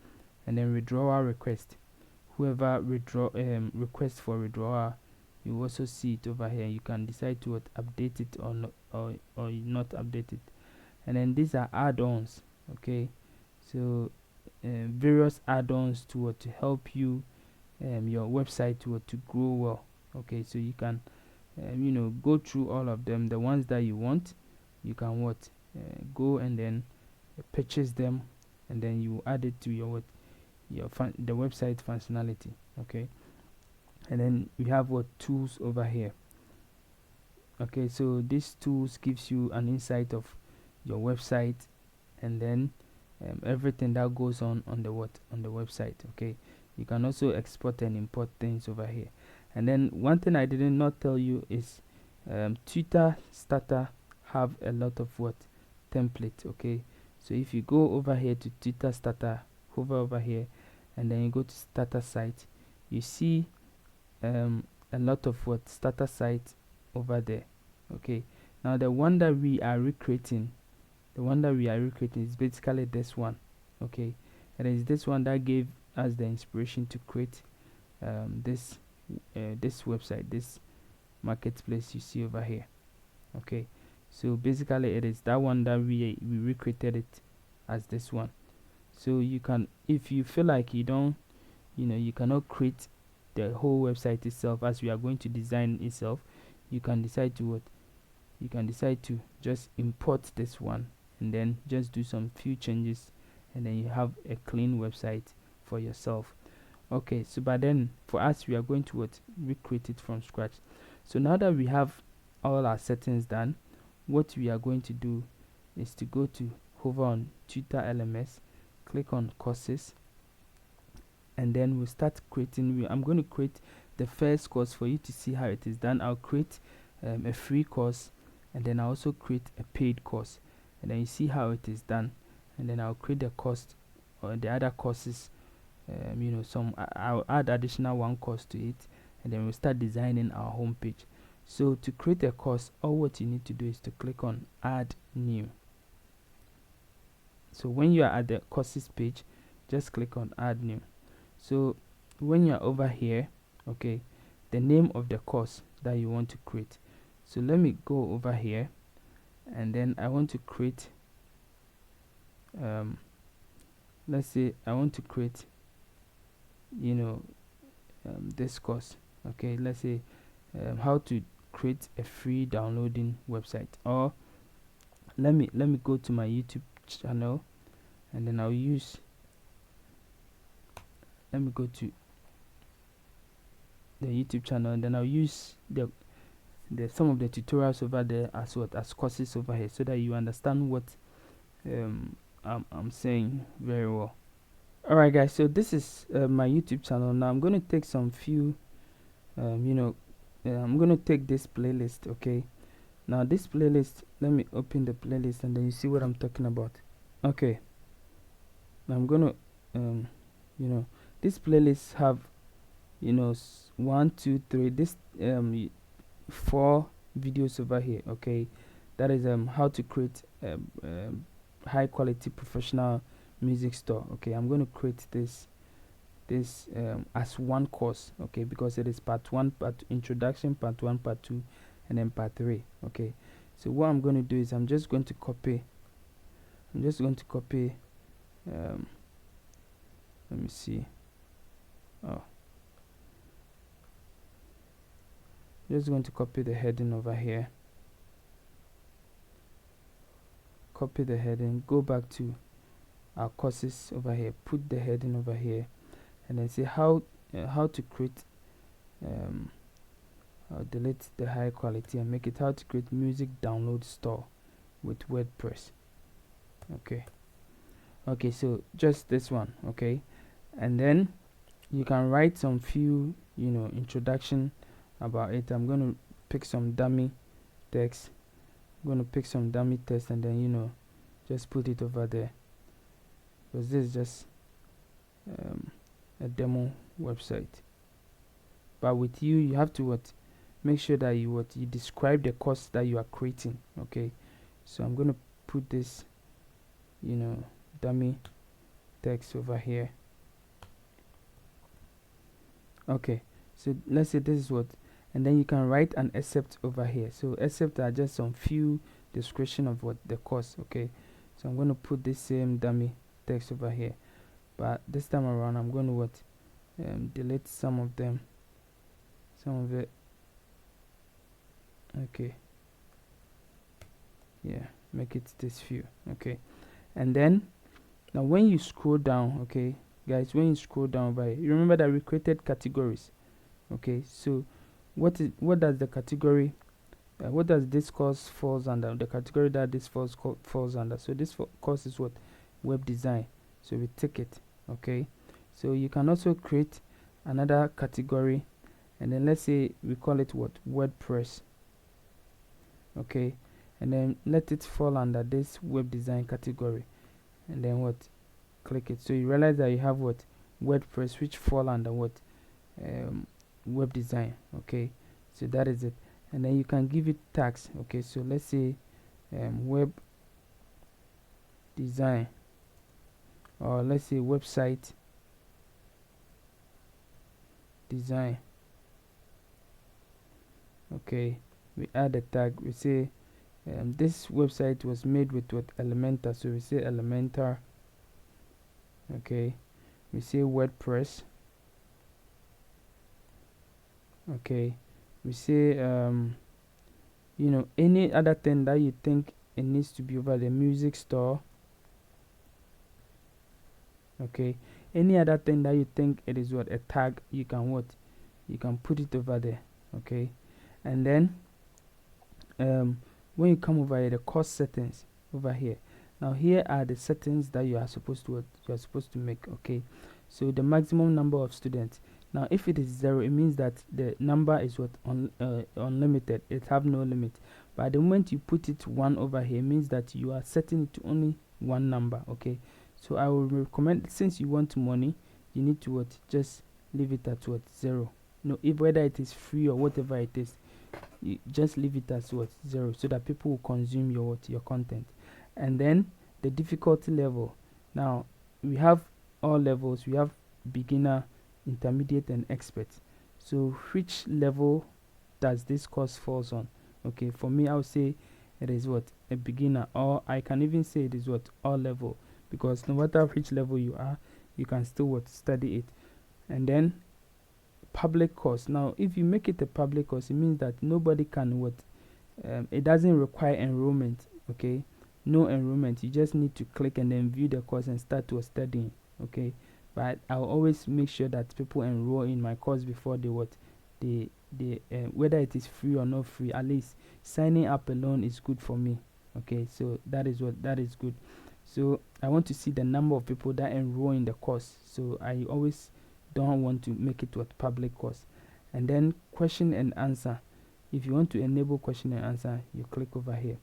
and then withdrawal request. Whoever request for withdrawal, you also see it over here. You can decide to update it or not, or not update it. And then these are add-ons. Okay, so various add-ons to help you your website to grow well. Okay, so you can go through all of them. The ones that you want, you can go and then purchase them, and then you add it to your the website functionality. Okay, and then we have tools over here. Okay, so these tools gives you an insight of your website, and then everything that goes on the website. Okay, you can also export and import things over here. And then one thing I did not tell you is TutorStarter have a lot of template. Okay, so if you go over here to TutorStarter, hover over here, and then you go to starter site, you see a lot of starter site over there. Okay, now the one that we are recreating is basically this one. Okay, and it's this one that gave us the inspiration to create this website, this marketplace you see over here. Okay, so basically it is that one that we recreated it as this one. So you can, if you feel like you cannot create the whole website itself as we are going to design itself, you can decide to just import this one and then just do some few changes, and then you have a clean website for yourself. Okay, so but then for us, we are going to recreate it from scratch. So now that we have all our settings done, what we are going to do is to go to hover on Tutor LMS, click on courses, and then we'll start creating. I'm going to create the first course for you to see how it is done. I'll create a free course, and then I'll also create a paid course, and then you see how it is done. And then I'll create the cost or the other courses. I'll add additional one course to it, and then we'll start designing our home page. So to create a course, all what you need to do is to click on add new. So when you are at the courses page, just click on add new. So when you're over here, okay, the name of the course that you want to create. So let me go over here, and then I want to create let's say I want to create this course. Okay, let's say how to create a free downloading website. Or let me go to my YouTube channel, and then I'll use let me go to the YouTube channel, and then I'll use the some of the tutorials over there as courses over here, so that you understand what I'm saying very well. Alright guys, so this is my YouTube channel. Now I'm going to take some few I'm going to take this playlist. Okay, now this playlist, let me open the playlist, and then you see what I'm talking about. Okay, now I'm going to this playlist have 1 2 3 this 4 videos over here. Okay, that is how to create high quality professional music store. Okay, I'm going to create this as one course, okay, because it is part 1, part introduction, part 1, part 2, and then part 3. Okay, so what I'm going to do is I'm just going to copy let me see. Just going to copy the heading over here, copy the heading, go back to our courses over here, put the heading over here, and then say how to create I'll delete the high quality and make it how to create music download store with WordPress. Okay, so just this one. Okay, and then you can write some few introduction about it. I'm going to pick some dummy text. And then just put it over there, because this is just a demo website. But with you have to make sure that you describe the course that you are creating. Okay, so I'm going to put this dummy text over here. Okay, so let's say this is and then you can write an excerpt over here. So excerpt are just some few description of what the course. Okay, so I'm going to put this same dummy text over here, but this time around I'm going to delete some of it. Okay, yeah, make it this few. Okay, and then now when you scroll down, okay guys, when you scroll down over here, you remember that we created categories. Okay, so what does the category what does this course falls under? The category that this falls under. So this course is web design, so we tick it. Okay, so you can also create another category, and then let's say we call it WordPress. Okay, and then let it fall under this web design category, and then click it. So you realize that you have WordPress, which fall under web design. Okay, so that is it. And then you can give it tags. Okay, so let's say web design, or let's say website design. Okay, we add a tag. We say this website was made with Elementor, so we say Elementor. Okay, we say WordPress. Okay, we say any other thing that you think it needs to be over the music store. Okay, any other thing that you think it is a tag, you can put it over there. Okay, and then when you come over here, the course settings over here. Now here are the settings that you are supposed to make. Okay, so the maximum number of students. Now if it is 0, it means that the number is unlimited. It have no limit. But the moment you put it 1 over here, it means that you are setting it to only one number. Okay, so I will recommend, since you want money, you need to just leave it at 0. No, if whether it is free or whatever it is, you just leave it as 0, so that people will consume your content. And then the difficulty level. Now we have all levels. We have beginner, intermediate, and expert. So which level does this course falls on? Okay, for me I would say it is a beginner, or I can even say it is all level, because no matter which level you are, you can still study it. And then public course. Now if you make it a public course, it means that nobody can it doesn't require enrollment. Okay, no enrollment. You just need to click and then view the course and start studying. Okay, but I'll always make sure that people enroll in my course before they whether it is free or not free. At least signing up alone is good for me. Okay, so that is good. So I want to see the number of people that enroll in the course, so I always don't want to make it public course. And then question and answer. If you want to enable question and answer, you click over here,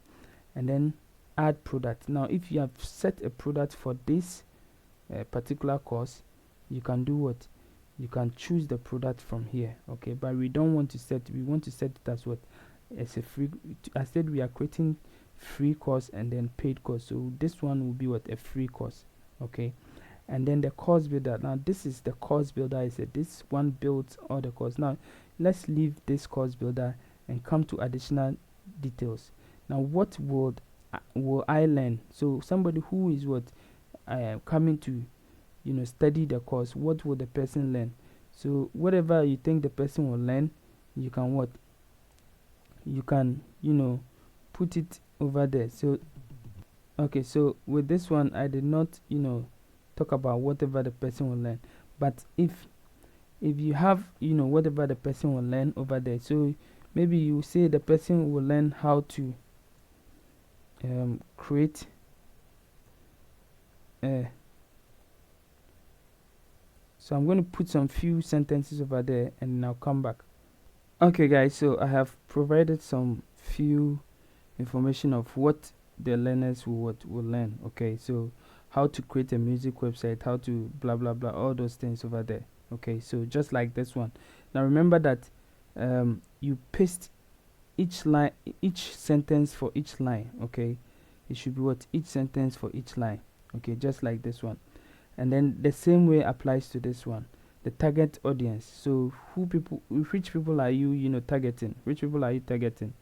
and then add product. Now if you have set a product for this particular course, you can do you can choose the product from here. Okay, but we don't want to set, we want to set it as what, as a free. I said we are creating free course and then paid course, so this one will be what, a free course. Okay, and then the course builder. Now this is the course builder. I said this one builds all the course. Now let's leave this course builder and come to additional details. Now what will I learn? So somebody who is what, coming to, you know, study the course, what will the person learn? So whatever you think the person will learn, you can what, you can, you know, put it over there. So okay, so with this one I did not, you know, talk about whatever the person will learn, but if you have, you know, whatever the person will learn over there, so maybe you say the person will learn how to create so I'm going to put some few sentences over there and then I'll come back. Okay guys, so I have provided some few information of what the learners will learn. Okay, so how to create a music website, how to blah blah blah, all those things over there. Okay, so just like this one. Now remember that you paste each line, each sentence for each line. Okay, it should be what, each sentence for each line. Okay, just like this one. And then the same way applies to this one, the target audience. So which people are you, you know, targeting? Which people are you targeting?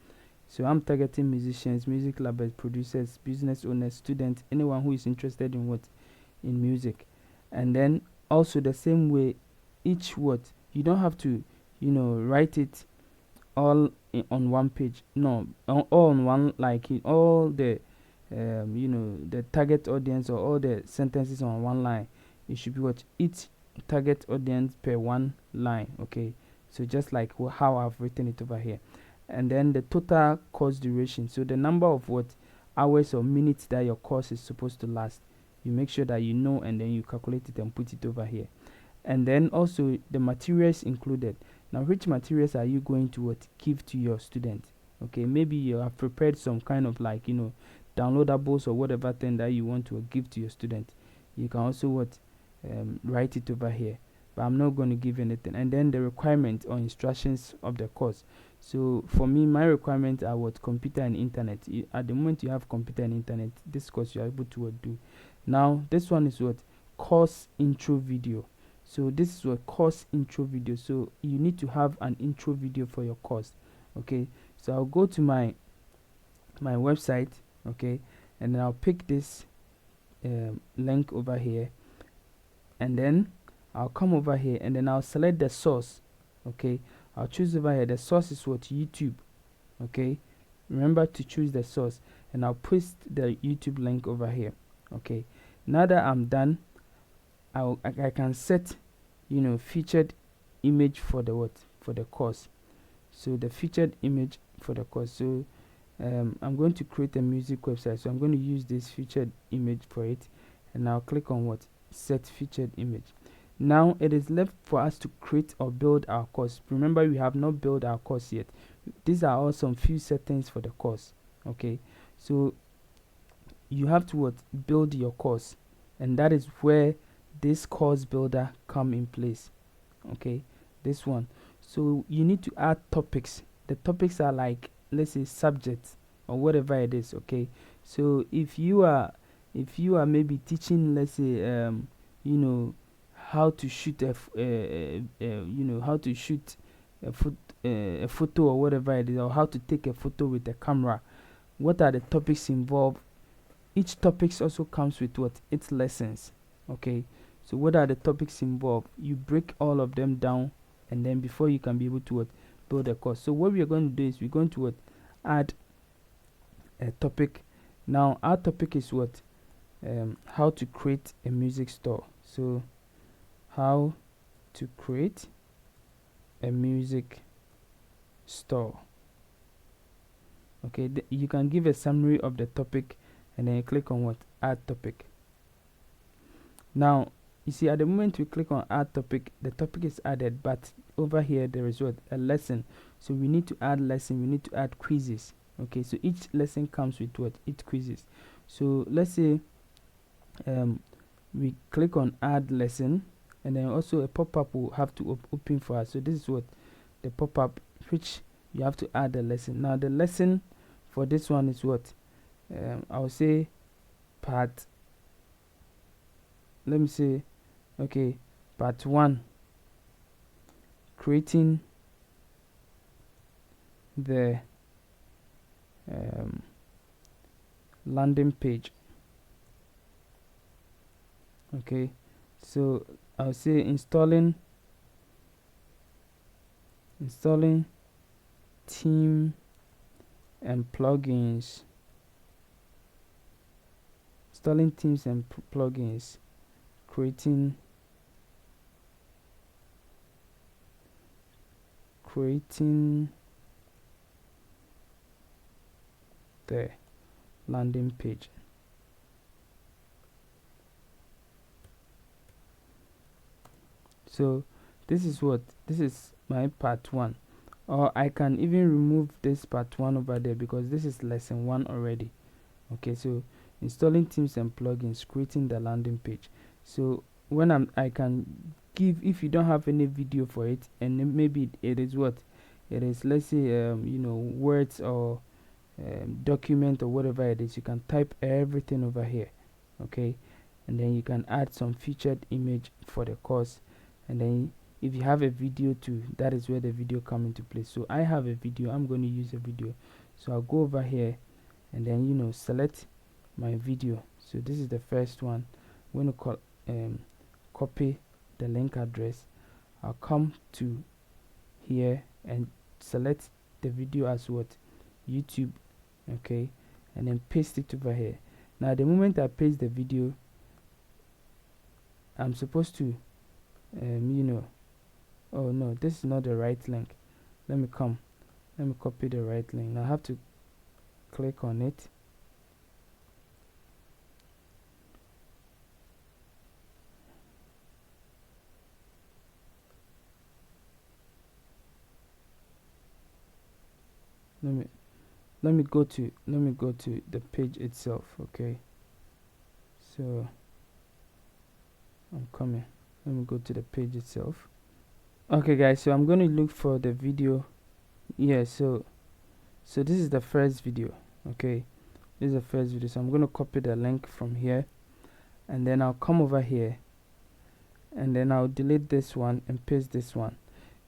So I'm targeting musicians, music lovers, producers, business owners, students, anyone who is interested in what, in music. And then also the same way, each word, you don't have to, you know, write it all on one page. No, all on one, like in all the you know, the target audience or all the sentences on one line. It should be what, each target audience per one line. Okay, so just like how I've written it over here. And then the total course duration, so the number of what, hours or minutes that your course is supposed to last, you make sure that you know, and then you calculate it and put it over here. And then also the materials included. Now which materials are you going to what, give to your student? Okay, maybe you have prepared some kind of, like, you know, downloadables or whatever thing that you want to give to your student. You can also what, write it over here, but I'm not going to give anything. And then the requirement or instructions of the course. So for me, my requirements are what, computer and internet. At the moment you have computer and internet, this course you are able to what, do. Now this one is what, course intro video. So this is what, course intro video. So you need to have an intro video for your course. Okay, so I'll go to my website. Okay, and then I'll pick this link over here, and then I'll come over here and then I'll select the source. Okay, I'll choose over here, the source is what, YouTube. Okay, remember to choose the source, and I'll paste the YouTube link over here. Okay, now that I'm done, I can set, you know, featured image for the what, for the course. So the featured image for the course, so I'm going to create a music website, so I'm going to use this featured image for it, and I'll click on what, set featured image. Now it is left for us to create or build our course. Remember, we have not built our course yet. These are all some few settings for the course. Okay, so you have to what, build your course, and that is where this course builder come in place. Okay, this one. So you need to add topics. The topics are like, let's say, subjects or whatever it is. Okay, so if you are maybe teaching, let's say, you know, how to shoot you know, how to shoot a photo or whatever it is, or how to take a photo with a camera, what are the topics involved? Each topics also comes with what, its lessons. Okay, so what are the topics involved? You break all of them down, and then before you can be able to what, build a course. So what we are going to do is we're going to what, add a topic. Now our topic is what, how to create a music store. So how to create a music store. Okay, you can give a summary of the topic, and then you click on what, add topic. Now you see, at the moment we click on add topic, the topic is added, but over here there is what, a lesson. So we need to add lesson, we need to add quizzes. Okay, so each lesson comes with what, each quizzes. So let's say we click on add lesson, and then also a pop-up will have to open for us. So this is what the pop-up, which you have to add the lesson. Now the lesson for this one is what, I'll say part, let me say, okay, part 1, creating the landing page. Okay, so I'll say installing theme and plugins, installing themes and plugins, creating the landing page. So this is my part 1, or I can even remove this part 1 over there because this is lesson 1 already. Okay, so installing themes and plugins, creating the landing page. So when I can give, if you don't have any video for it, and maybe it is what it is, let's say words or document or whatever it is, you can type everything over here. Okay, and then you can add some featured image for the course, and then if you have a video too, that is where the video come into place. So I have a video, I'm going to use a video, so I'll go over here and then select my video. So this is the first one. I'm going to copy the link address. I'll come to here and select the video as what, YouTube. Okay, and then paste it over here. Now the moment I paste the video, I'm supposed to oh no, this is not the right link. Let me copy the right link. Now I have to click on it. Let me go to the page itself. Okay, so I'm coming. Let me go to the page itself. Okay guys, so I'm going to look for the video. Yeah, so this is the first video. Okay, this is the first video. So I'm going to copy the link from here, and then I'll come over here, and then I'll delete this one and paste this one.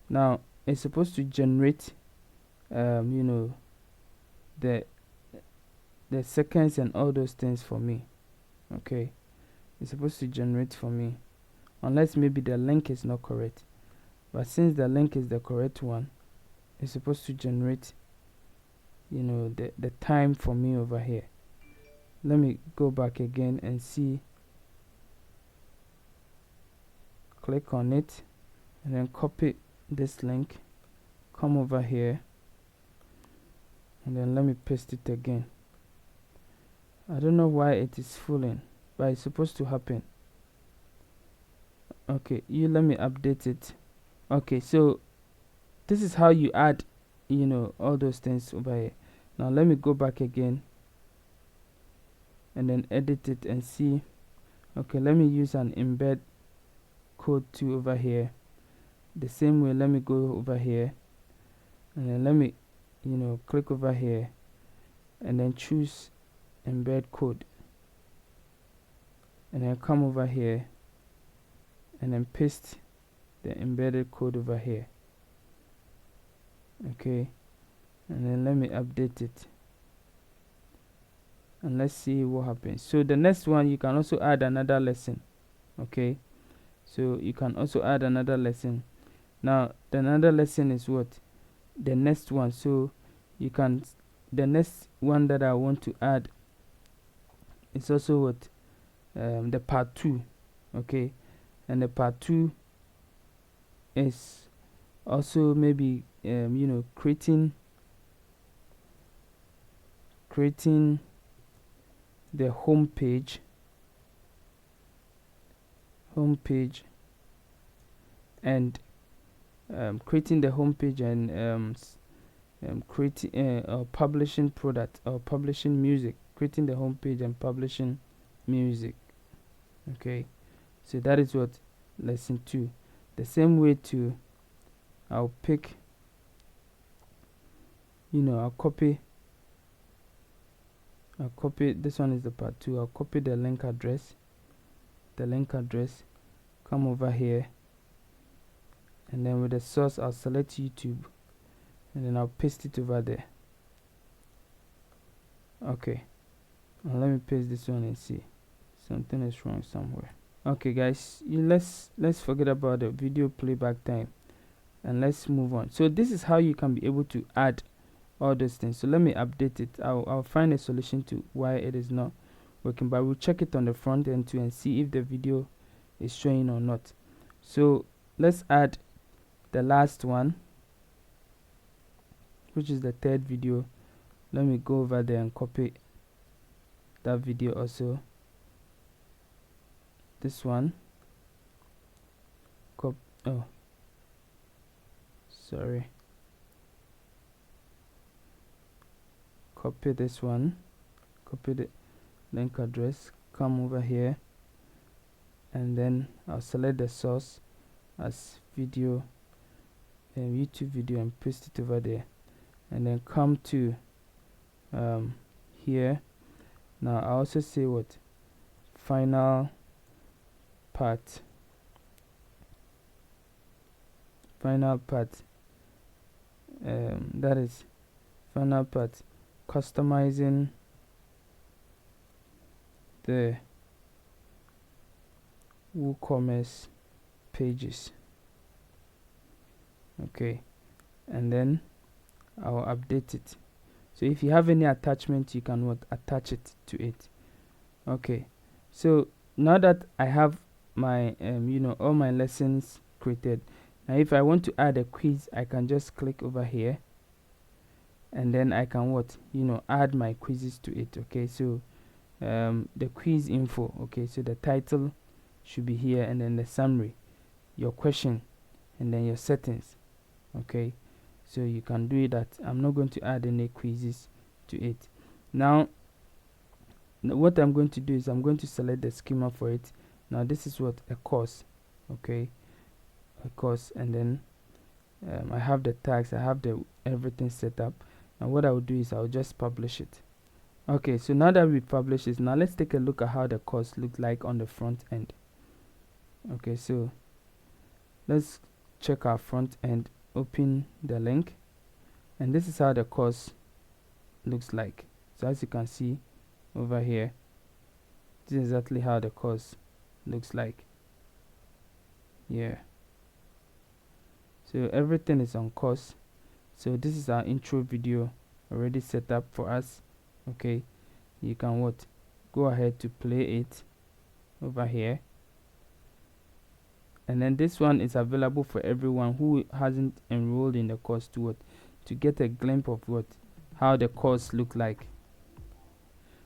Now it's supposed to generate the seconds and all those things for me. Okay, it's supposed to generate for me, unless maybe the link is not correct. But since the link is the correct one, it's supposed to generate the time for me over here. Let me go back again and see. Click on it and then copy this link, come over here, and then let me paste it again. I don't know why it is fooling, but it's supposed to happen. Okay, let me update it. Okay, so this is how you add all those things over here. Now let me go back again and then edit it and see. Okay, let me use an embed code 2 over here. The same way, let me go over here and then let me click over here and then choose embed code, and then come over here and then paste the embedded code over here. Okay, and then let me update it and let's see what happens. So the next one, you can also add another lesson. Okay, so you can also add another lesson. Now the another lesson is what, the next one. So you can, the next one that I want to add is also what, the part 2. Okay, and the part 2 is also maybe creating the home page and creating the home page and creating or publishing product or publishing music, creating the home page and publishing music. Okay, so that is what lesson 2. The same way too, I'll pick, I'll copy this one is the part 2. I'll copy the link address, come over here, and then with the source I'll select YouTube, and then I'll paste it over there. Okay, now let me paste this one and see something is wrong somewhere. Okay guys, let's forget about the video playback time and let's move on. So this is how you can be able to add all those things. So let me update it. I'll find a solution to why it is not working, but we'll check it on the front end too and see if the video is showing or not. So let's add the last one, which is the third video. Let me go over there and copy that video also. This one, sorry, copy this one, copy the link address, come over here, and then I'll select the source as video, YouTube video, and paste it over there, and then come to here. Now I also say what final part, that is final part, customizing the WooCommerce pages. Okay, and then I'll update it. So if you have any attachment, you can attach it to it. Okay, so now that I have my all my lessons created, now if I want to add a quiz, I can just click over here, and then I can add my quizzes to it. Okay, so the quiz info. Okay, so the title should be here, and then the summary, your question, and then your settings. Okay, so you can do that. I'm not going to add any quizzes to it. Now what I'm going to do is I'm going to select the schema for it. Now this is what a course. Okay, a course, and then I have the tags, I have the everything set up. And what I will do is I'll just publish it. Okay, so now that we publish it, now let's take a look at how the course looks like on the front end. Okay, so let's check our front end, open the link, and this is how the course looks like. So as you can see over here, this is exactly how the course looks like. Yeah, so everything is on course. So this is our intro video already set up for us. Okay, you can go ahead to play it over here, and then this one is available for everyone who hasn't enrolled in the course to get a glimpse of how the course look like.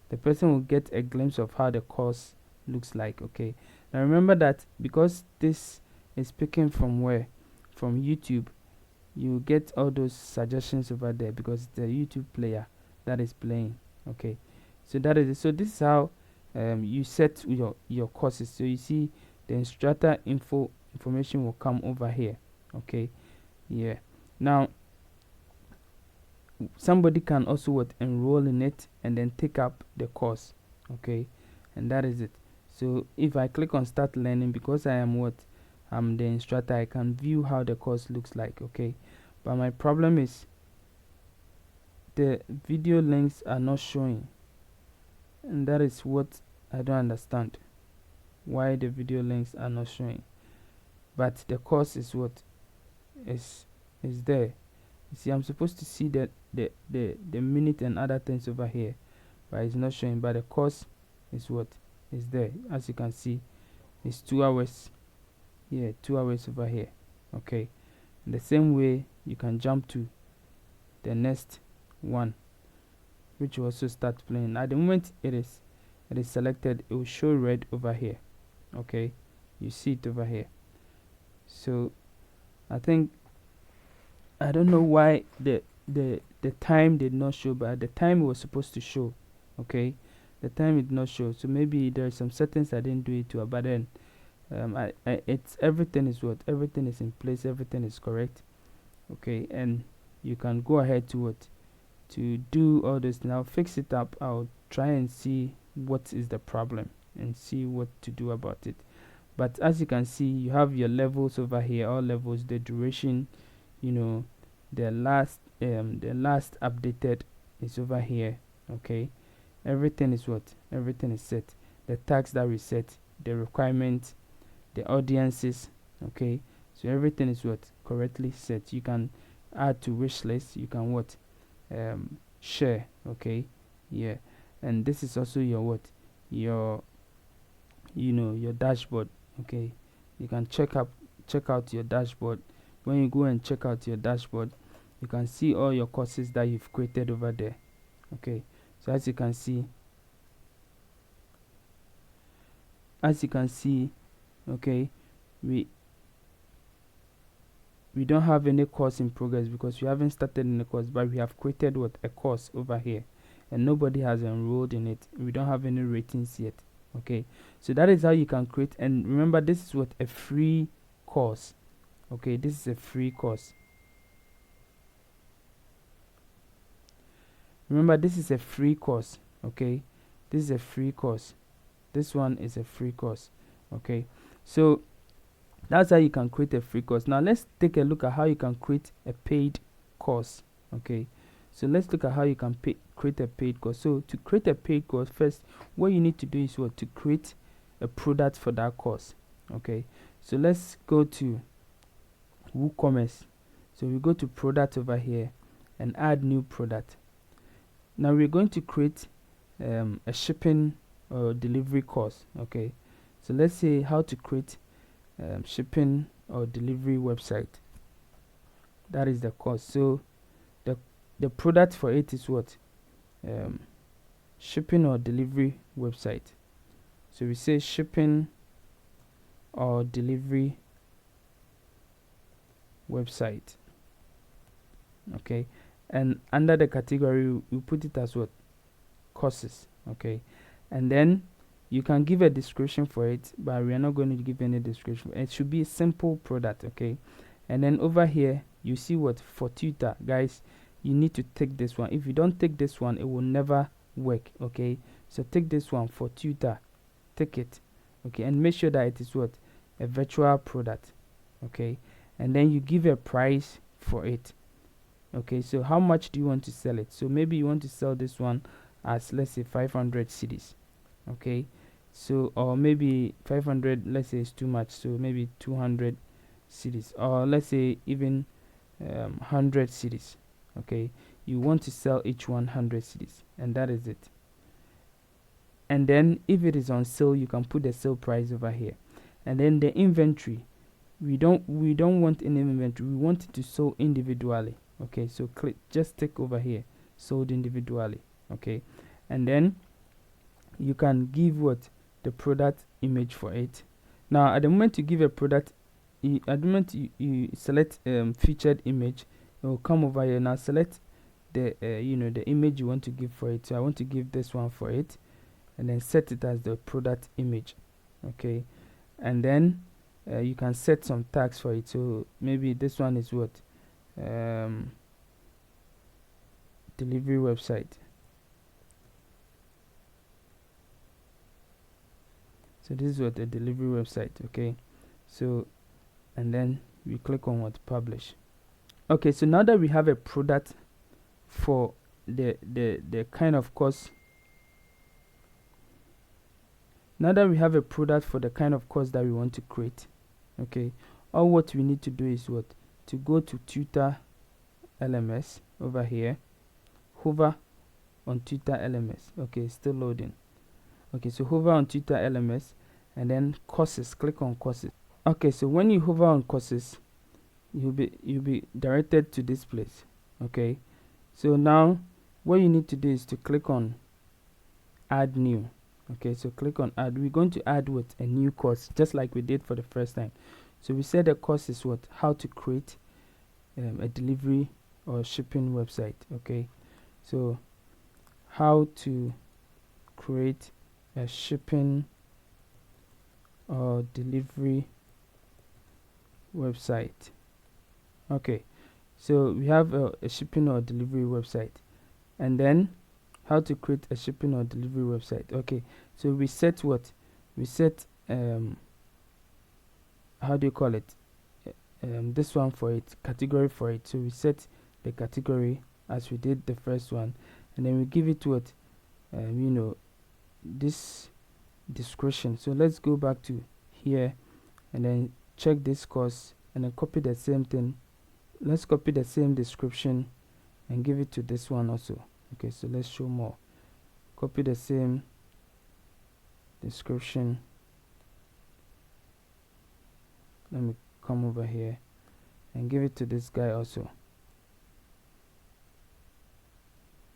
The person will get a glimpse of how the course looks like. Okay, now remember that because this is picking from YouTube, you get all those suggestions over there because it's the YouTube player that is playing. Okay, so that is it. So this is how you set your courses. So you see the instructor information will come over here. Okay, yeah. Now somebody can also enroll in it and then take up the course. Okay, and that is it. So if I click on start learning, because I am I'm the instructor, I can view how the course looks like. Okay, but my problem is the video links are not showing, and that is what I don't understand, why the video links are not showing, but the course is is there. You see, I'm supposed to see the minute and other things over here, but it's not showing. But the course is is there. As you can see, it's 2 hours. Yeah, 2 hours over here. Okay, in the same way you can jump to the next one, which will also start playing. At the moment it is selected, it will show red over here. Okay, you see it over here. So I don't know why the time did not show, but at the time it was supposed to show. Okay, the time did not show, so maybe there are some settings I didn't do it to, but then it's everything is what, everything is in place, everything is correct. Okay, and you can go ahead to what, to do all this. Now fix it up. I'll try and see what is the problem and see what to do about it. But as you can see, you have your levels over here, all levels, the duration, you know, the last updated is over here. Okay, everything is what, everything is set, the tags that we set, the requirements, the audiences. Okay, so everything is what, correctly set. You can add to wish list, you can what, share. Okay, yeah, and this is also your what, your, you know, your dashboard. Okay, you can check out your dashboard. When you go and check out your dashboard, you can see all your courses that you've created over there. Okay, so as you can see, okay, we don't have any course in progress because we haven't started any course, but we have created what, a course over here, and nobody has enrolled in it. We don't have any ratings yet. Okay, so that is how you can create. And remember, this is what, a free course. Okay, this is a free course. Remember, this is a free course. Okay, this is a free course. This one is a free course. Okay, so that's how you can create a free course. Now let's take a look at how you can create a paid course. Okay, so let's look at how you can create a paid course. So to create a paid course, first what you need to do is what, to create a product for that course. Okay, so let's go to WooCommerce. So we go to product over here and add new product. Now we're going to create a shipping or delivery course. Okay, so let's say how to create shipping or delivery website. That is the course. So the product for it is what, shipping or delivery website. So we say shipping or delivery website. Okay, and under the category we put it as what, courses. Okay, and then you can give a description for it, but we are not going to give any description. It should be a simple product. Okay, and then over here you see what, for tutor, guys, you need to take this one. If you don't take this one, it will never work. Okay, so take this one for tutor, take it. Okay, and make sure that it is what, a virtual product. Okay, and then you give a price for it. Okay, so how much do you want to sell it? So maybe you want to sell this one as, let's say, 500 cedis. Okay, so, or maybe 500, let's say, is too much, so maybe 200 cedis, or let's say even 100 cedis. Okay, you want to sell each 100 cedis, and that is it. And then if it is on sale, you can put the sale price over here. And then the inventory, we don't want any inventory, we want it to sell individually. Okay, so click, just take over here, sold individually. Okay, and then you can give what, the product image for it. Now at the moment you give a product, at the moment you select featured image, it will come over here. Now select the the image you want to give for it. So I want to give this one for it, and then set it as the product image. Okay, and then you can set some tags for it. So maybe this one is what, delivery website. So this is what, a delivery website. Okay, so, and then we click on what, publish. Okay, so now that we have a product for the kind of course, now that we have a product for the kind of course that we want to create, okay, all what we need to do is what, to go to Tutor LMS over here, hover on Tutor LMS. Okay, still loading. Okay, so hover on Tutor LMS and then courses, click on courses. Okay, so when you hover on courses, you'll be directed to this place. Okay, so now what you need to do is to click on add new. Okay, so click on add. We're going to add what, a new course, just like we did for the first time. So we said the course is what, how to create a delivery or shipping website. Okay, so how to create a shipping or delivery website. Okay, so we have a shipping or delivery website, and then how to create a shipping or delivery website. Okay, so we set what? We set how do you call it? This one for it, category for it. So we set the category as we did the first one, and then we give it what? You know, this description. So let's go back to here and then check this course and then copy the same thing. Let's copy the same description and give it to this one also. Okay, so let's show more. Copy the same description. Let me come over here and give it to this guy also.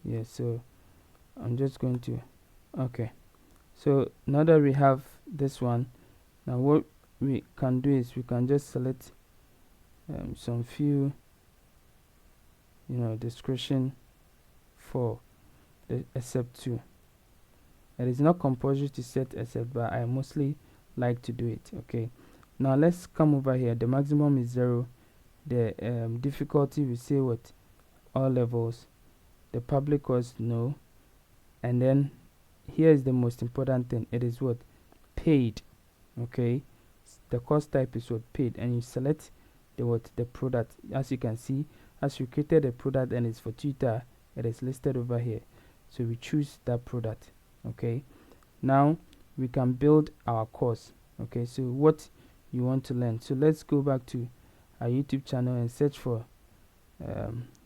Yeah, so I'm just going to, okay, so now that we have this one, now what we can do is we can just select some few, you know, description for the except to. It is not compulsory to set except, but I mostly like to do it. Okay, now let's come over here. The maximum is 0. The difficulty, we say what? All levels. The public was no, and then here is the most important thing. It is what? Paid. Okay, the course type is what? Paid, and you select the what? The product. As you can see, as you created a product and it's for Twitter, it is listed over here, so we choose that product. Okay, now we can build our course. Okay, so what you want to learn. So let's go back to our YouTube channel and search for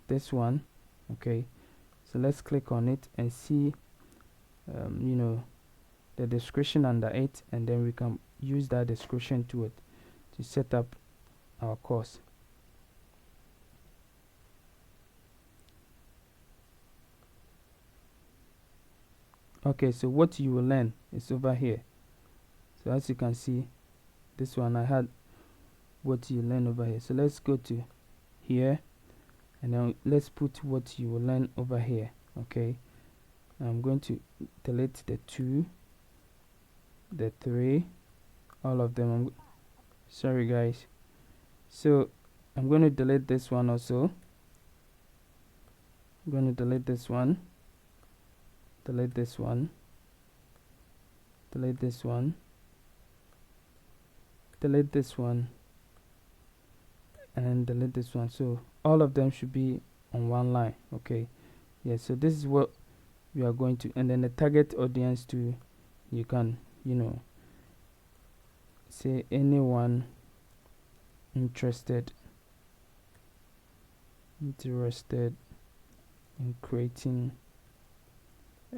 this one. Okay, so let's click on it and see you know, the description under it, and then we can use that description to set up our course. Okay, so what you will learn is over here. So as you can see, this one I had what you learn over here. So let's go to here, and then let's put what you will learn over here. Okay, I'm going to delete the 2, the 3, all of them. Sorry guys, so I'm going to delete this one also. I'm going to delete this one, delete this one, delete this one, delete this one, and delete this one. So all of them should be on one line. Okay, yeah, so this is what we are going to, and then the target audience too, you can, you know, say anyone interested in creating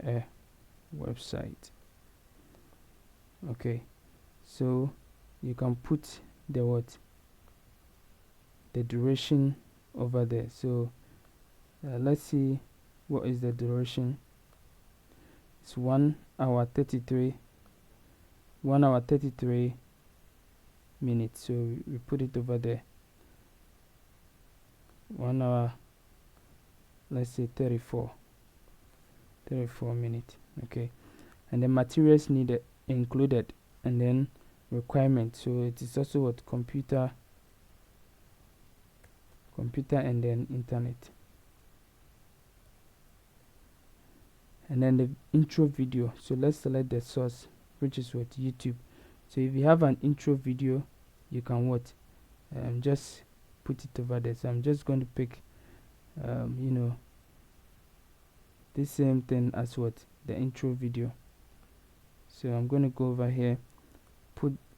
a website. Okay, so you can put the what? The duration over there. So let's see what is the duration. It's 1 hour 33 minutes. So we put it over there. 1 hour, let's say 34 minutes. Okay, and the materials needed included, and then requirements. So it is also what? Computer and then internet, and then the intro video. So let's select the source, which is what? YouTube. So if you have an intro video, you can what? Just put it over there. So I'm just going to pick you know, the same thing as what? The intro video. So I'm going to go over here,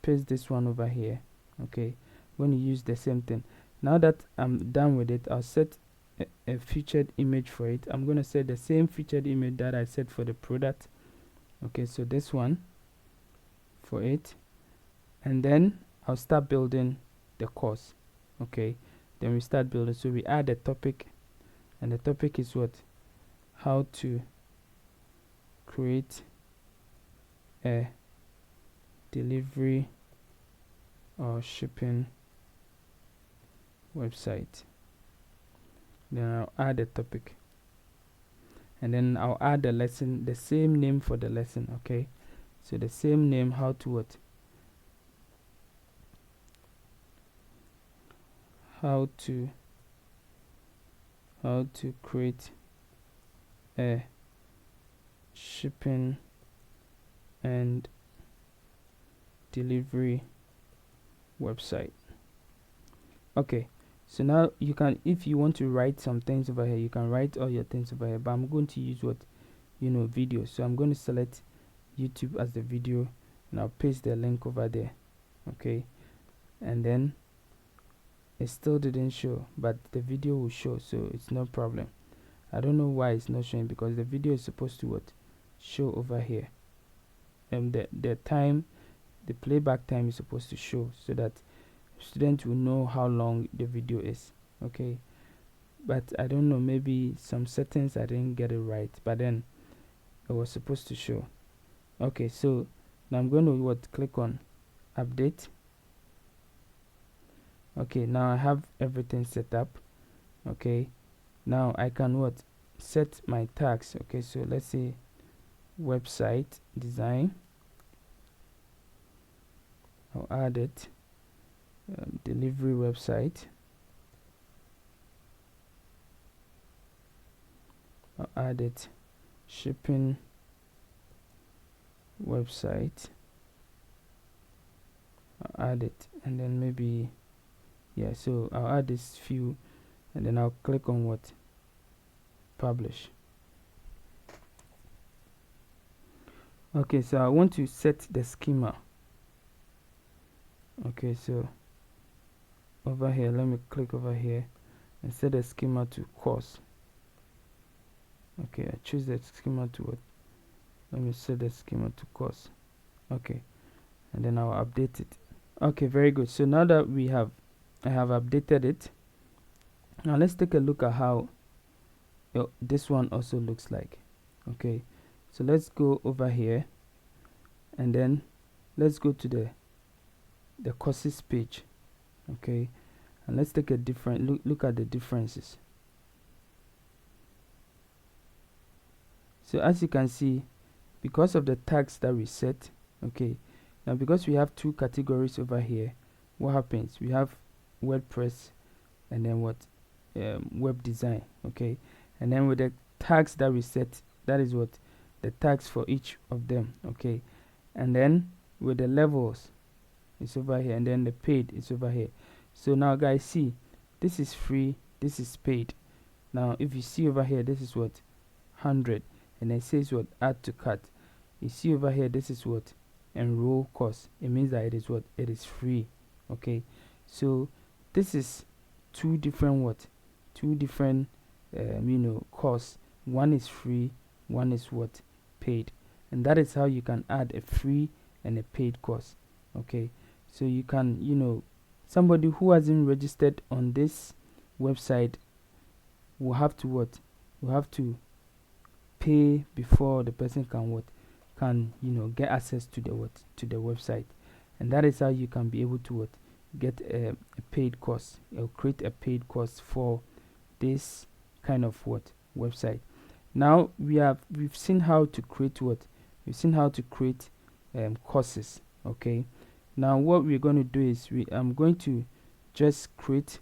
paste this one over here. Okay, I'm going to use the same thing. Now that I'm done with it, I'll set a featured image for it. I'm going to set the same featured image that I set for the product. Okay, so this one for it, and then I'll start building the course. Okay, then we start building. So we add a topic, and the topic is what? How to create a delivery or shipping website. Then I'll add a topic, and then I'll add the lesson, the same name for the lesson. Okay, so the same name, how to what? how to create a shipping and delivery website. Okay, so now you can, if you want to write some things over here, you can write all your things over here, but I'm going to use what, video. So I'm going to select YouTube as the video, and I'll paste the link over there. Okay, and then it still didn't show, but the video will show, so it's no problem. I don't know why it's not showing, because the video is supposed to what, show over here, and the time, the playback time is supposed to show, so that students will know how long the video is. Okay, but I don't know, maybe some settings I didn't get it right, but then it was supposed to show. Okay, so now I'm going to click on update. Okay, now I have everything set up. Okay, now I can set my tags. Okay, so let's say website design. I'll add it. Delivery website. I'll add it. Shipping website. I'll add it, and then maybe, yeah, so I'll add this few, and then I'll click on publish. Okay, so I want to set the schema. Okay, so over here, let me click over here and set the schema to course. Okay, I choose the schema to what? Let me set the schema to course. Okay, and then I'll update it. Okay, very good. So now that I have updated it, now let's take a look at how this one also looks like. Okay, so let's go over here, and then let's go to the courses page. Okay, and let's take a different look at the differences. So as you can see, because of the tags that we set, okay, now because we have two categories over here, what happens? We have WordPress and then web design. Okay, and then with the tags that we set, that is what the tags for each of them. Okay, and then with the levels, it's over here, and then the paid is over here. So now guys, see, this is free, this is paid. Now if you see over here, this is 100, and it says add to cart. You see over here, this is enroll course. It means that it is it is free. Okay, so this is two different course. One is free, one is paid, and that is how you can add a free and a paid course. Okay, so you can, somebody who hasn't registered on this website will have to pay before the person can get access to the website, and that is how you can be able to get a paid course, or create a paid course for this kind of website. Now we've seen how to create courses. Okay, now what we're going to do is I'm going to just create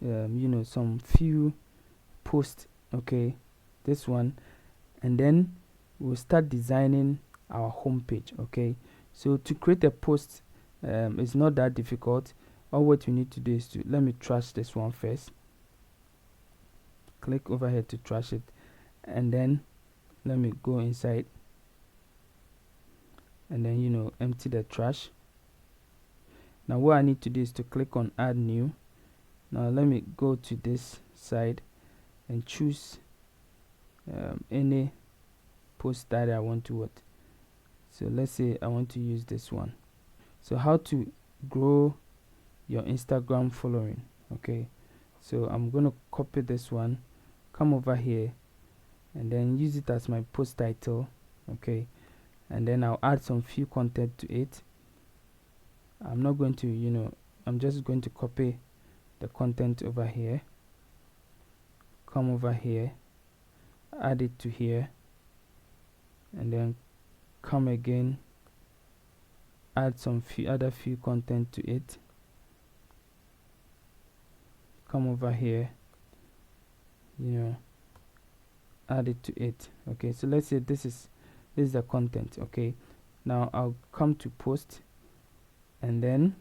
some few posts. Okay, this one, and then we'll start designing our home page. Okay, so to create a post, it's not that difficult. All what you need to do is let me trash this one first. Click over here to trash it, and then let me go inside, and then empty the trash. Now what I need to do is to click on add new. Now let me go to this side and choose any post that I want to so let's say I want to use this one. So how to grow your Instagram following. Okay, so I'm gonna copy this one, come over here, and then use it as my post title. Okay, and then I'll add some few content to it. I'm not going to I'm just going to copy the content over here, come over here, add it to here, and then come again, add some few content to it, come over here, add it to it. Okay, so let's say this is the content. Okay, now I'll come to post, and then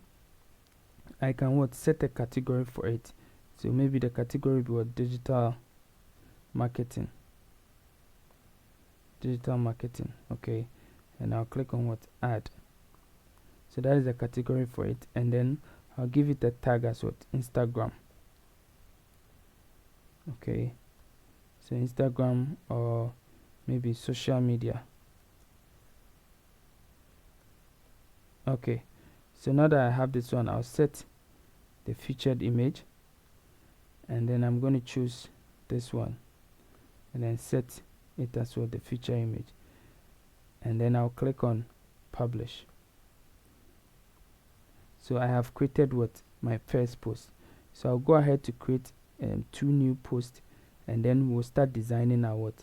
I can set a category for it. So maybe the category will be digital marketing. Okay, and I'll click on add. So that is the category for it, and then I'll give it a tag as Instagram. Okay, so Instagram, or maybe social media. Okay, so now that I have this one, I'll set the featured image, and then I'm going to choose this one and then set it as the feature image, and then I'll click on publish. So I have created my first post. So I'll go ahead to create 2 new posts, and then we'll start designing our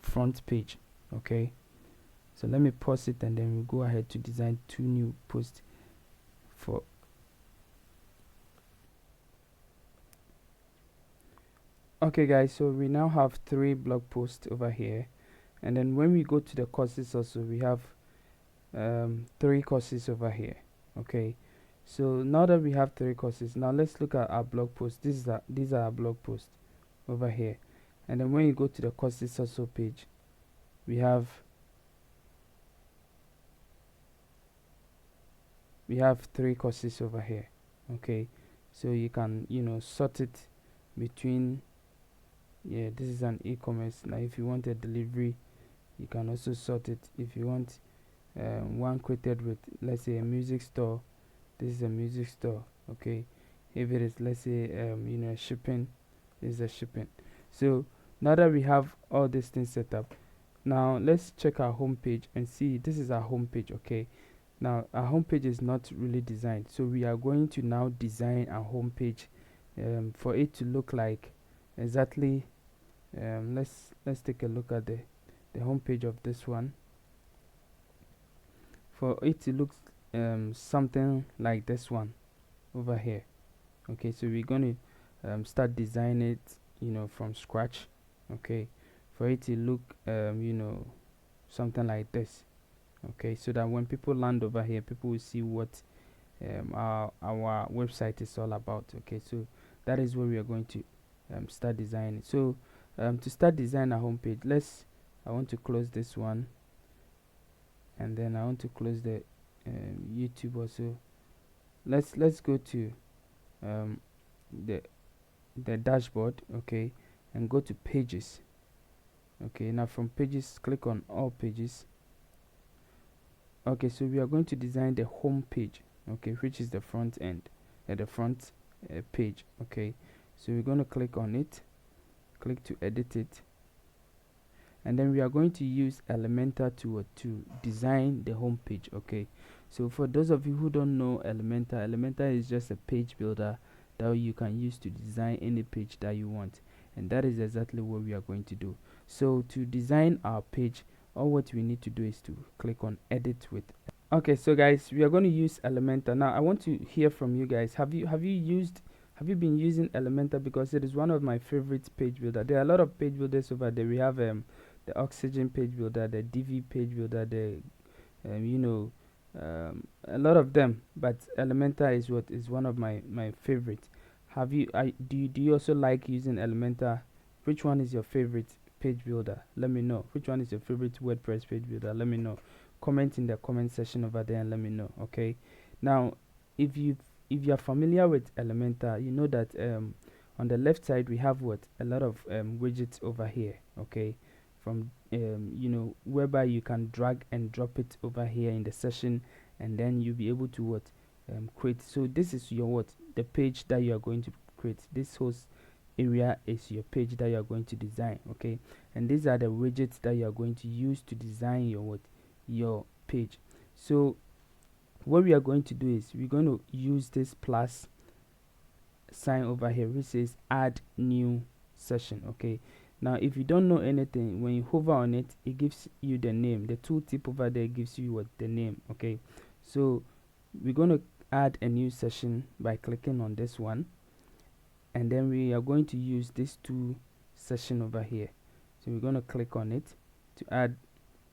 front page. Okay, so let me pause it, and then we'll go ahead to design 2 new posts for okay guys, so we now have 3 blog posts over here, and then when we go to the courses also, we have 3 courses over here. Okay, so now that we have 3 courses, now let's look at our blog posts. These are our blog posts over here, and then when you go to the courses also page, we have 3 courses over here. Okay, so you can sort it between, this is an e-commerce. Now if you want a delivery, you can also sort it. If you want one created with, let's say, a music store, this is a music store. Okay, if it is, let's say, shipping, this is a shipping. So now that we have all these things set up, now let's check our home page and see. This is our home page. Okay, now our home page is not really designed, so we are going to now design our home page for it to look like exactly. Let's take a look at the home page of this one. For it to look something like this one over here. Okay, so we're going to start designing it from scratch. Okay, for it to look something like this. Okay, so that when people land over here, people will see what our website is all about. Okay, so that is where we are going to start designing. So to start designing a homepage, I want to close this one, and then I want to close the YouTube also. Let's go to the dashboard. Okay, and go to pages. Okay, now from pages, click on all pages. Okay, so we are going to design the home page, okay, which is the front end, the front page. Okay, so we're going to click on it, click to edit it, and then we are going to use Elementor to design the home page. Okay, so for those of you who don't know Elementor is just a page builder that you can use to design any page that you want, and that is exactly what we are going to do. So to design our page, all what we need to do is to click on edit with. Okay, so guys, we are going to use Elementor. Now I want to hear from you guys. Have you been using Elementor? Because it is one of my favorite page builder. There are a lot of page builders over there. We have the Oxygen page builder, the DV page builder, the a lot of them, but Elementor is one of my favorites. Do you also like using Elementor? Which one is your favorite page builder? Let me know. Which one is your favorite WordPress page builder? Let me know. Comment in the comment section over there and let me know. Okay, now if you are familiar with Elementor, you know that on the left side we have a lot of widgets over here. Okay, from whereby you can drag and drop it over here in the session, and then you'll be able to create. So this is your the page that you are going to create. This whole area is your page that you are going to design. Okay, and these are the widgets that you are going to use to design your page. So what we are going to do is we're going to use this plus sign over here which says add new session. Okay, now if you don't know anything, when you hover on it, it gives you the name. The tooltip over there gives you the name. Okay, so we're going to add a new session by clicking on this one, and then we are going to use this two session over here. So we're going to click on it to add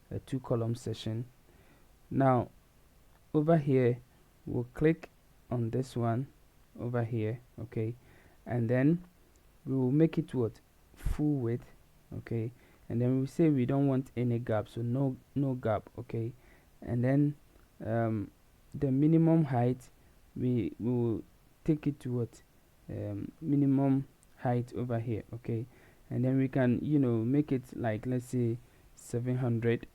a 2-column session. Now over here we'll click on this one over here, okay, and then we will make it what, full width, okay, and then we say we don't want any gap, so no gap, okay, and then the minimum height we will take it to what, minimum height over here, okay, and then we can, you know, make it like, let's say 700,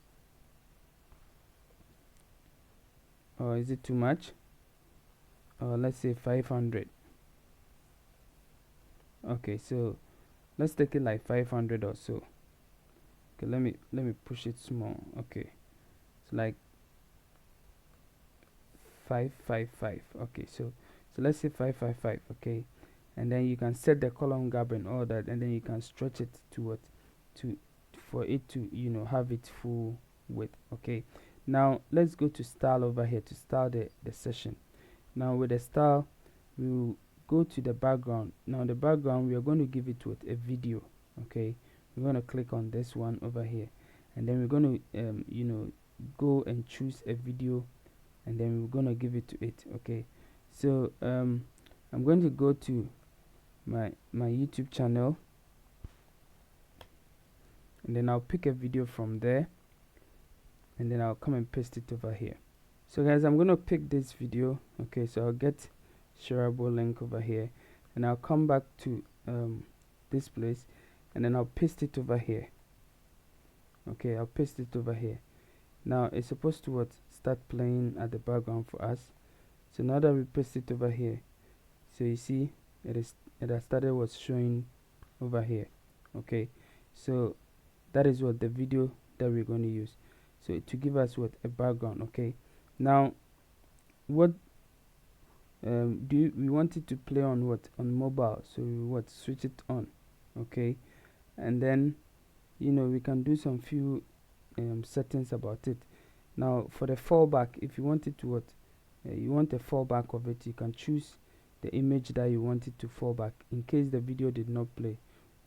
or is it too much, or let's say 500. Okay, so let's take it like 500 or so. Okay, let me push it small. Okay, it's like 555. Okay, so let's say 555. Okay, and then you can set the column gap and all that, and then you can stretch it to what, to for it to, you know, have it full width. Okay, now let's go to style over here to style the session. Now with the style, we will go to the background. Now the background, we are going to give it with a video. Okay, we're going to click on this one over here, and then we're going to you know, go and choose a video, and then we're going to give it to it. Okay, so I'm going to go to my YouTube channel, and then I'll pick a video from there, and then I'll come and paste it over here. So guys, I'm going to pick this video. Okay, so I'll get shareable link over here, and I'll come back to this place, and then I'll paste it over here. Okay, I'll paste it over here. Now it's supposed to what, start playing at the background for us. So now that we paste it over here, so you see it has started what's showing over here. Okay, so that is what the video that we're going to use, so to give us what, a background. Okay, now what we want it to play on what, on mobile, so we what, switch it on. Okay, and then, you know, we can do some few settings about it. Now for the fallback, if you want it to what, you want a fallback of it, you can choose the image that you want it to fall back in case the video did not play.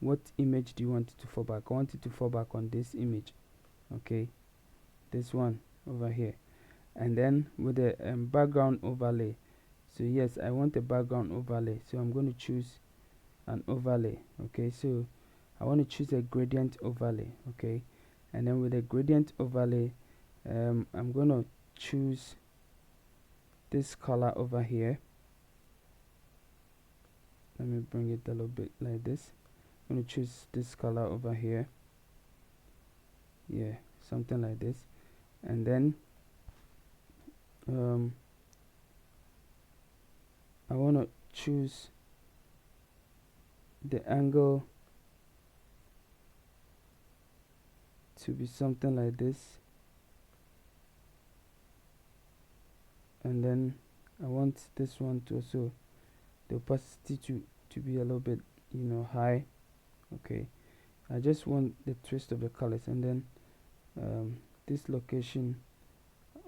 What image do you want it to fall back? I want it to fall back on this image. Okay, this one over here. And then with the background overlay, so yes, I want a background overlay, so I'm going to choose an overlay. Okay, so I want to choose a gradient overlay. Okay, and then with the gradient overlay, I'm going to choose this color over here. Let me bring it a little bit like this. I'm going to choose this color over here, yeah, something like this, and then I want to choose the angle to be something like this, and then I want this one to also, the opacity to be a little bit, you know, high. Okay, I just want the twist of the colors, and then this location,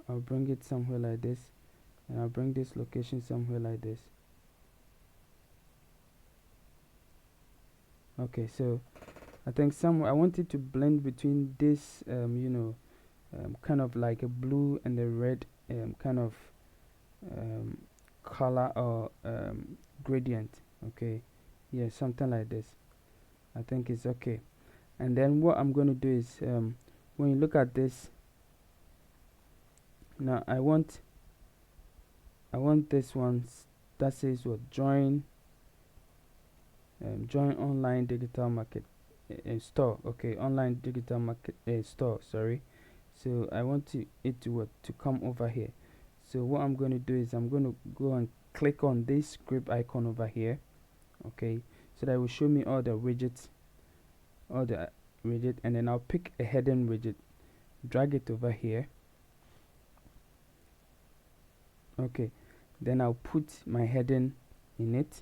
I'll bring it somewhere like this, and I'll bring this location somewhere like this. Okay, so I think somewhere I want it to blend between this you know, kind of like a blue and a red kind of color or gradient. Okay, yeah, something like this. I think it's okay. And then what I'm going to do is, when you look at this, now I want this one that says what, join online digital market store. Okay, online digital market store, sorry. So I want it to what, to come over here. So what I'm going to do is I'm going to go and click on this script icon over here. Okay, so that will show me all the widgets, and then I'll pick a heading widget, drag it over here. Okay, then I'll put my heading in it.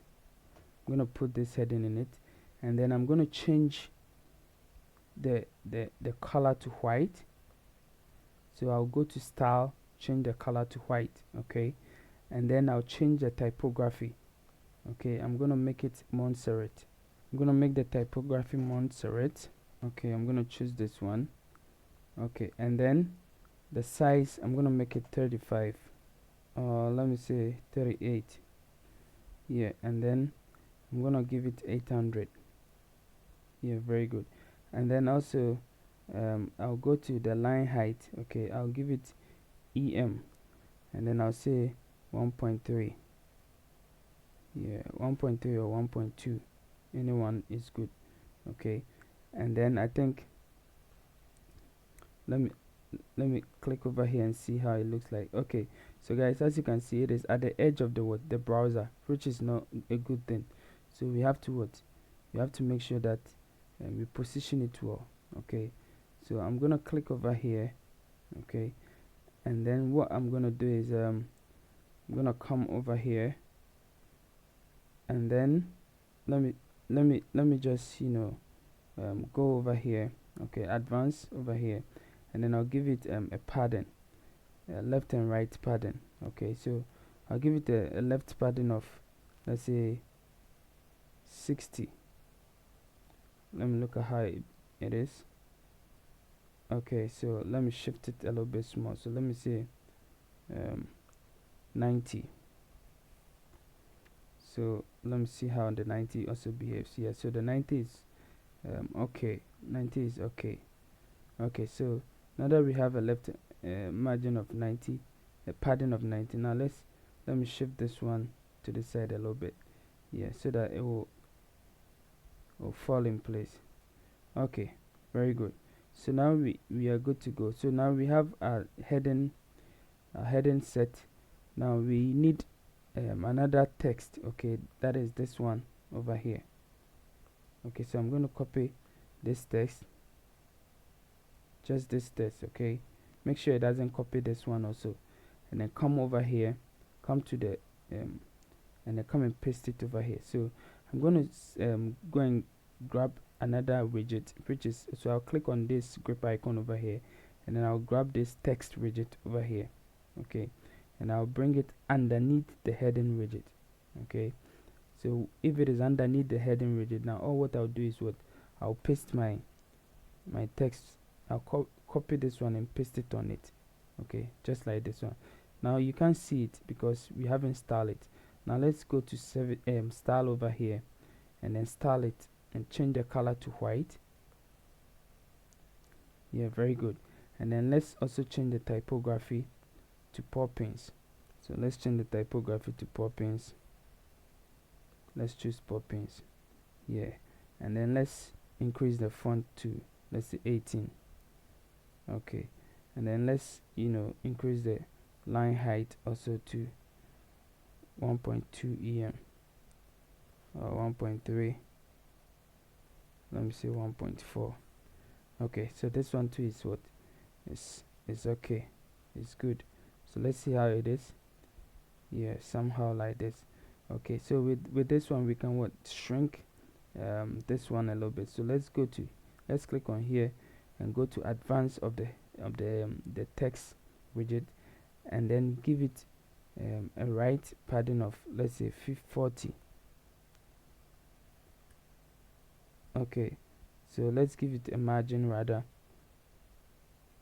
I'm going to put this heading in it, and then I'm going to change the color to white. So I'll go to style, change the color to white. Okay, and then I'll change the typography. Okay, I'm gonna make it Montserrat. I'm gonna make the typography Montserrat. Okay, I'm gonna choose this one. Okay, and then the size, I'm gonna make it 35. Let me say 38. Yeah, and then I'm gonna give it 800. Yeah, very good. And then also I'll go to the line height. Okay, I'll give it EM, and then I'll say 1.3. Yeah, 1.3 or 1.2, anyone is good. Okay, and then I think let me click over here and see how it looks like. Okay, so guys, as you can see, it is at the edge of the browser, which is not a good thing. So we have to we have to make sure that we position it well. Okay, so I'm gonna click over here. Okay, and then what I'm gonna do is I'm gonna come over here, and then let me just go over here. Okay, advance over here, and then I'll give it a padding, left and right padding. Okay, so I'll give it a left padding of, let's say, 60. Let me look at how it is. Okay, so let me shift it a little bit small. So let me say 90. So let me see how the 90 also behaves. Yeah, so the 90 is okay. 90 is okay. Okay, so now that we have a left margin of 90, a padding of 90, now let me shift this one to the side a little bit. Yeah, so that it will fall in place. Okay, very good. So now we are good to go. So now we have our heading set. Now we need another text. Okay, that is this one over here. Okay, so I'm going to copy this text, just this text. Okay, make sure it doesn't copy this one also, and then come over here, come to the and then come and paste it over here. So I'm going to go and grab another widget, which is, so I'll click on this grip icon over here, and then I'll grab this text widget over here. Okay, and I'll bring it underneath the heading widget. Okay, so if it is underneath the heading widget, now all what I'll do is I'll paste my text. I'll copy this one and paste it on it. Okay, just like this one. Now you can't see it because we haven't styled it. Now let's go to style over here, and then style it and change the color to white. Yeah, very good. And then let's also change the typography to Poppins. So let's change the typography to Poppins. Let's choose Poppins. Yeah, and then let's increase the font to, let's say, 18. Okay, and then let's increase the line height also to 1.2 em or 1.3. Let me say 1.4. Okay, so this one too is is okay, it's good. So let's see how it is. Yeah, somehow like this. Okay, so with this one we can shrink this one a little bit. So let's click on here and go to advance of the text widget, and then give it a right padding of, let's say, 40. Okay, so let's give it a margin rather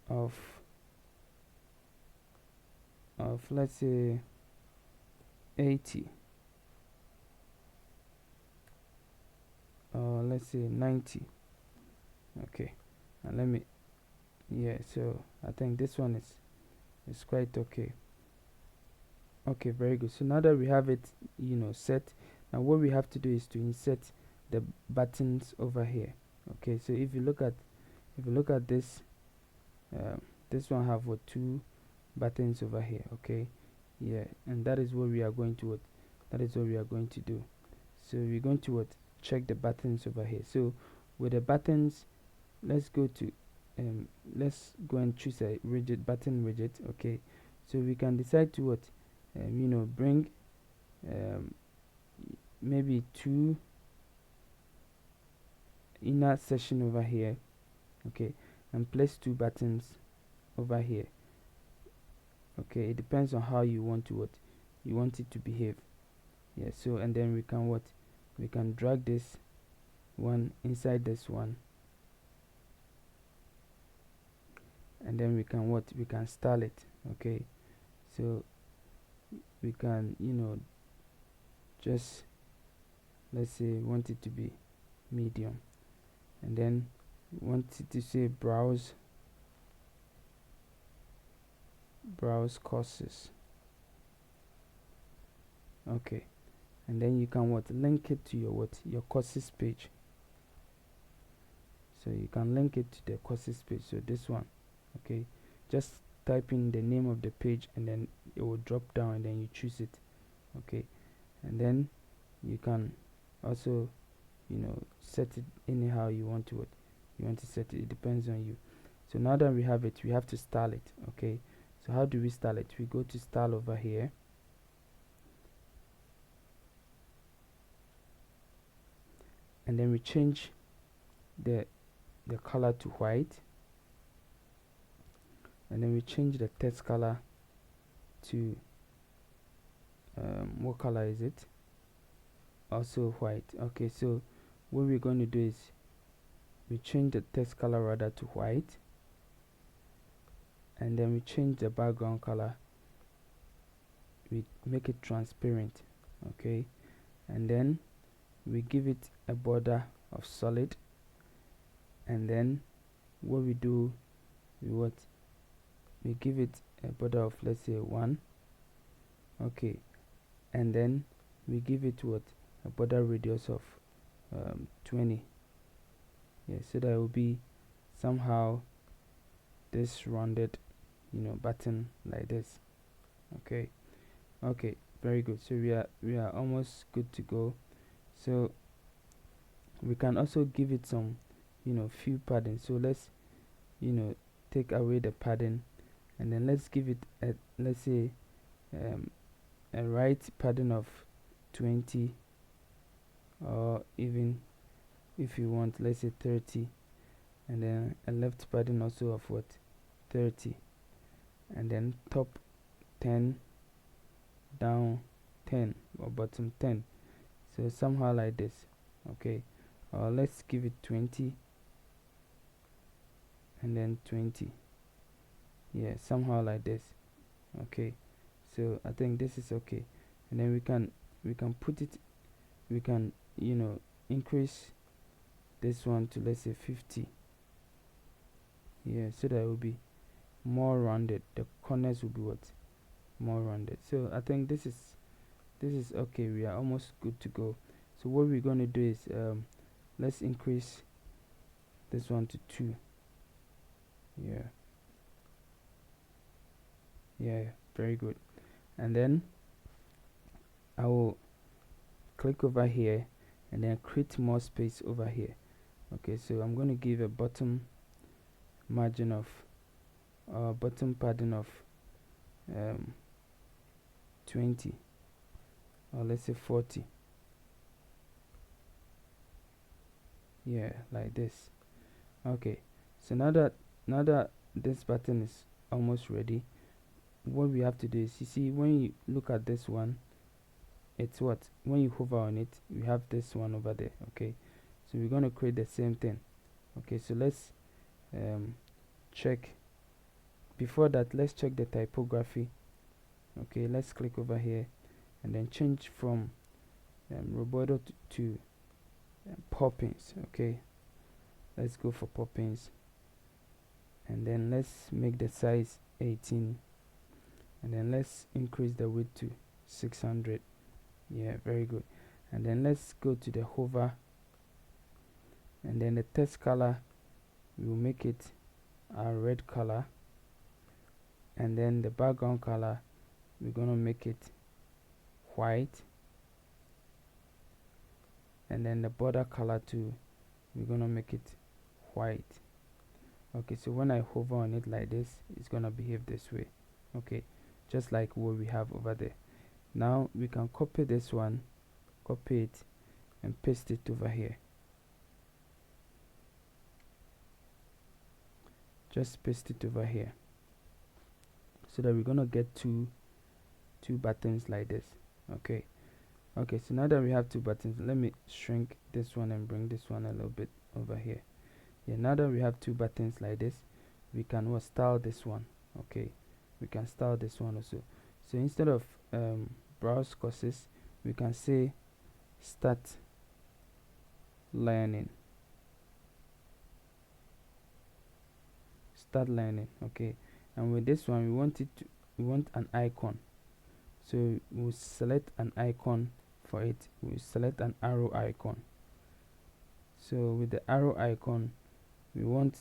of let's say 80, or let's say 90. Okay, and so I think this one is quite okay. Okay, very good. So now that we have it set, now what we have to do is to insert the buttons over here. Okay, so if you look at this, this one have two buttons over here. Okay, yeah, and that is what we are going to do. So we're going to check the buttons over here. So with the buttons, let's go and choose a button widget. Okay, so we can decide to bring maybe two inner section over here. Okay, and place two buttons over here. Okay, it depends on how you want it to behave. Yeah, so and then we can what, we can drag this one inside this one, and then we can what, we can style it. Okay, so we can, you know, just, let's say we want it to be medium, and then we want it to say browse courses. Okay, and then you can what, link it to your what, your courses page. So you can link it to the courses page. So this one, okay, just type in the name of the page and then it will drop down and then you choose it. Okay, and then you can also, you know, set it anyhow you want to, what you want to set it. It depends on you. So now that we have it, we have to style it. Okay, so how do we style it? We go to style over here, and then we change the color to white, and then we change the text color to what color is it? Also white. Okay, so what we're going to do is we change the text color rather to white, and then we change the background color, we make it transparent. Okay, and then we give it a border of solid, and then what we do, we give it a border of, let's say, 1. Okay, and then we give it what, a border radius of 20. Yeah, so that will be somehow this rounded, you know, button like this. Okay, okay, very good. So we are almost good to go. So we can also give it some, you know, few padding. So let's, you know, take away the padding, and then let's give it a, let's say, a right padding of 20, or even if you want, let's say 30, and then a left padding also of what, 30, and then top 10, down 10, or bottom 10. So somehow like this. Okay, or let's give it 20 and then 20. Yeah, somehow like this. Okay, so I think this is okay, and then we can put it, we can, you know, increase this one to, let's say, 50. Yeah, so that it will be more rounded, the corners will be what, more rounded. So I think this is okay. We are almost good to go. So what we're going to do is let's increase this one to 2. Yeah, yeah, very good. And then I will click over here and then create more space over here. Okay, so I'm going to give a bottom margin of bottom padding of 20, or let's say 40. Yeah, like this. Okay, so now that this button is almost ready, what we have to do is, you see, when you look at this one, it's what, when you hover on it, we have this one over there. Okay, so we're going to create the same thing. Okay, so let's check, before that let's check the typography. Okay, let's click over here and then change from Roboto to Poppins. Okay, let's go for Poppins, and then let's make the size 18, and then let's increase the width to 600. Yeah, very good. And then let's go to the hover, and then the text color, we will make it a red color, and then the background color, we're gonna make it white, and then the border color too, we're gonna make it white. Okay, so when I hover on it like this, it's gonna behave this way. Okay, just like what we have over there. Now we can copy this one, copy it and paste it over here. Just paste it over here, so that we're gonna get two buttons like this. Okay, Okay, so now that we have two buttons, let me shrink this one and bring this one a little bit over here. Yeah, now that we have two buttons like this, we can style this one. Okay, we can style this one also. So instead of browse courses, we can say start learning. Start learning. Okay, and with this one, we want an icon. So we'll select an icon for it. We'll select an arrow icon. So with the arrow icon, we want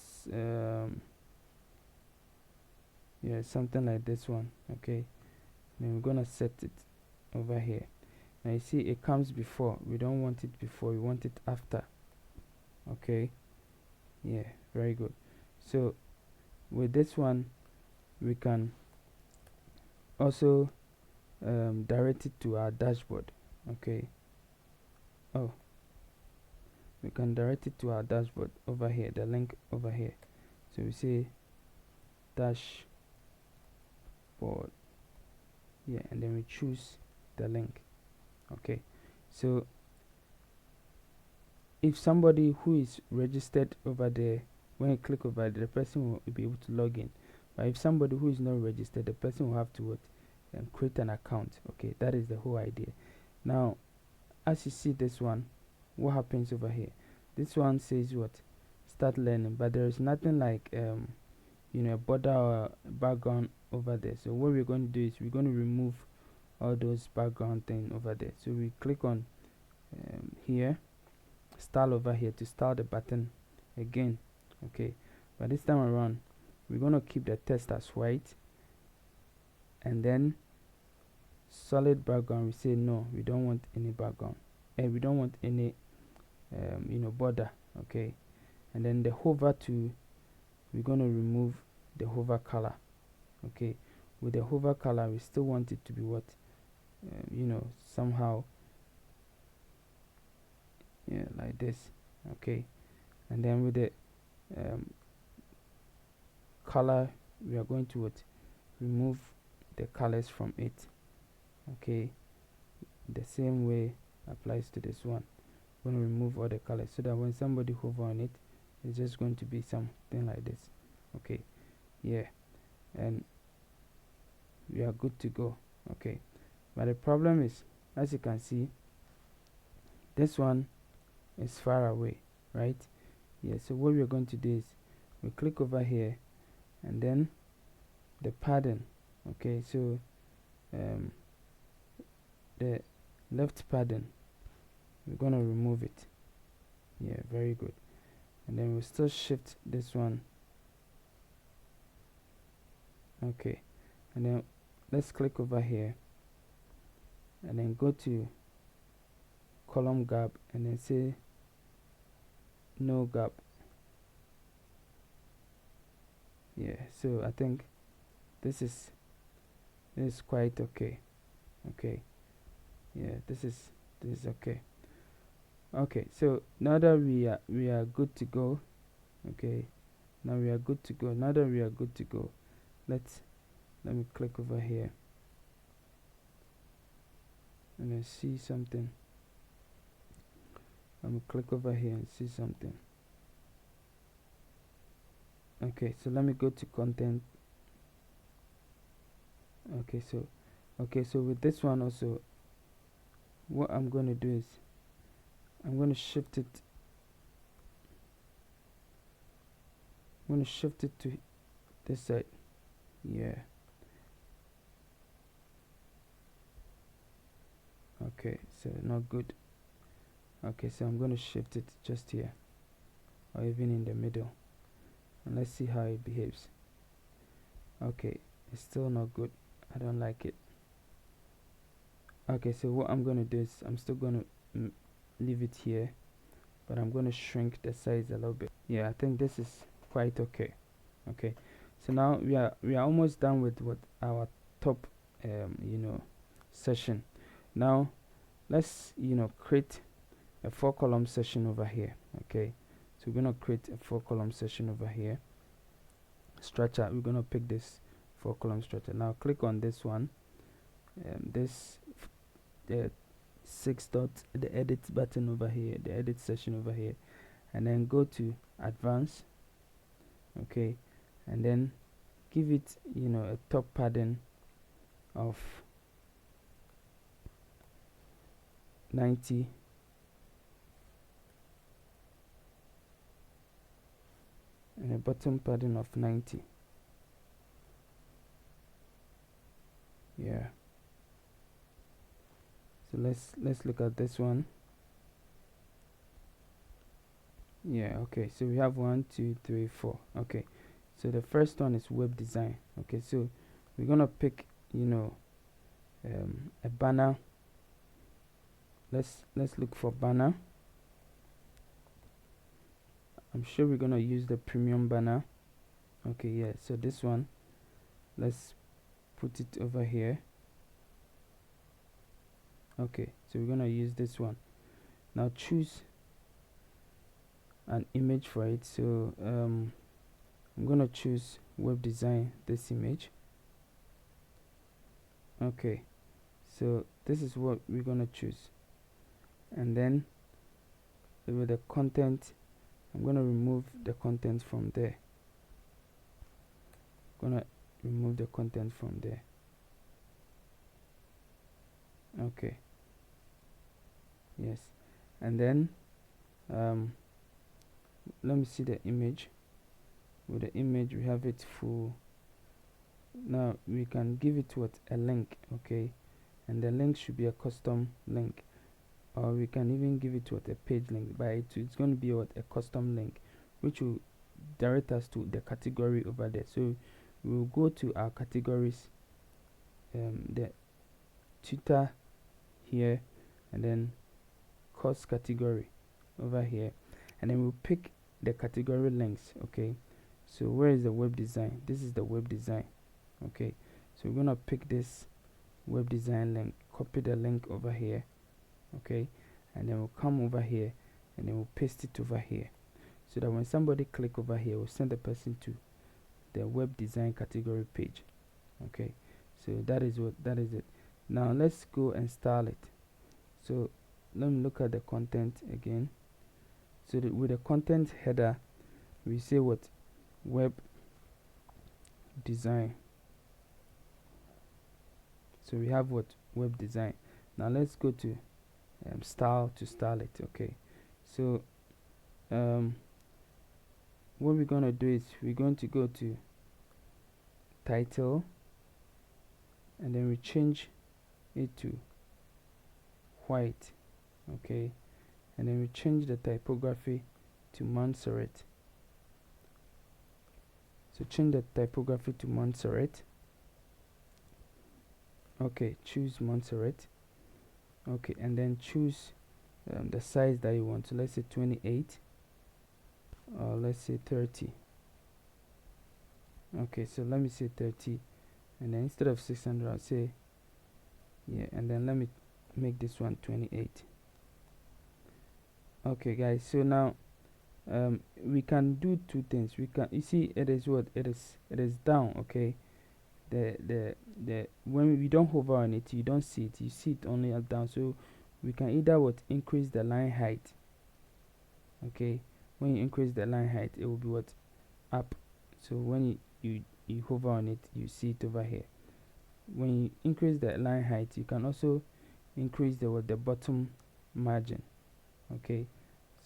yeah, something like this one. Okay, then we're gonna set it over here. Now you see it comes before. We don't want it before, we want it after. Okay, yeah, very good. So with this one, we can also direct it to our dashboard. Okay, oh, we can direct it to our dashboard over here, the link over here. So we say dashboard, yeah, and then we choose the link. Okay, so if somebody who is registered over there, when you click over there, the person will be able to log in. But if somebody who is not registered, the person will have to create an account. Okay, that is the whole idea. Now as you see this one, what happens over here? This one says what? Start learning, but there is nothing like border or background over there. So what we're going to do is we're going to remove all those background thing over there. So we click on here, style over here to style the button again. Okay, but this time around we're going to keep the text as white, and then solid background, we say no, we don't want any background, and we don't want any border. Okay, and then the hover to, we're going to remove the hover color. Okay, with the hover color we still want it to be what somehow like this. Okay, and then with the color, we are going to remove the colors from it. Okay, the same way applies to this one. We're going to remove all the colors so that when somebody hover on it, it's just going to be something like this. Okay, yeah, and we are good to go. Okay, but the problem is, as you can see, this one is far away, right? Yeah, so what we're going to do is we click over here, and then the padding. Okay, so the left padding, we're going to remove it. Yeah, very good. And then we'll still shift this one. Okay, and then let's click over here, and then go to column gap, and then say no gap. Yeah, so I think this is quite okay. Okay, yeah, this is okay. Okay, so now that we are good to go. Okay, now we are good to go. Now that we are good to go, let me click over here and then see something. Let me click over here and see something. Okay, so let me go to content. Okay, so with this one also, what I'm going to do is I'm going to shift it. I'm going to shift it to this side. Yeah. Okay, so not good. Okay, so I'm going to shift it just here, or even in the middle, and let's see how it behaves. Okay, it's still not good. I don't like it. Okay, so what I'm going to do is I'm still going to leave it here, but I'm going to shrink the size a little bit. Yeah, I think this is quite okay. Okay, so now we are almost done with what our top session. Now let's create a 4-column session over here. Okay, so we're going to create a 4-column session over here. Structure, we're going to pick this 4-column structure. Now click on this one, the six dots, the edit button over here, the edit section over here, and then go to advanced. Okay, and then give it, you know, a top padding of 90, and a bottom padding of 90. Yeah, so let's look at this one. Yeah, okay, so we have 1 2 3 4. Okay, so the first one is web design. Okay, so we're gonna pick, you know, a banner. Let's look for banner. I'm sure we're gonna use the premium banner. Okay, yeah, so this one, let's put it over here. Okay, so we're gonna use this one. Now choose an image for it. So I'm gonna choose web design, this image. Okay, so this is what we're gonna choose, and then with the content, I'm gonna remove the content from there. Gonna remove the content from there. Okay, yes, and then let me see the image. With the image, we have it full. Now we can give it what, a link. Okay, and the link should be a custom link, or we can even give it what, a page link, but it's going to be what, a custom link, which will direct us to the category over there. So we'll go to our categories, the tutor here, and then course category over here, and then we'll pick the category links. Okay, so where is the web design? This is the web design. Okay, so we're gonna pick this web design link, copy the link over here. Okay, and then we'll come over here and then we'll paste it over here, so that when somebody click over here, we'll send the person to the web design category page. Okay, so that is it. Now let's go and style it. So let me look at the content again. So with the content header, we say what, web design. So we have what, web design. Now let's go to style to style it. Okay, so what we're going to do is we're going to go to title, and then we change it to white. Okay, and then we change the typography to Montserrat. So change the typography to Montserrat. Okay, choose Montserrat. Okay, and then choose the size that you want. So let's say 28, or let's say 30. Okay, so let me say 30, and then instead of 600, I'll say, yeah, and then let me make this one 28. Okay guys, so now we can do two things. We can, you see, it is what, it is down. Okay, the when we don't hover on it, you don't see it, you see it only up down. So we can either what, increase the line height. Okay, when you increase the line height, it will be what, up. So when you hover on it, you see it over here. When you increase the line height, you can also increase the bottom margin. Okay,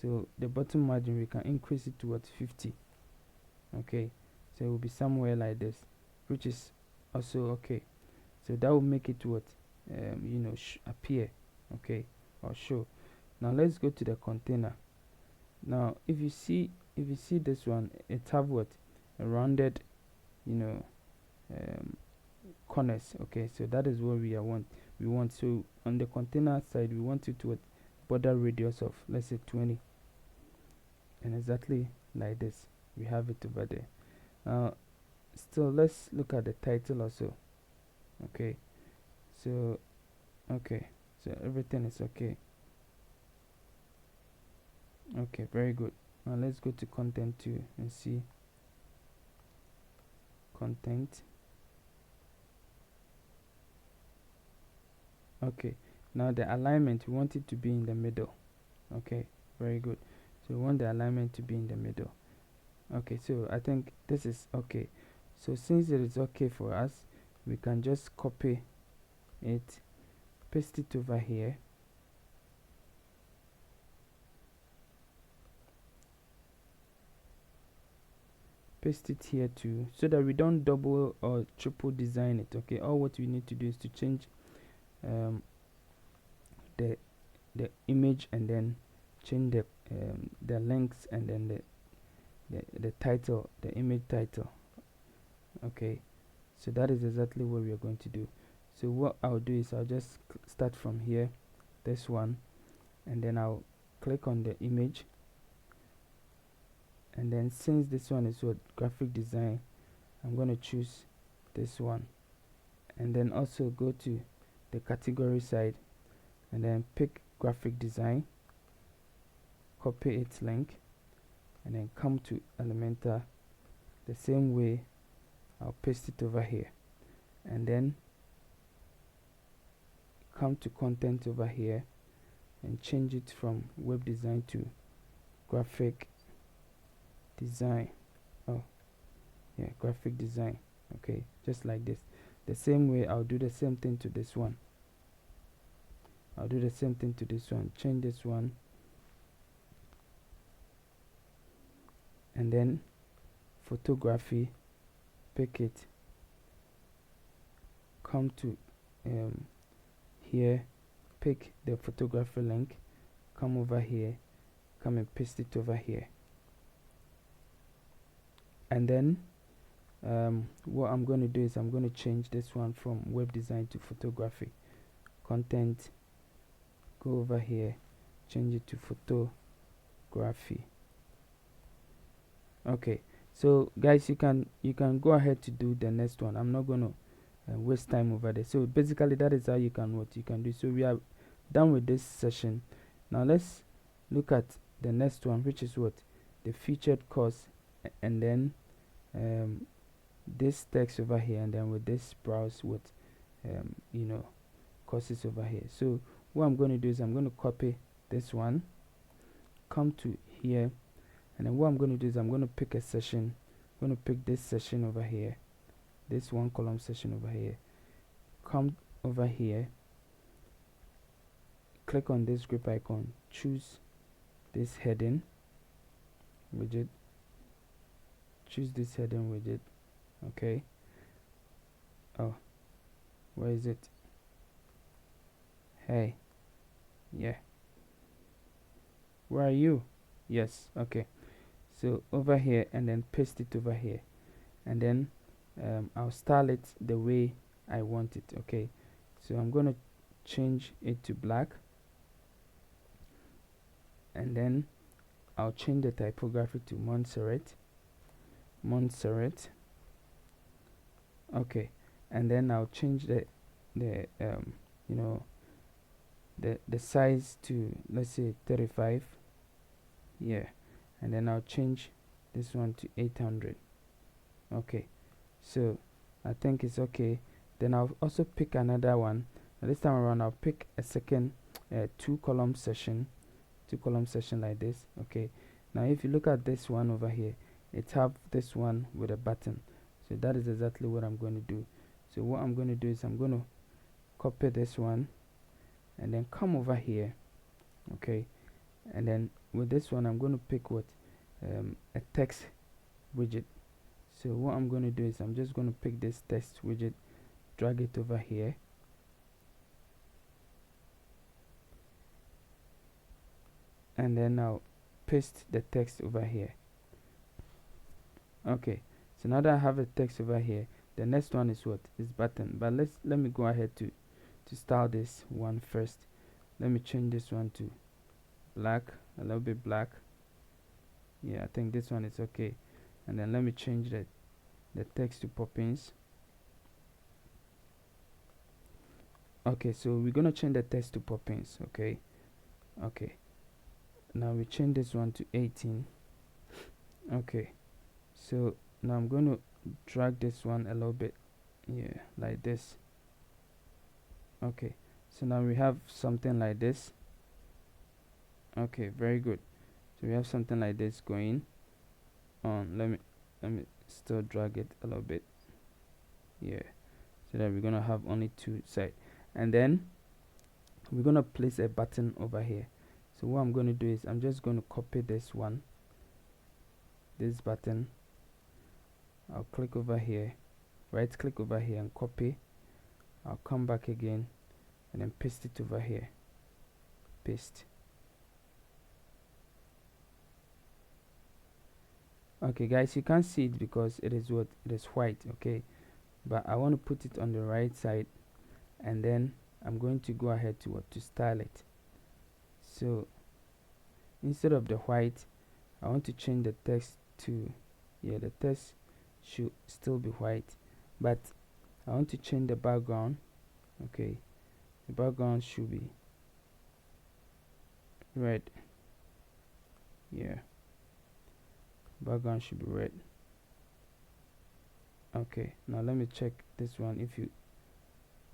so the bottom margin, we can increase it to what, 50. Okay, so it will be somewhere like this, which is also okay. So that will make it what, you know, appear. Okay, or show. Now let's go to the container. Now if you see this one, it have what, a rounded, you know, corners. Okay, so that is what we want. So on the container side, we want it to what, border radius of, let's say, 20, and exactly like this we have it over there. Now still, let's look at the title also. Okay, so everything is okay. Okay, very good. Now let's go to content too and see content. Okay, Now the alignment, we want it to be in the middle. Okay, very good. So we want the alignment to be in the middle. Okay, so I think this is okay. So since it is okay for us, we can just copy it, paste it over here, paste it here too, so that we don't double or triple design it. Okay, all what we need to do is to change the image, and then change the links, and then the title, the image title. Okay, so that is exactly what we are going to do. So what I'll do is I'll just start from here, this one, and then I'll click on the image, and then since this one is what graphic design, I'm going to choose this one, and then also go to the category side, and then pick graphic design, copy its link, and then come to Elementor. The same way I'll paste it over here, and then come to content over here and change it from web design to graphic design. Oh yeah, graphic design. Okay, just like this. The same way I'll do the same thing to this one. Change this one, and then photography, pick it, come to here, pick the photography link, come over here, come and paste it over here, and then what I'm going to do is I'm going to change this one from web design to photography. Content, go over here, change it to photography. Okay, so guys, you can go ahead to do the next one. I'm not going to waste time over there. So basically that is how you can do. So we are done with this session. Now let's look at the next one, which is what the featured course, and then this text over here, and then with this browse with courses over here. So what I'm going to do is I'm going to copy this one, come to here, and then what I'm going to do is I'm going to pick a session. I'm going to pick this session over here, this one column session over here, come over here, click on this group icon, choose this heading widget, okay. Oh, where is it? Hey, yeah, where are you? Yes, okay. So over here, and then paste it over here, and then I'll style it the way I want it. Okay, so I'm going to change it to black, and then I'll change the typography to Montserrat. Okay, and then I'll change the size to, let's say, 35. Yeah, and then I'll change this one to 800. Okay, so I think it's okay. Then I'll also pick another one. Now this time around I'll pick a second two column session like this. Okay, now if you look at this one over here, it have this one with a button. So that is exactly what I'm going to do. So what I'm going to do is I'm going to copy this one, and then come over here. Okay, and then with this one I'm going to pick what a text widget. So what I'm going to do is I'm just going to pick this text widget, drag it over here, and then I'll paste the text over here. Okay, so now that I have a text over here, the next one is what is button. But let me go ahead to style this one first. Let me change this one to black, a little bit black. Yeah, I think this one is okay. And then let me change the text to Poppins. Okay, so we're gonna change the text to Poppins. Okay, now we change this one to 18. Okay, so now I'm going to drag this one a little bit, yeah, like this. Okay, So now we have something like this. Okay, very good. So we have something like this going on. Let me still drag it a little bit. Yeah, so that we're gonna have only two sides, and then we're gonna place a button over here. So what I'm going to do is I'm just going to copy this button. I'll click over here, right click over here and copy. I'll come back again and then paste it over here. Paste. Okay guys, you can't see it because it is white. Okay, but I want to put it on the right side, and then I'm going to go ahead to style it. So instead of the white, I want to change the text to, yeah, the text should still be white, but I want to change the background. Okay, the background should be red. Yeah, background should be red. Okay, now let me check this one. If you,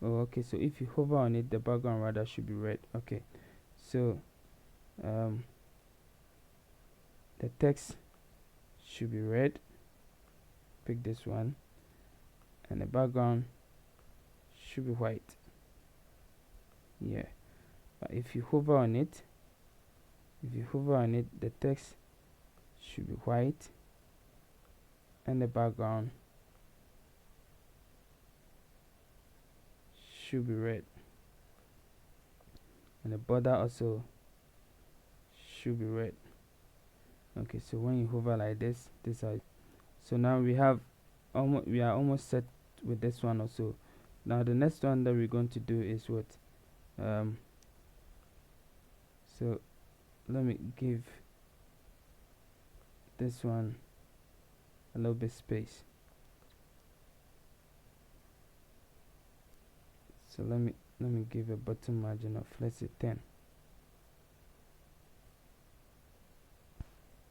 oh, okay, so if you hover on it, the background rather should be red. Okay, so the text should be red. Pick this one, and the background should be white. Yeah, but if you hover on it, the text should be white and the background should be red, and the border also should be red. Okay, so when you hover like this side, so now we are almost set with this one also. Now the next one that we're going to do is what, so let me give this one a little bit space. So let me give a bottom margin of, let's say, 10,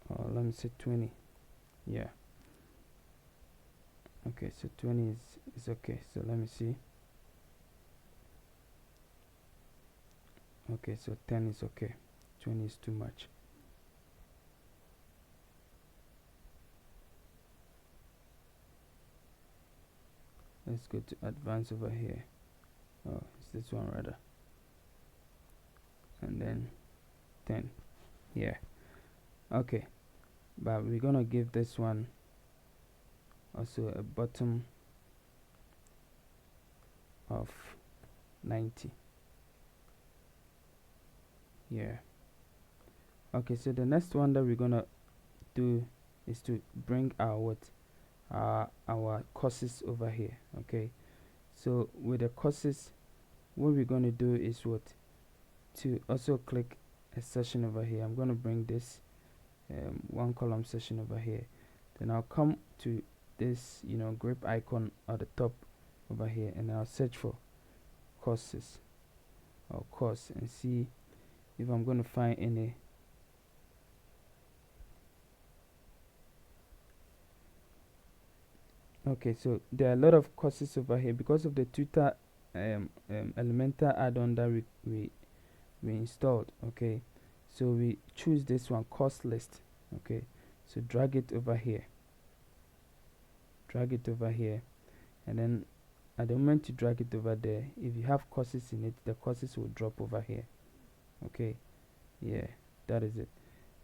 or let me say 20. Yeah, okay, so 20 is okay. So let me see. Okay, so 10 is okay, 20 is too much. Let's go to advanced over here. Oh, it's this one rather, and then 10. Yeah, okay, but we're gonna give this one also a bottom of 90. Yeah, okay, so the next one that we're gonna do is to bring our our courses over here. Okay, so with the courses, what we're going to do is what, to also click a session over here. I'm going to bring this one column session over here, then I'll come to this grip icon at the top over here, and I'll search for courses or course and see if I'm going to find any. Okay, so there are a lot of courses over here because of the Tutor Elementor add-on that we installed. Okay, so we choose this one, course list. Okay, so drag it over here, and then at the moment you drag it over there, if you have courses in it, the courses will drop over here. Okay, yeah, that is it.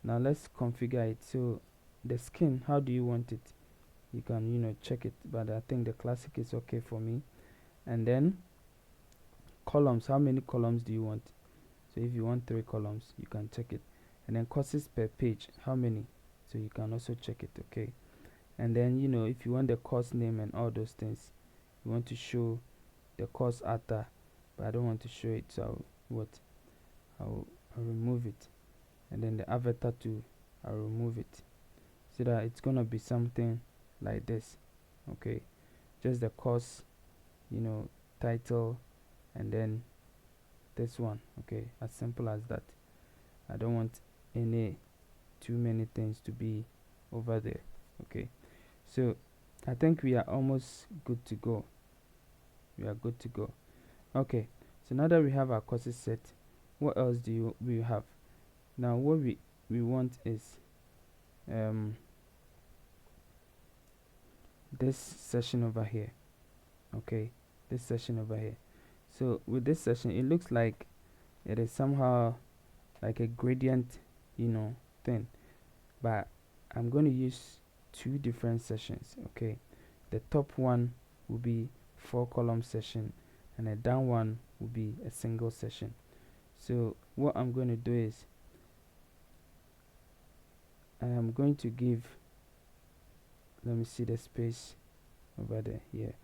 Now let's configure it. So the skin, how do you want it? You can check it, but I think the classic is okay for me. And then columns, how many columns do you want? So if you want 3 columns, you can check it. And then courses per page, how many? So you can also check it. Okay, and then if you want the course name and all those things, you want to show the course author, but I don't want to show it, so I'll remove it. And then the avatar too, I'll remove it, so that it's gonna be something like this. Okay, just the course title, and then this one. Okay, as simple as that. I don't want too many things to be over there. Okay, so I think we are almost good to go. Okay, So now that we have our courses set, what else do we have? Now what we want is this session over here. Okay, this session over here. So with this session, it looks like it is somehow like a gradient, thing, but I'm going to use two different sessions. Okay, the top one will be 4-column session, and the down one will be a single session. So what I'm going to do is I am going to give, let me see the space over there here.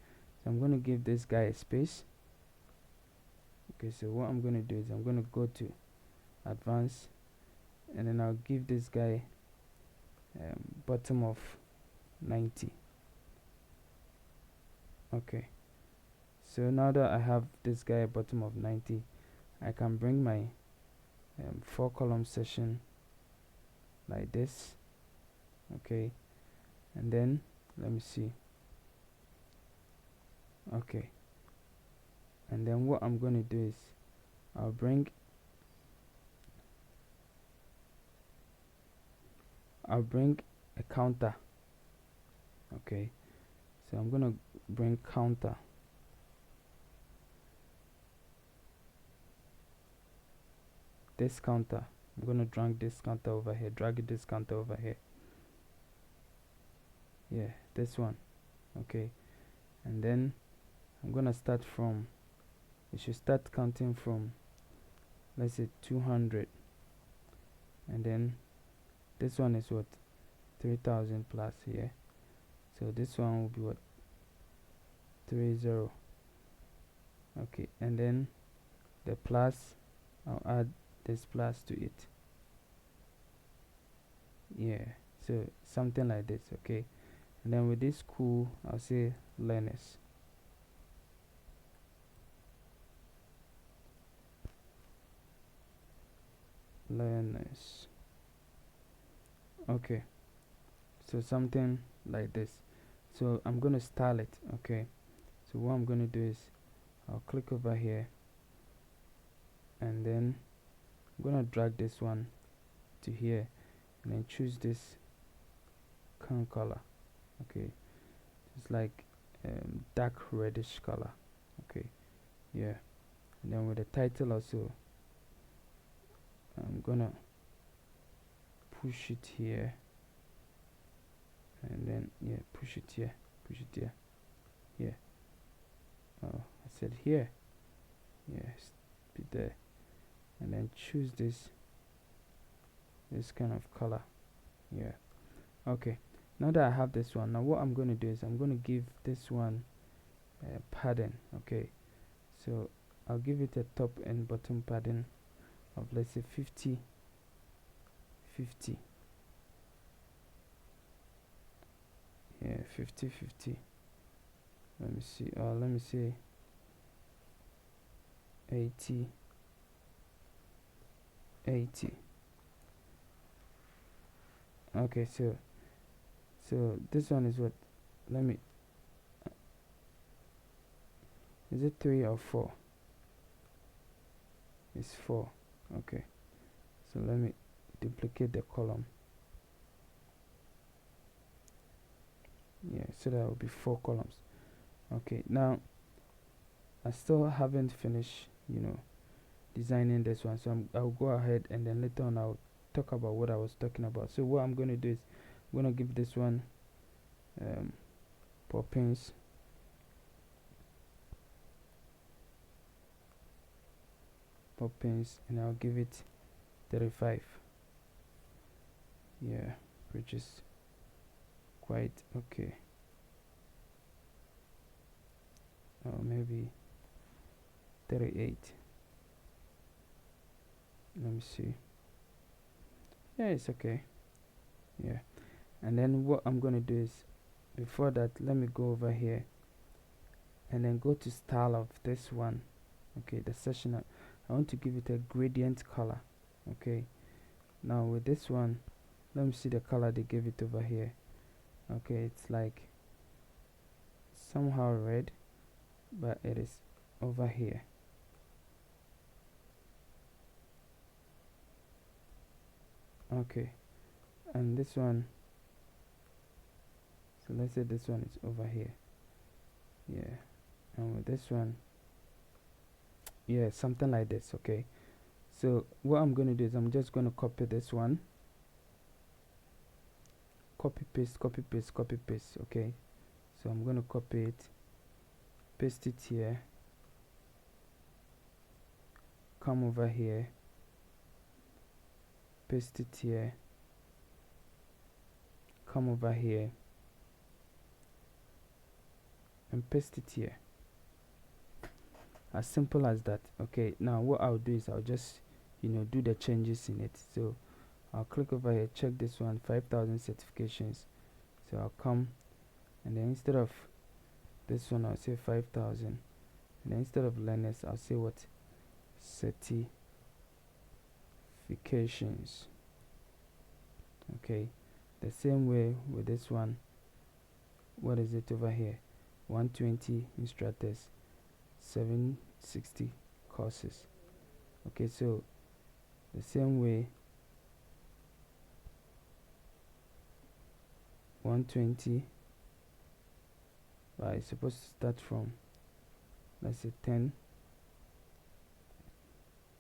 So I'm going to give this guy a space. Okay, so what I'm going to do is I'm going to go to advanced, and then I'll give this guy bottom of 90. Okay, so now that I have this guy bottom of 90, I can bring my 4-column session like this. Okay, and then let me see. Okay, and then what I'm going to do is I'll bring a counter. Okay, so I'm gonna bring counter. This counter, I'm gonna drag this counter over here, yeah, this one. Okay, and then I'm gonna start from, it should start counting from, let's say 200, and then this one is what, 3000 plus here. So this one will be what, 30. Okay, and then the plus, I'll add this plus to it. Yeah, so something like this. Okay, and then with this school, I'll say learners. Okay, so something like this. So I'm gonna style it. Okay, so what I'm gonna do is I'll click over here, and then I'm gonna drag this one to here, and then choose this color. Okay, it's like dark reddish color. Okay, yeah, and then with the title also, I'm gonna push it here, and then push it here, here. Oh, I said here. Yes, be there, and then choose this kind of color. Yeah. Okay, now that I have this one, now what I'm going to do is I'm going to give this one padding. Okay, so I'll give it a top and bottom padding of, let's say, 50. Yeah, 50. Let me see, let me say 80. Okay, so this one is what, let me, is it 3 or 4? It's 4. Okay, so let me duplicate the column. Yeah, so that will be 4 columns. Okay, now I still haven't finished designing this one, so I'll go ahead, and then later on I'll talk about what I was talking about. So what I'm going to do is I'm going to give this one poppins, and I'll give it 35. Yeah, which is quite okay. Or maybe 38. Let me see. Yeah, it's okay. Yeah, and then what I'm gonna do is, before that, let me go over here and then go to style of this one. Okay, the session, I want to give it a gradient color. Okay, now with this one, let me see the color they gave it over here. Okay, it's like somehow red, but it is over here. Okay, and this one, so let's say this one is over here. Yeah, and with this one, yeah, something like this. Okay, so what I'm going to do is I'm just going to copy this one, copy paste, copy paste, copy paste. Okay, so I'm going to copy it, paste it here, come over here, paste it here, come over here, and paste it here. As simple as that. Okay, now what I'll do is I'll just do the changes in it. So I'll click over here, check this one, 5,000 certifications. So I'll come, and then instead of this one I'll say 5,000, and then instead of learners I'll say what, certifications. Okay, the same way with this one. What is it over here? 120 instructors, 760 courses. Okay, so the same way, 120, right, it's supposed to start from, let's say 10,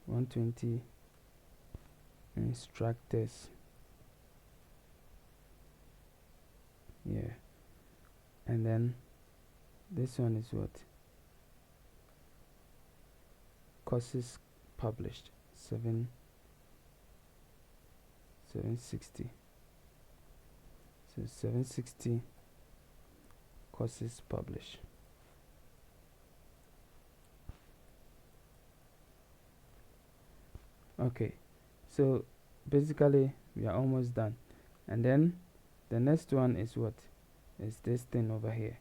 120 instructors. Yeah, and then this one is what, courses published, 760. So 760 courses published. Okay, so basically we are almost done, and then the next one is what, is this thing over here.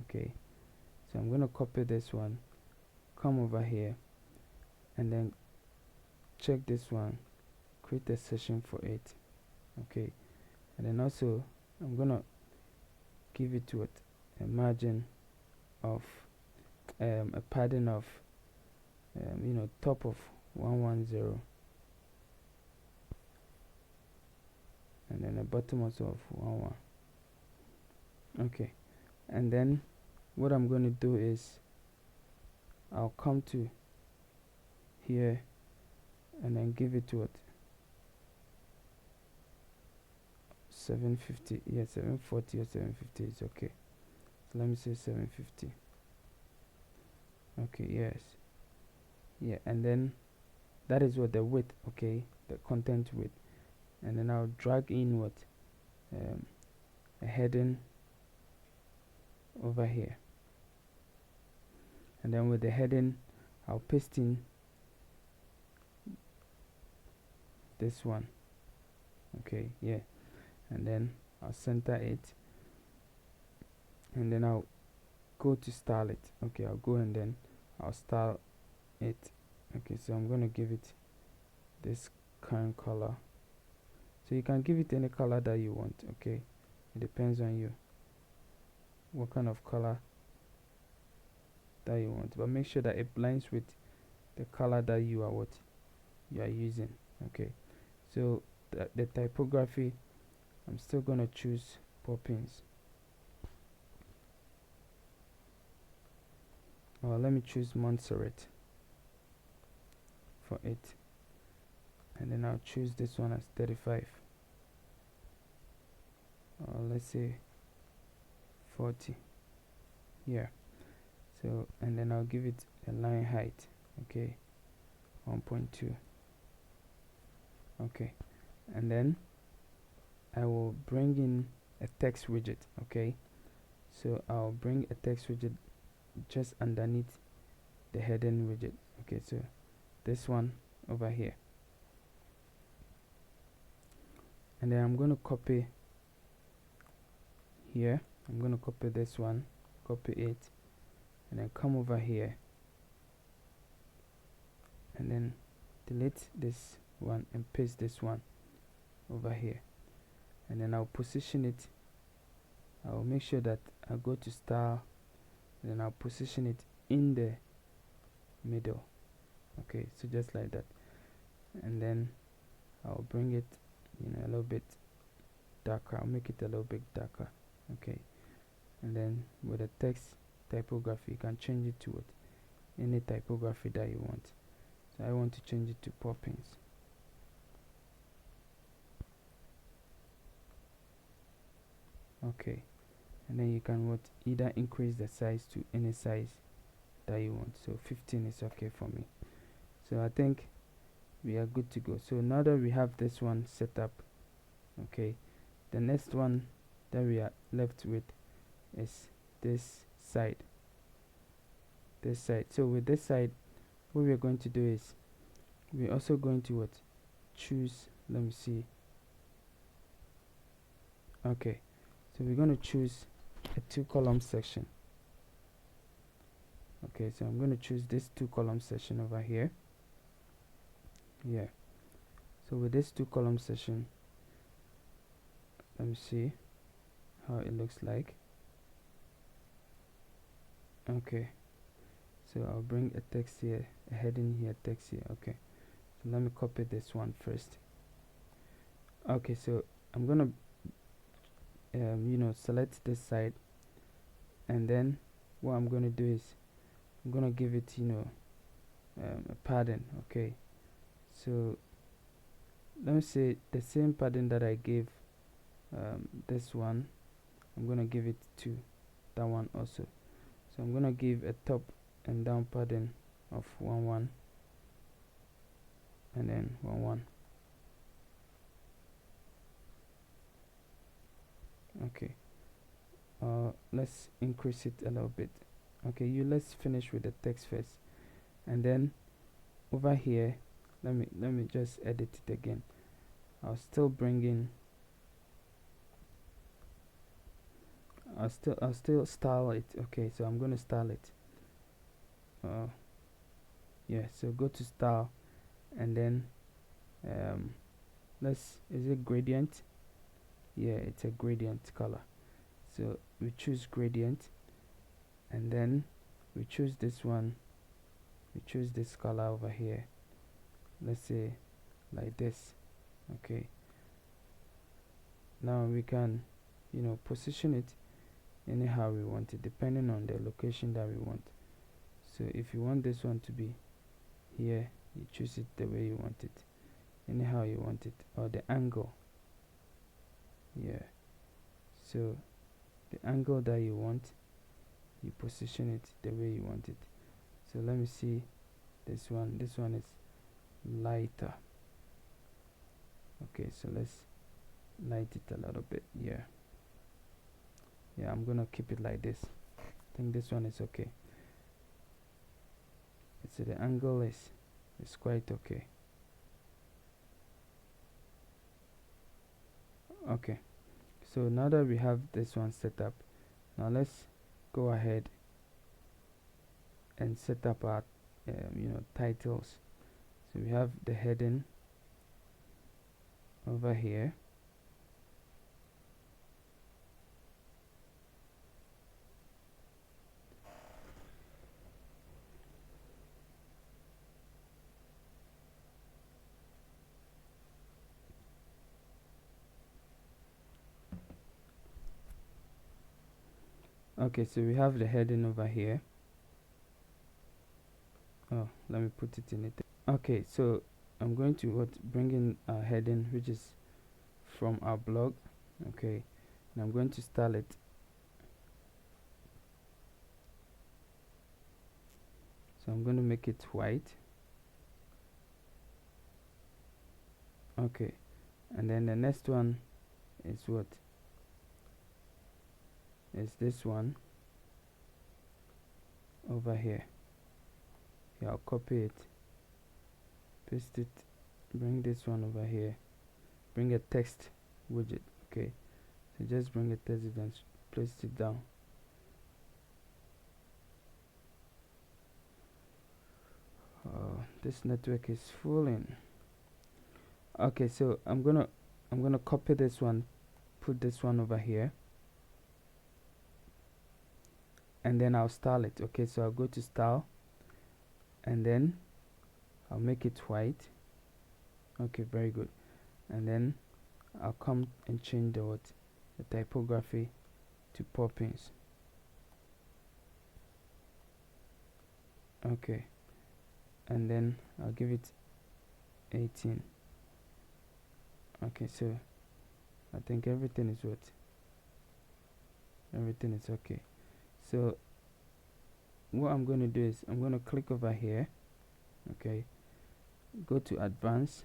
Okay, so I'm going to copy this one, come over here, and then check this one, create a session for it. Okay, and then also I'm going to give it to it a margin of a padding of top of 110, and then a bottom also of 11. Okay, and then what I'm going to do is I'll come to here and then give it to it 750. Yeah, 740 or 750 is okay. So let me say 750. Okay, yes, yeah, and then that is what the width. Okay, the content width, and then I'll drag in what, a heading over here, and then with the heading I'll paste in this one. Okay, yeah, and then I'll center it, and then I'll go to style it. Okay, I'll go and then I'll style it. Okay, so I'm going to give it this kind of color. So you can give it any color that you want. Okay, it depends on you what kind of color that you want, but make sure that it blends with the color that you are using. Okay, so the typography, I'm still going to choose Poppins. Well, let me choose Montserrat for it, and then I'll choose this one as 35, or let's say 40. Yeah, so and then I'll give it a line height. Okay, 1.2. okay, and then I will bring in a text widget. Okay, so I'll bring a text widget just underneath the heading widget. Okay, so this one over here, and then I'm going to copy here. I'm going to copy this one, copy it, and then come over here and then delete this one and paste this one over here, and then I'll position it. I'll make sure that I go to style, and then I'll position it in the middle. Okay, so just like that, and then I'll bring it a little bit darker. I'll make it a little bit darker. Okay, and then with the text typography, you can change it to any typography that you want. So I want to change it to Poppins. Okay, and then you can either increase the size to any size that you want. So 15 is okay for me. So I think we are good to go. So now that we have this one set up, okay, the next one that we are left with is this side. So with this side, what we are going to do is we're also going to choose, let me see. Okay, so we're going to choose a 2-column section. Okay, so I'm going to choose this 2-column section over here. Yeah, so with this 2-column section, let me see how it looks like. Okay, so I'll bring a text here, a heading here, text here. Okay, so let me copy this one first. Okay, so I'm gonna select this side, and then what I'm gonna do is I'm gonna give it a padding. Okay, so let me say the same padding that I gave this one, I'm gonna give it to that one also. So I'm gonna give a top and down padding of 1 1 and then 1 1. Okay, let's increase it a little bit. Okay, let's finish with the text first, and then over here let me just edit it again. I'll still style it. Okay, so I'm going to style it. Yeah, so go to style, and then is it gradient? Yeah, it's a gradient color. So we choose gradient, and then we choose this one. We choose this color over here. Let's say like this. Okay, now we can position it anyhow we want it, depending on the location that we want. So if you want this one to be here, you choose it the way you want it, anyhow you want it, or the angle. Yeah, so the angle that you want, you position it the way you want it. So let me see this one is lighter. Okay, so let's light it a little bit. Yeah, I'm gonna keep it like this. I think this one is okay. So the angle is quite okay. Okay, so now that we have this one set up, now let's go ahead and set up our titles. So we have the heading over here. Okay, so we have the heading over here. Oh, let me put it in it. Okay, so I'm going to bring in a heading which is from our blog. Okay, and I'm going to style it. So I'm going to make it white. Okay, and then the next one is this one over here. Yeah, I'll copy it, paste it, bring this one over here, bring a text widget. Okay, so just bring a text and place it down. This network is fooling. Okay, so I'm gonna copy this one, put this one over here, and then I'll style it. Okay, so I'll go to style, and then I'll make it white. Okay, very good. And then I'll come and change the typography to Poppins. Okay, and then I'll give it 18. Okay, so I think everything is okay. So what I'm going to do is I'm going to click over here. Okay, go to advanced,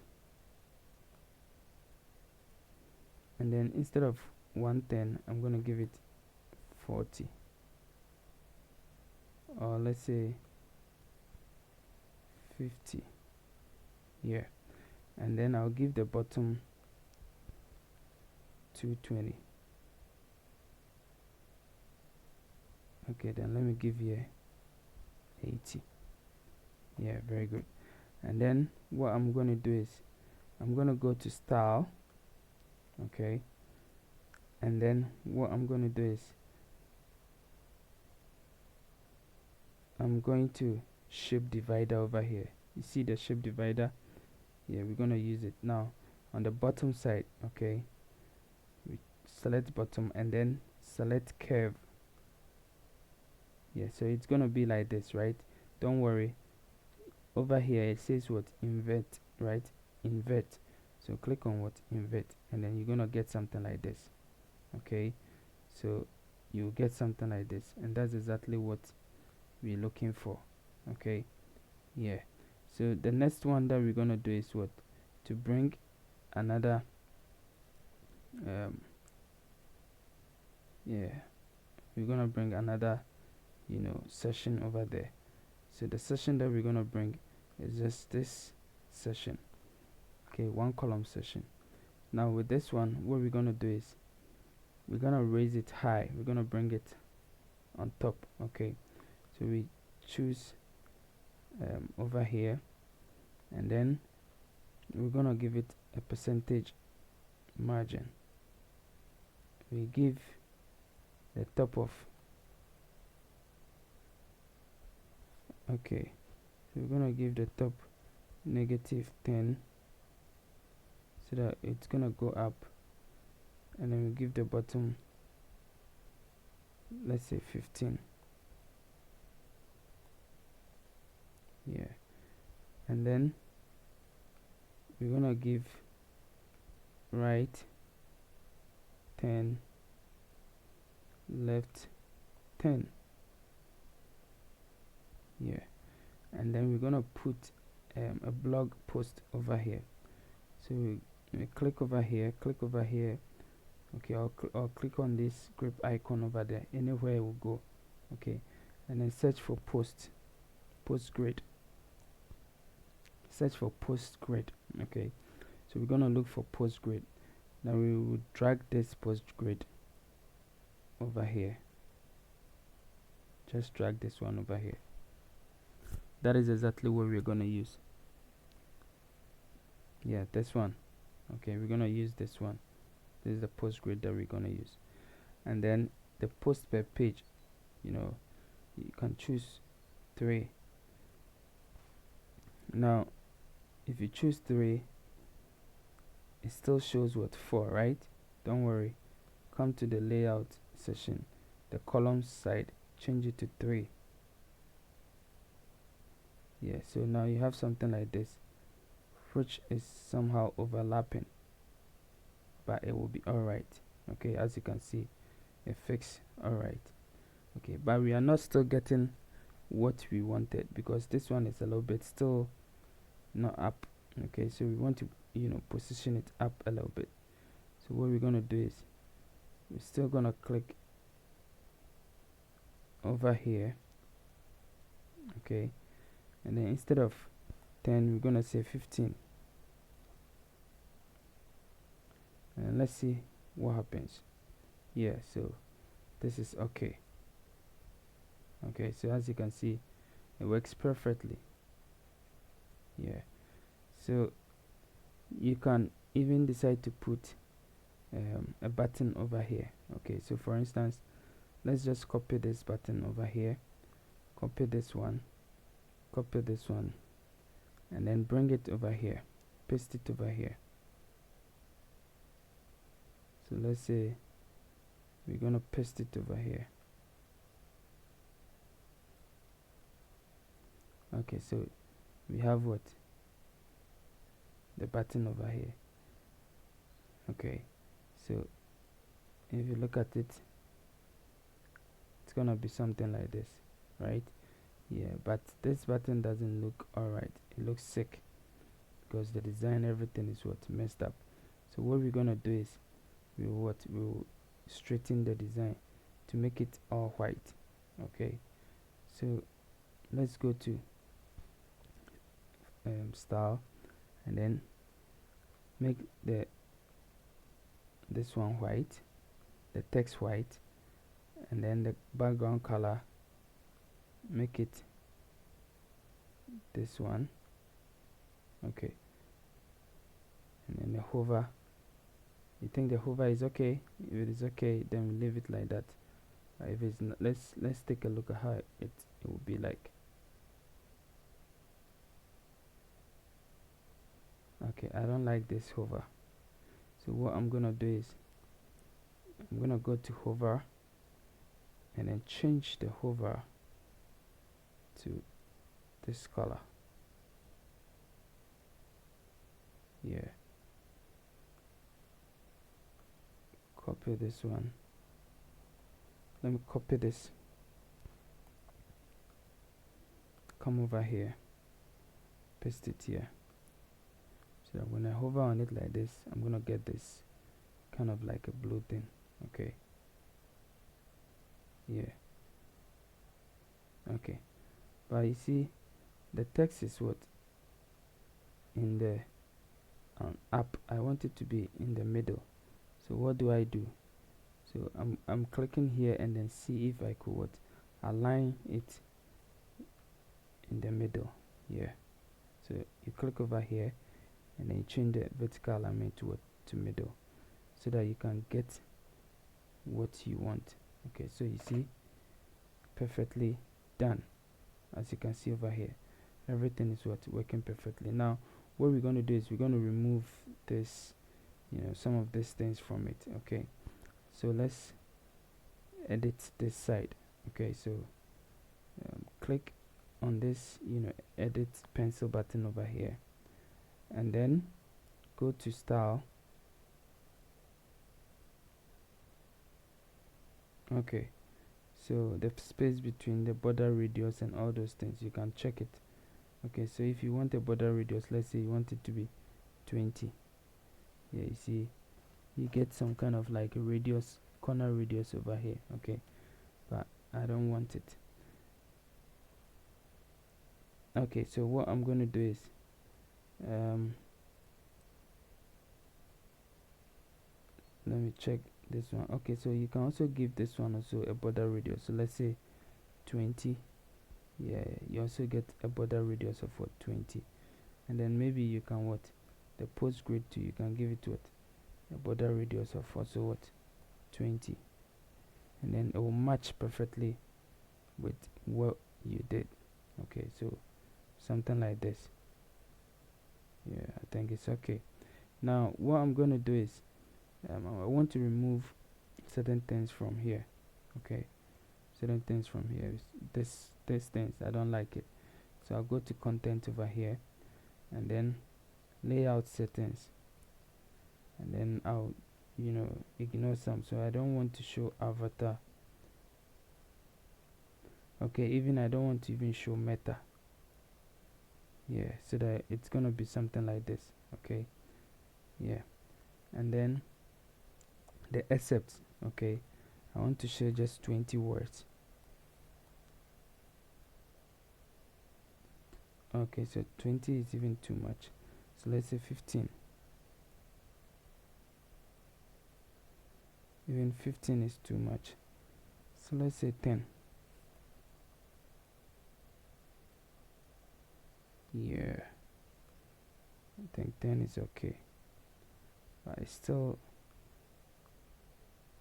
and then instead of 110 I'm going to give it 40, or let's say 50 here, and then I'll give the bottom 220. Okay, then let me give here 80. Yeah, very good. And then what I'm going to do is I'm going to go to style. Okay, and then what I'm going to do is I'm going to shape divider over here. You see the shape divider? Yeah, we're going to use it now on the bottom side. Okay, we select bottom and then select curve. Yeah, so it's going to be like this, right? Don't worry, over here it says what? Invert, right? Invert. So click on what? Invert, and then you're going to get something like this. Okay, so you get something like this, and that's exactly what we're looking for. Okay, yeah. So the next one that we're going to do is what? To bring another yeah, we're going to bring another session over there. So the session that we're going to bring is just this session. Okay, one column session. Now with this one, what we're going to do is we're going to raise it high. We're going to bring it on top. Okay, so we choose over here, and then we're going to give it a percentage margin. We give the top of, okay, so we're going to give the top -10, so that it's going to go up, and then we give the bottom, let's say 15. Yeah, and then we're going to give right 10, left 10. Yeah, and then we're going to put a blog post over here. So we click over here, okay, I'll click on this grip icon over there, anywhere it will go. Okay, and then search for post grid. Search for post grid. Okay, so we're gonna look for post grid. Now we will drag this post grid over here. Just drag this one over here. That is exactly what we're gonna use. Yeah, this one. Okay, we're gonna use this one. This is the post grid that we're gonna use. And then the post per page, you can choose 3. Now if you choose 3, it still shows what? 4, right? Don't worry, come to the layout section, the column side, change it to 3. Yeah, so now you have something like this, which is somehow overlapping, but it will be alright. Okay, as you can see, it fixed alright. Okay, but we are not still getting what we wanted, because this one is a little bit still not up. Okay, so we want to position it up a little bit. So what we're going to do is we're still going to click over here. Okay, and then instead of 10 we're going to say 15, and let's see what happens. Yeah, so this is okay. Okay, so as you can see, it works perfectly. Yeah, so you can even decide to put a button over here. Okay, so for instance, let's just copy this button over here, copy this one, and then bring it over here, paste it over here. So let's say we're gonna paste it over here. Okay, so we have what? The button over here. Okay, so if you look at it, it's gonna be something like this, right? Yeah, but this button doesn't look alright. It looks sick because the design, everything is what messed up. So what we're gonna do is we'll straighten the design to make it all white. Okay, so let's go to style, and then make this one white, the text white, and then the background color, make it this one. Okay, and then the hover, you think the hover is okay? If it is okay, then we leave it like that. If it's not, let's take a look at how it will be like. Okay, I don't like this hover, so what I'm gonna do is I'm gonna go to hover and then change the hover to this color. Yeah, copy this one. Let me copy this, come over here, paste it here, so that when I hover on it like this, I'm gonna get this kind of like a blue thing. Okay, yeah, okay, but you see the text is what in the up. I want it to be in the middle. So what do I do? So I'm clicking here and then see if I could what align it in the middle. Yeah, so you click over here and then you change the vertical alignment to what, to middle, so that you can get what you want. Okay, so you see, perfectly done. As you can see over here, everything is what working perfectly. Now what we're going to do is we're going to remove this, some of these things from it. Okay, so let's edit this side. Okay, so click on this edit pencil button over here, and then go to style. Okay, so the space between the border radius and all those things, you can check it. Okay, so if you want a border radius, let's say you want it to be 20, yeah, you see you get some kind of like a radius, corner radius over here. Okay, but I don't want it. Okay, so what I'm going to do is let me check this one. Okay, so you can also give this one also a border radius, so let's say 20. Yeah, you also get a border radius of what, 20, and then maybe you can what, the post grid too, you can give it what, a border radius of also what, 20, and then it will match perfectly with what you did. Okay, so something like this. Yeah, I think it's okay. Now what I'm going to do is I want to remove certain things from here. Okay, certain things from here, this things I don't like it, so I'll go to content over here, and then layout settings, and then I'll ignore some, so I don't want to show avatar. Okay, even I don't want to even show meta. Yeah, so that it's gonna be something like this. Okay, yeah, and then the accept. Okay, I want to show just 20 words. Okay, so 20 is even too much, so let's say 15. Even 15 is too much, so let's say 10. Yeah, I think 10 is okay, but it's still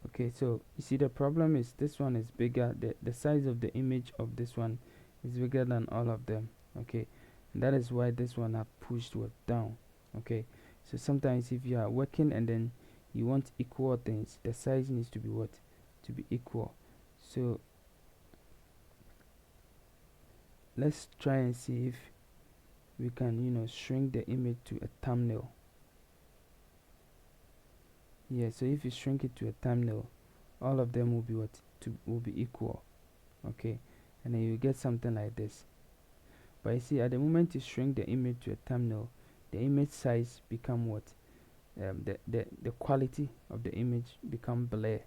okay. So you see, the problem is this one is bigger, the size of the image of this one is bigger than all of them. Okay, and that is why this one have pushed what down. Okay, so sometimes if you are working and then you want equal things. The size needs to be what? To be equal. So let's try and see if we can, shrink the image to a thumbnail. Yeah, so if you shrink it to a thumbnail, all of them will be will be equal. Okay, and then you get something like this. But you see, at the moment you shrink the image to a thumbnail, the image size become what? The quality of the image become blur.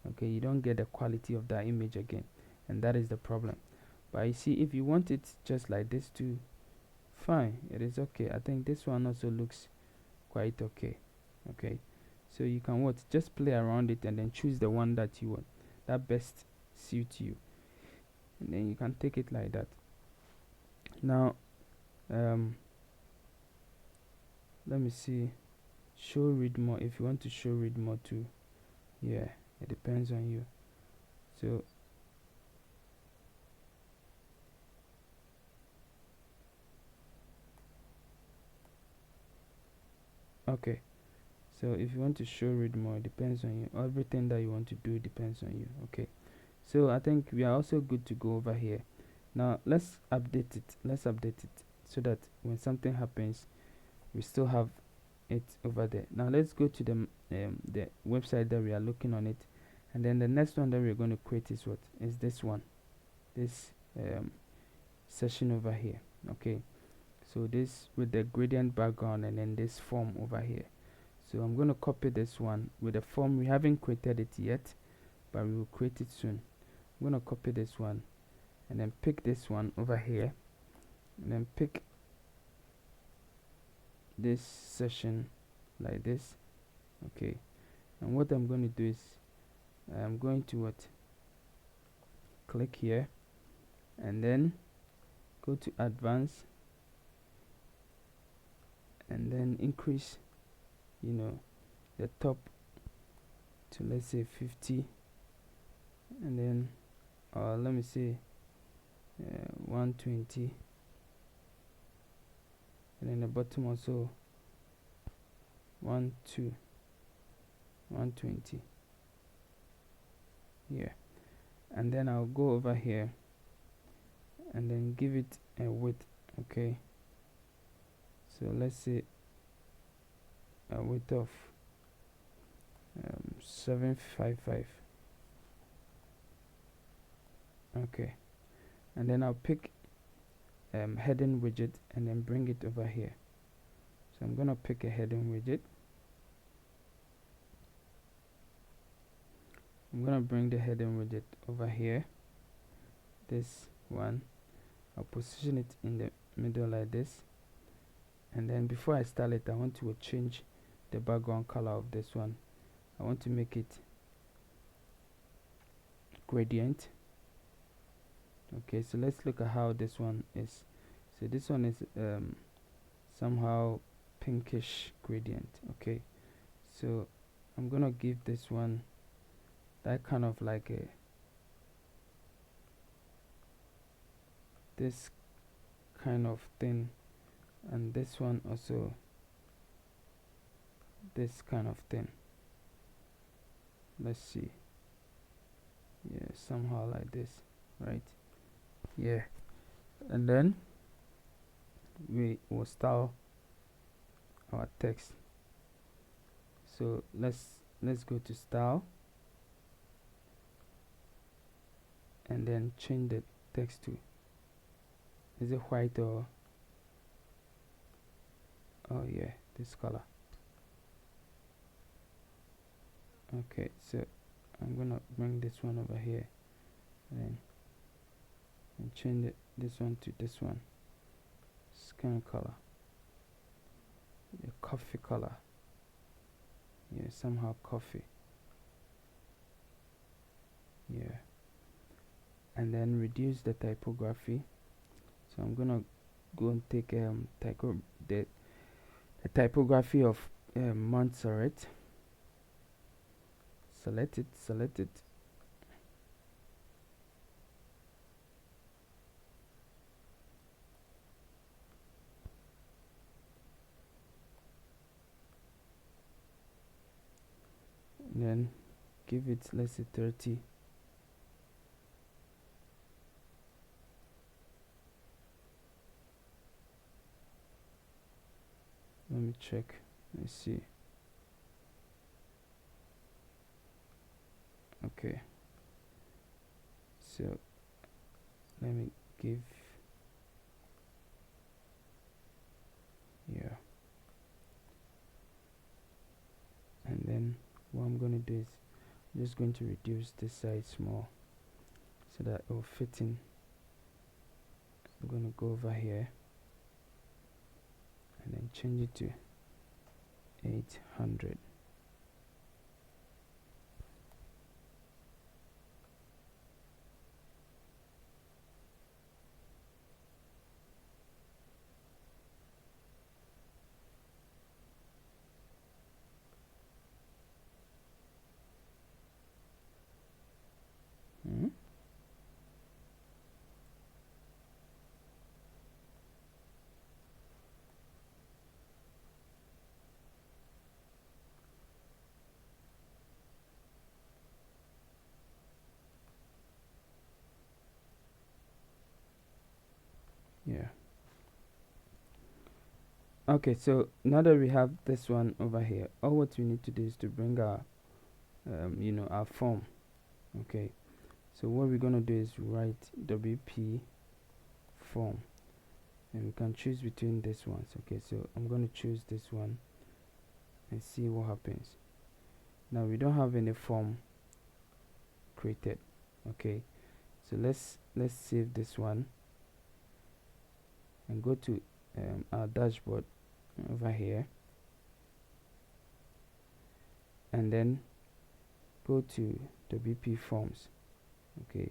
Okay, you don't get the quality of that image again, and that is the problem. But you see, if you want it just like this too, fine, it is okay. I think this one also looks quite okay. Okay, so you can just play around it and then choose the one that you want, that best suits you, and then you can take it like that. Now let me see, show read more. If you want to show read more too, yeah, it depends on you. So okay, so if you want to show read more, it depends on you. Everything that you want to do depends on you. Okay, so I think we are also good to go over here. Now let's update it so that when something happens, we still have it over there. Now let's go to the website that we are looking on it, and then the next one that we're going to create is what? Is this one, this session over here. Okay, so this with the gradient background, and then this form over here. So I'm going to copy this one with the form. We haven't created it yet, but we will create it soon. I'm going to copy this one and then pick this one over here, and then pick this session like this. Okay, and what I'm going to do is I'm going to click here, and then go to advanced, and then increase the top to, let's say, 50, and then let me say 120, and then the bottom also 120. Yeah, and then I'll go over here and then give it a width. Okay, so let's say a width of 755. Okay, and then I'll pick heading widget and then bring it over here. So I'm gonna pick a heading widget. I'm gonna bring the heading widget over here, this one. I'll position it in the middle like this, and then before I style it, I want to change the background color of this one. I want to make it gradient. Okay, so let's look at how this one is. So this one is somehow pinkish gradient. Okay, so I'm gonna give this one that kind of like this kind of thing, and this one also this kind of thing. Let's see, yeah, somehow like this, right? Yeah, and then we will style our text. So let's go to style, and then change the text to, is it white or, oh yeah, this color. Okay, so I'm gonna bring this one over here, and change this one to this one, skin color, the coffee color. Yeah, somehow coffee. Yeah, and then reduce the typography. So I'm gonna go and take the typography of Montserrat. Select it. give it, let's say 30. Let me check. Let's see. Okay, so let me give, yeah, and then what I'm going to do is I'm just going to reduce this size more so that it will fit in. I'm going to go over here and then change it to 800. Hmm? Yeah. Okay, so now that we have this one over here, all what we need to do is to bring our our form. Okay, so what we're gonna do is write WP form, and we can choose between these ones. Okay, so I'm gonna choose this one and see what happens. Now we don't have any form created. Okay, so let's save this one and go to our dashboard over here, and then go to WP forms. Okay,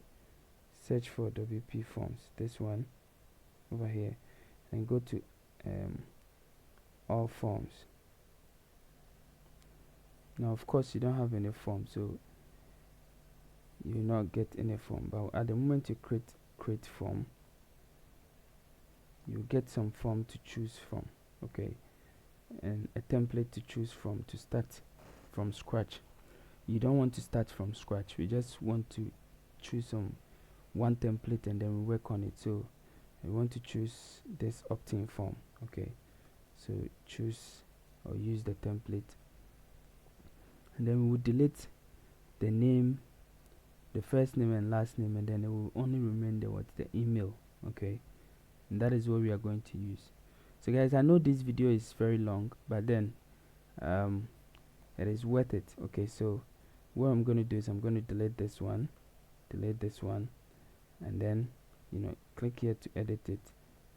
search for WP forms, this one over here, and go to all forms. Now of course you don't have any form, so you will not get any form, but at the moment you create form, you get some form to choose from. Okay, and a template to choose from to start from scratch. You don't want to start from scratch, we just want to choose one template and then we work on it. So we want to choose this opt-in form. Okay, so choose or use the template, and then we will delete the name, the first name and last name, and then it will only remain the email. Okay, and that is what we are going to use. So guys, I know this video is very long, but then it is worth it. Okay, so what I'm going to do is I'm going to delete this one, and then click here to edit it,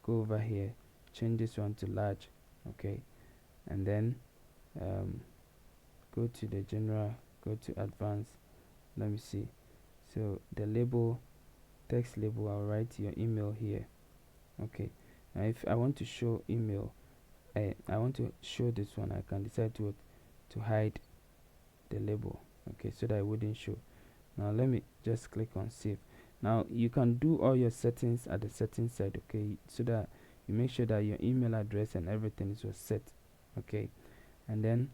go over here, change this one to large. Okay, and then go to the general, go to advanced. Let me see. So the label, text label, I'll write your email here. Okay, now if I want to show email, I want to show this one, I can decide to hide the label. Okay, so that it wouldn't show. Now let me just click on save. Now you can do all your settings at the settings side. Okay, so that you make sure that your email address and everything is set. Okay, and then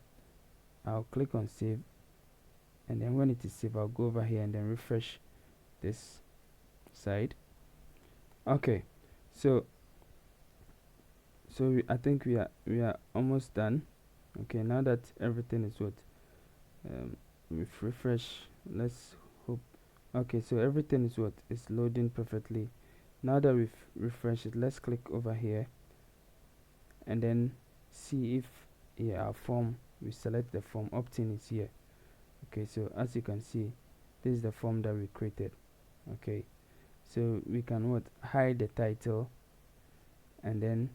I'll click on save, and then when it is saved, I'll go over here and then refresh this side. Okay, so I think we are almost done. Okay, now that everything is we've refreshed, let's hope. Okay, so everything is loading perfectly. Now that we've refreshed it, let's click over here and then see if our form, we select the form, opt-in is here. Okay, so as you can see, this is the form that we created. Okay, so we can hide the title, and then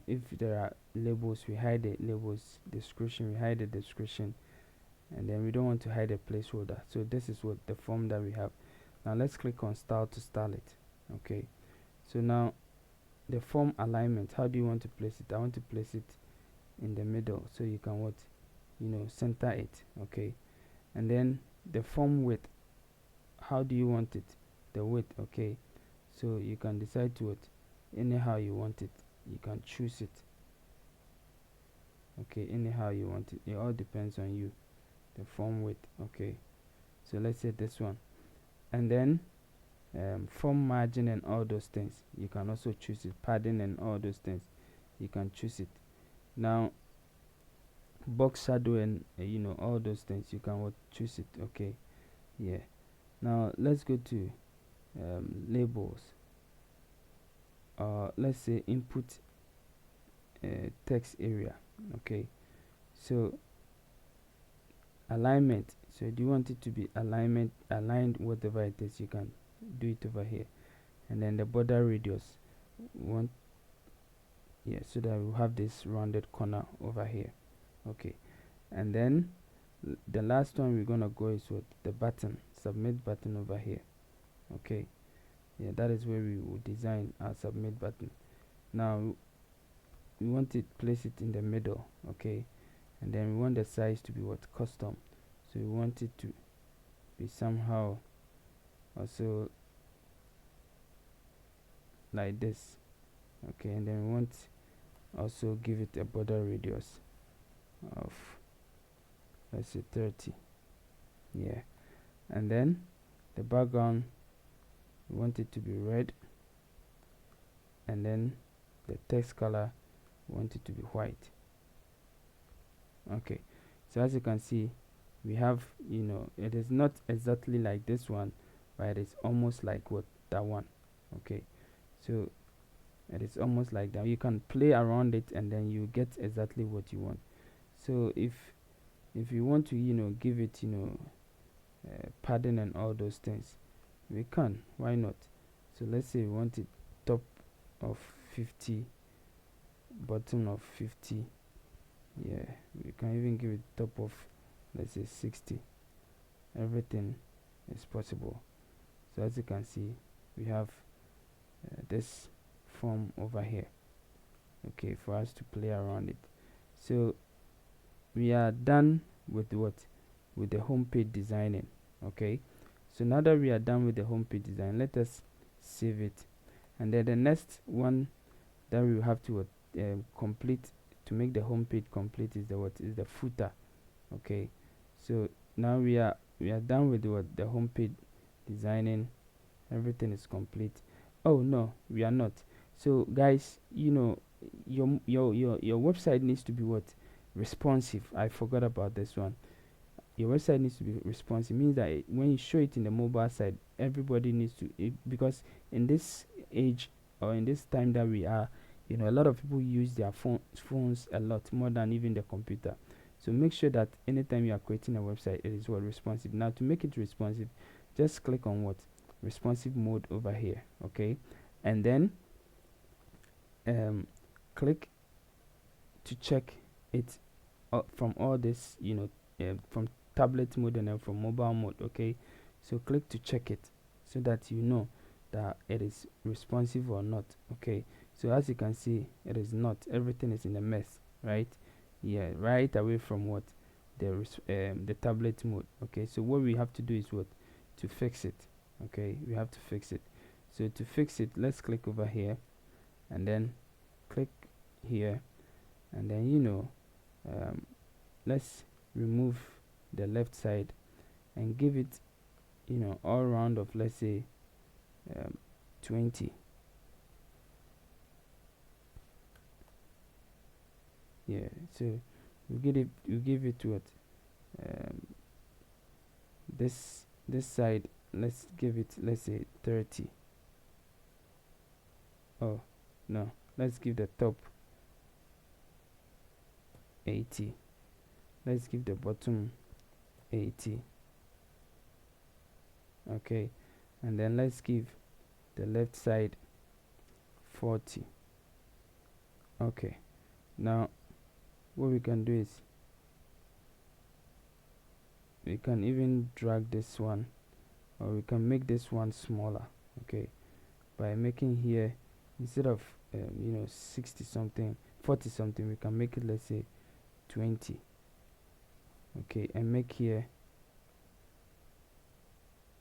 if there are labels, we hide the labels, description, we hide the description, and then we don't want to hide a placeholder. So this is what the form that we have. Now let's click on style to style it. Okay, so now the form alignment, how do you want to place it? I want to place it in the middle, so you can center it. Okay, and then the form width, how do you want it, the width? Okay, so you can decide to anyhow you want it, you can choose it. Okay, anyhow you want it, it all depends on you. the form width. Okay, so let's say this one. And then form margin and all those things, you can also choose it. Padding and all those things, you can choose it. Now box shadow and all those things, you can choose it. Okay, yeah. Now let's go to labels. Let's say input text area. Okay, so alignment. So do you want it to be aligned whatever it is, you can do it over here. And then the border radius, so that we have this rounded corner over here. Okay, and then the last one we're gonna go is with the button, submit button over here. Okay, yeah, that is where we will design our submit button. Now we want to place it in the middle. Okay, and then we want the size to be custom, so we want it to be somehow also like this. Okay, and then we want also give it a border radius of, let's say, 30. Yeah, and then the background, we want it to be red, and then the text color, we want it to be white. Okay, so as you can see, we have, it is not exactly like this one, but it is almost like that one. Okay, so it is almost like that. You can play around it and then you get exactly what you want. So if you want to give it padding and all those things, we can. Why not? So let's say we want it top of 50, bottom of 50. Yeah, we can even give it top of, let's say, 60. Everything is possible. So as you can see, we have this form over here. Okay, for us to play around it. So we are done with the home page designing. Okay, so now that we are done with the home page design, let us save it. And then the next one that we have to complete to make the home page complete is the footer. Okay, so now we are done with the home page designing. Everything is complete. Oh no, we are not. So guys, your website needs to be responsive. I forgot about this one. Your website needs to be responsive. Means that when you show it in the mobile side, everybody needs to because in this age or in this time that we are, a lot of people use their phones a lot more than even the computer. So make sure that anytime you are creating a website, it is responsive. Now to make it responsive, just click on responsive mode over here. Okay, and then click to check it from all this, from tablet mode and then from mobile mode. Okay, so click to check it so that you know that it is responsive or not. Okay, so as you can see, it is not. Everything is in a mess, right? Yeah, right away from the tablet mode. Okay, so what we have to do is to fix it. Okay, we have to fix it. So to fix it, let's click over here and then click here, and then let's remove the left side and give it all round of, let's say, 20. Yeah, so we give it what this side, let's give it, let's say, 30. Oh no, let's give the top 80. Let's give the bottom 80. Okay, and then let's give the left side 40. Okay, now what we can do is we can even drag this one, or we can make this one smaller. Okay, by making here, instead of 60 something, 40 something, we can make it, let's say, 20. Okay, and make here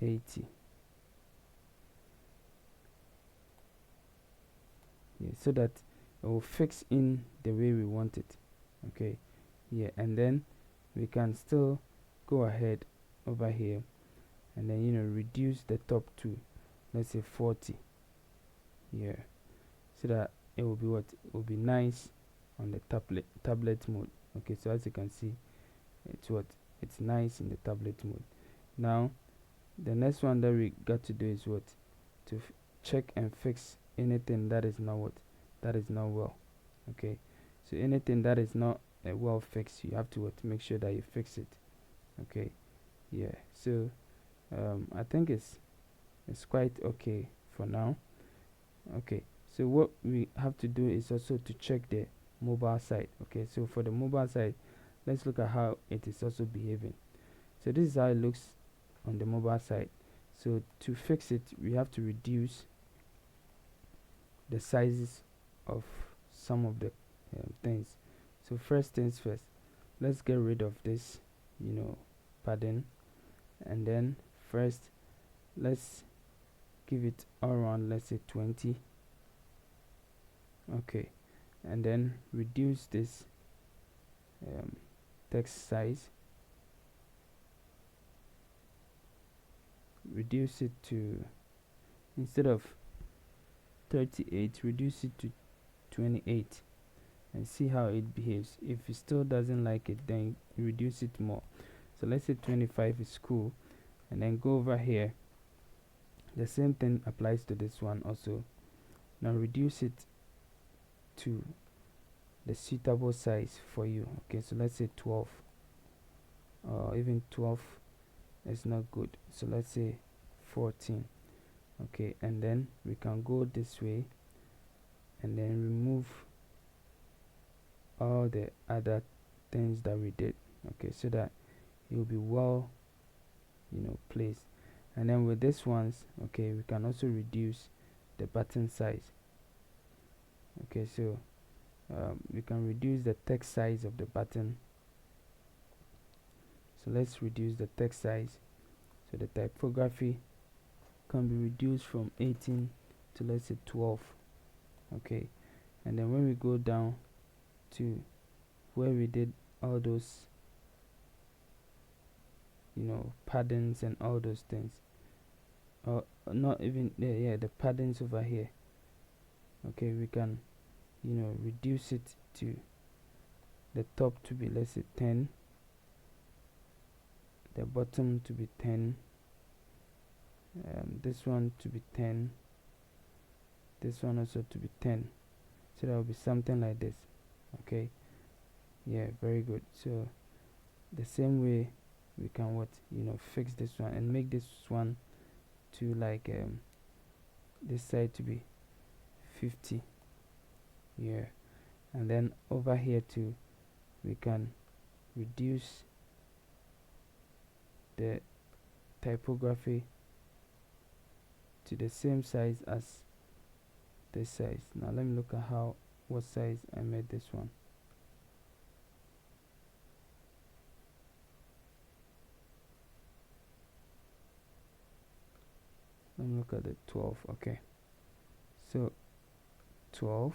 80. Yeah, so that it will fix in the way we want it. Okay, yeah, and then we can still go ahead over here and then, you know, reduce the top to, let's say 40 here, so that it will be what, it will be nice on the tablet mode. Okay, so as you can see, it's what, it's nice in the tablet mode. Now the next one that we got to do is what, to check and fix anything that is not what, that is not well. Okay, so anything that is not well fixed, you have to what, make sure that you fix it. Okay, yeah, so I think it's quite okay for now. Okay, so what we have to do is also to check the mobile side. Okay, so for the mobile side, let's look at how it is also behaving. So this is how it looks on the mobile side. So to fix it, we have to reduce the sizes of some of the things. So first things first, let's get rid of this, you know, padding, and then first let's give it around, let's say 20. Okay, and then reduce this text size, reduce it to, instead of 38, reduce it to 28, and see how it behaves. If it still doesn't like it, then reduce it more. So let's say 25 is cool, and then go over here. The same thing applies to this one also. Now reduce it to the suitable size for you. Okay, so let's say 12, or even 12 is not good, so let's say 14. Okay, and then we can go this way and then remove all the other things that we did. Okay, so that it will be well, you know, placed. And then with this ones, okay, we can also reduce the button size. Okay, so we can reduce the text size of the button. So let's reduce the text size. So the typography can be reduced from 18 to, let's say 12. Okay, and then when we go down to where we did all those, you know, paddings and all those things, or not even there, yeah, the paddings over here. Okay, we can, you know, reduce it to the top to be, let's say 10, the bottom to be 10, this one to be 10, this one also to be 10. So that will be something like this. Okay, yeah, very good. So the same way we can what, you know, fix this one and make this one to like this side to be 50. Yeah, and then over here too, we can reduce the typography to the same size as this size. Now let me look at how, what size I made this one. Let me look at the 12. Okay, so 12,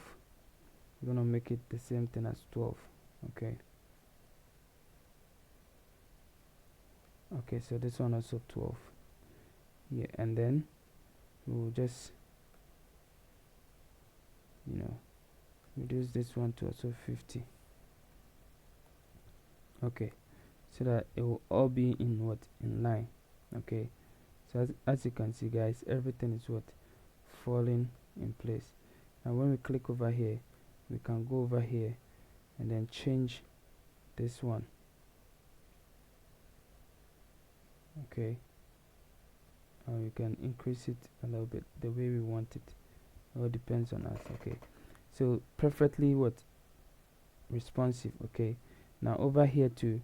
we're gonna make it the same thing as 12. Okay, okay, so this one also 12. Yeah, and then we'll just, you know, reduce this one to also 50. Okay, so that it will all be in what, in line. Okay, so as you can see guys, everything is what, falling in place. Now when we click over here, we can go over here and then change this one. Okay, or you can increase it a little bit the way we want it. It all depends on us. Okay, so perfectly what, responsive. Okay, now over here too,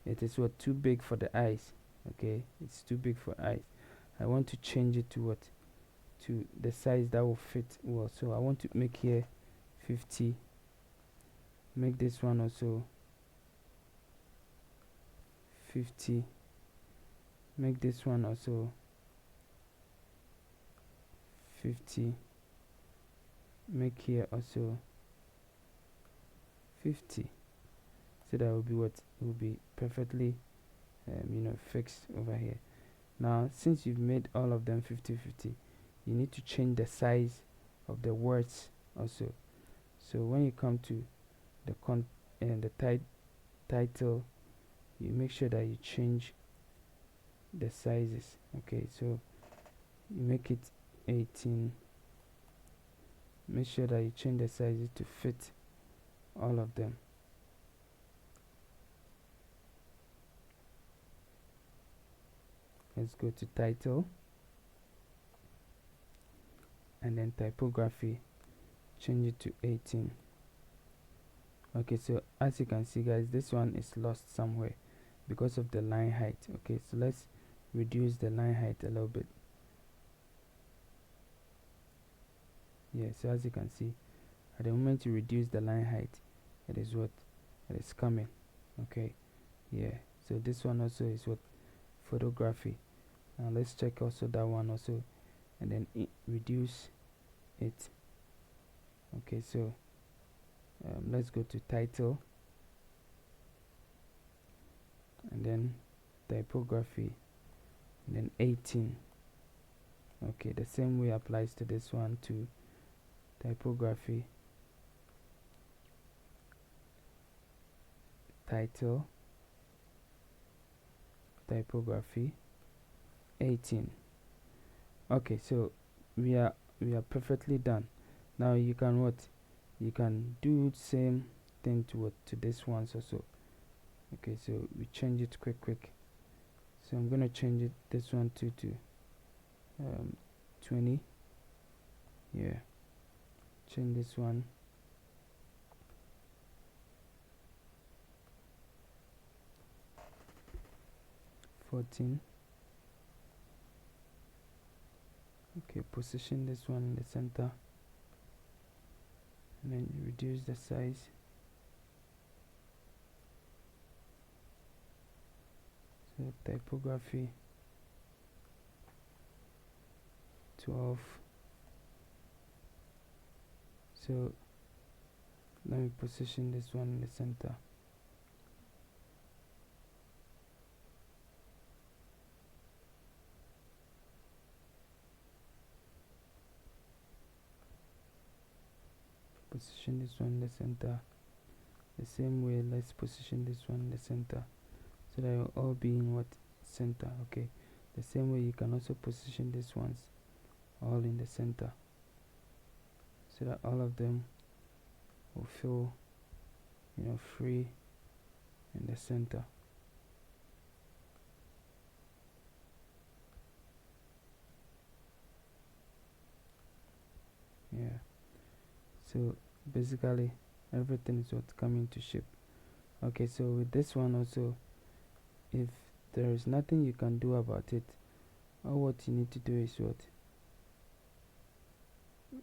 it is what, too big for the eyes. Okay, it's too big for eyes. I want to change it to what, to the size that will fit well. So I want to make here 50, make this one also 50, make this one also 50, make here also 50. So that will be what, will be perfectly fixed over here. Now since you've made all of them 50-50, you need to change the size of the words also. So when you come to the title, you make sure that you change the sizes. Okay, so you make it 18. Make sure that you change the sizes to fit all of them. Let's go to title, and then typography, change it to 18. Okay, so as you can see guys, this one is lost somewhere because of the line height. Okay, so let's reduce the line height a little bit. Yeah, so as you can see, at the moment you reduce the line height, it is coming. Okay, yeah, so this one also is photography. Now let's check also that one also, and then reduce it. Okay, so let's go to title, and then typography, and then 18. Okay, the same way applies to this one too. Typography, title, typography, 18. Okay, so we are perfectly done. Now you can you can do same thing to this one also. Okay, so we change it quick. So I'm gonna change it this one to 20. Yeah, change this one 14. Okay, position this one in the center, and then reduce the size. So typography 12. So let me position this one in the center. Position this one in the center. The same way, let's position this one in the center, so that it will all be in center. Okay, the same way you can also position these ones all in the center, so that all of them will feel free in the center. Yeah, so basically everything is coming to shape. Okay, so with this one also, if there is nothing you can do about it, all what you need to do is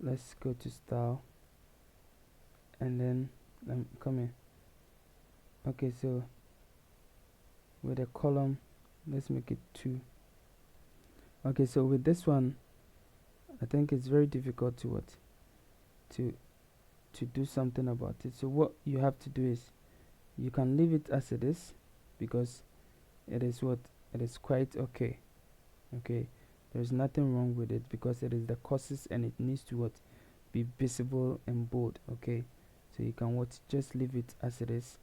let's go to style, and then come in. Okay, so with a column, let's make it 2. Okay, so with this one, I think it's very difficult to do something about it. So what you have to do is, you can leave it as it is, because it is quite okay. Okay, there's nothing wrong with it, because it is the courses, and it needs to be visible and bold. Okay, so you can just leave it as it is,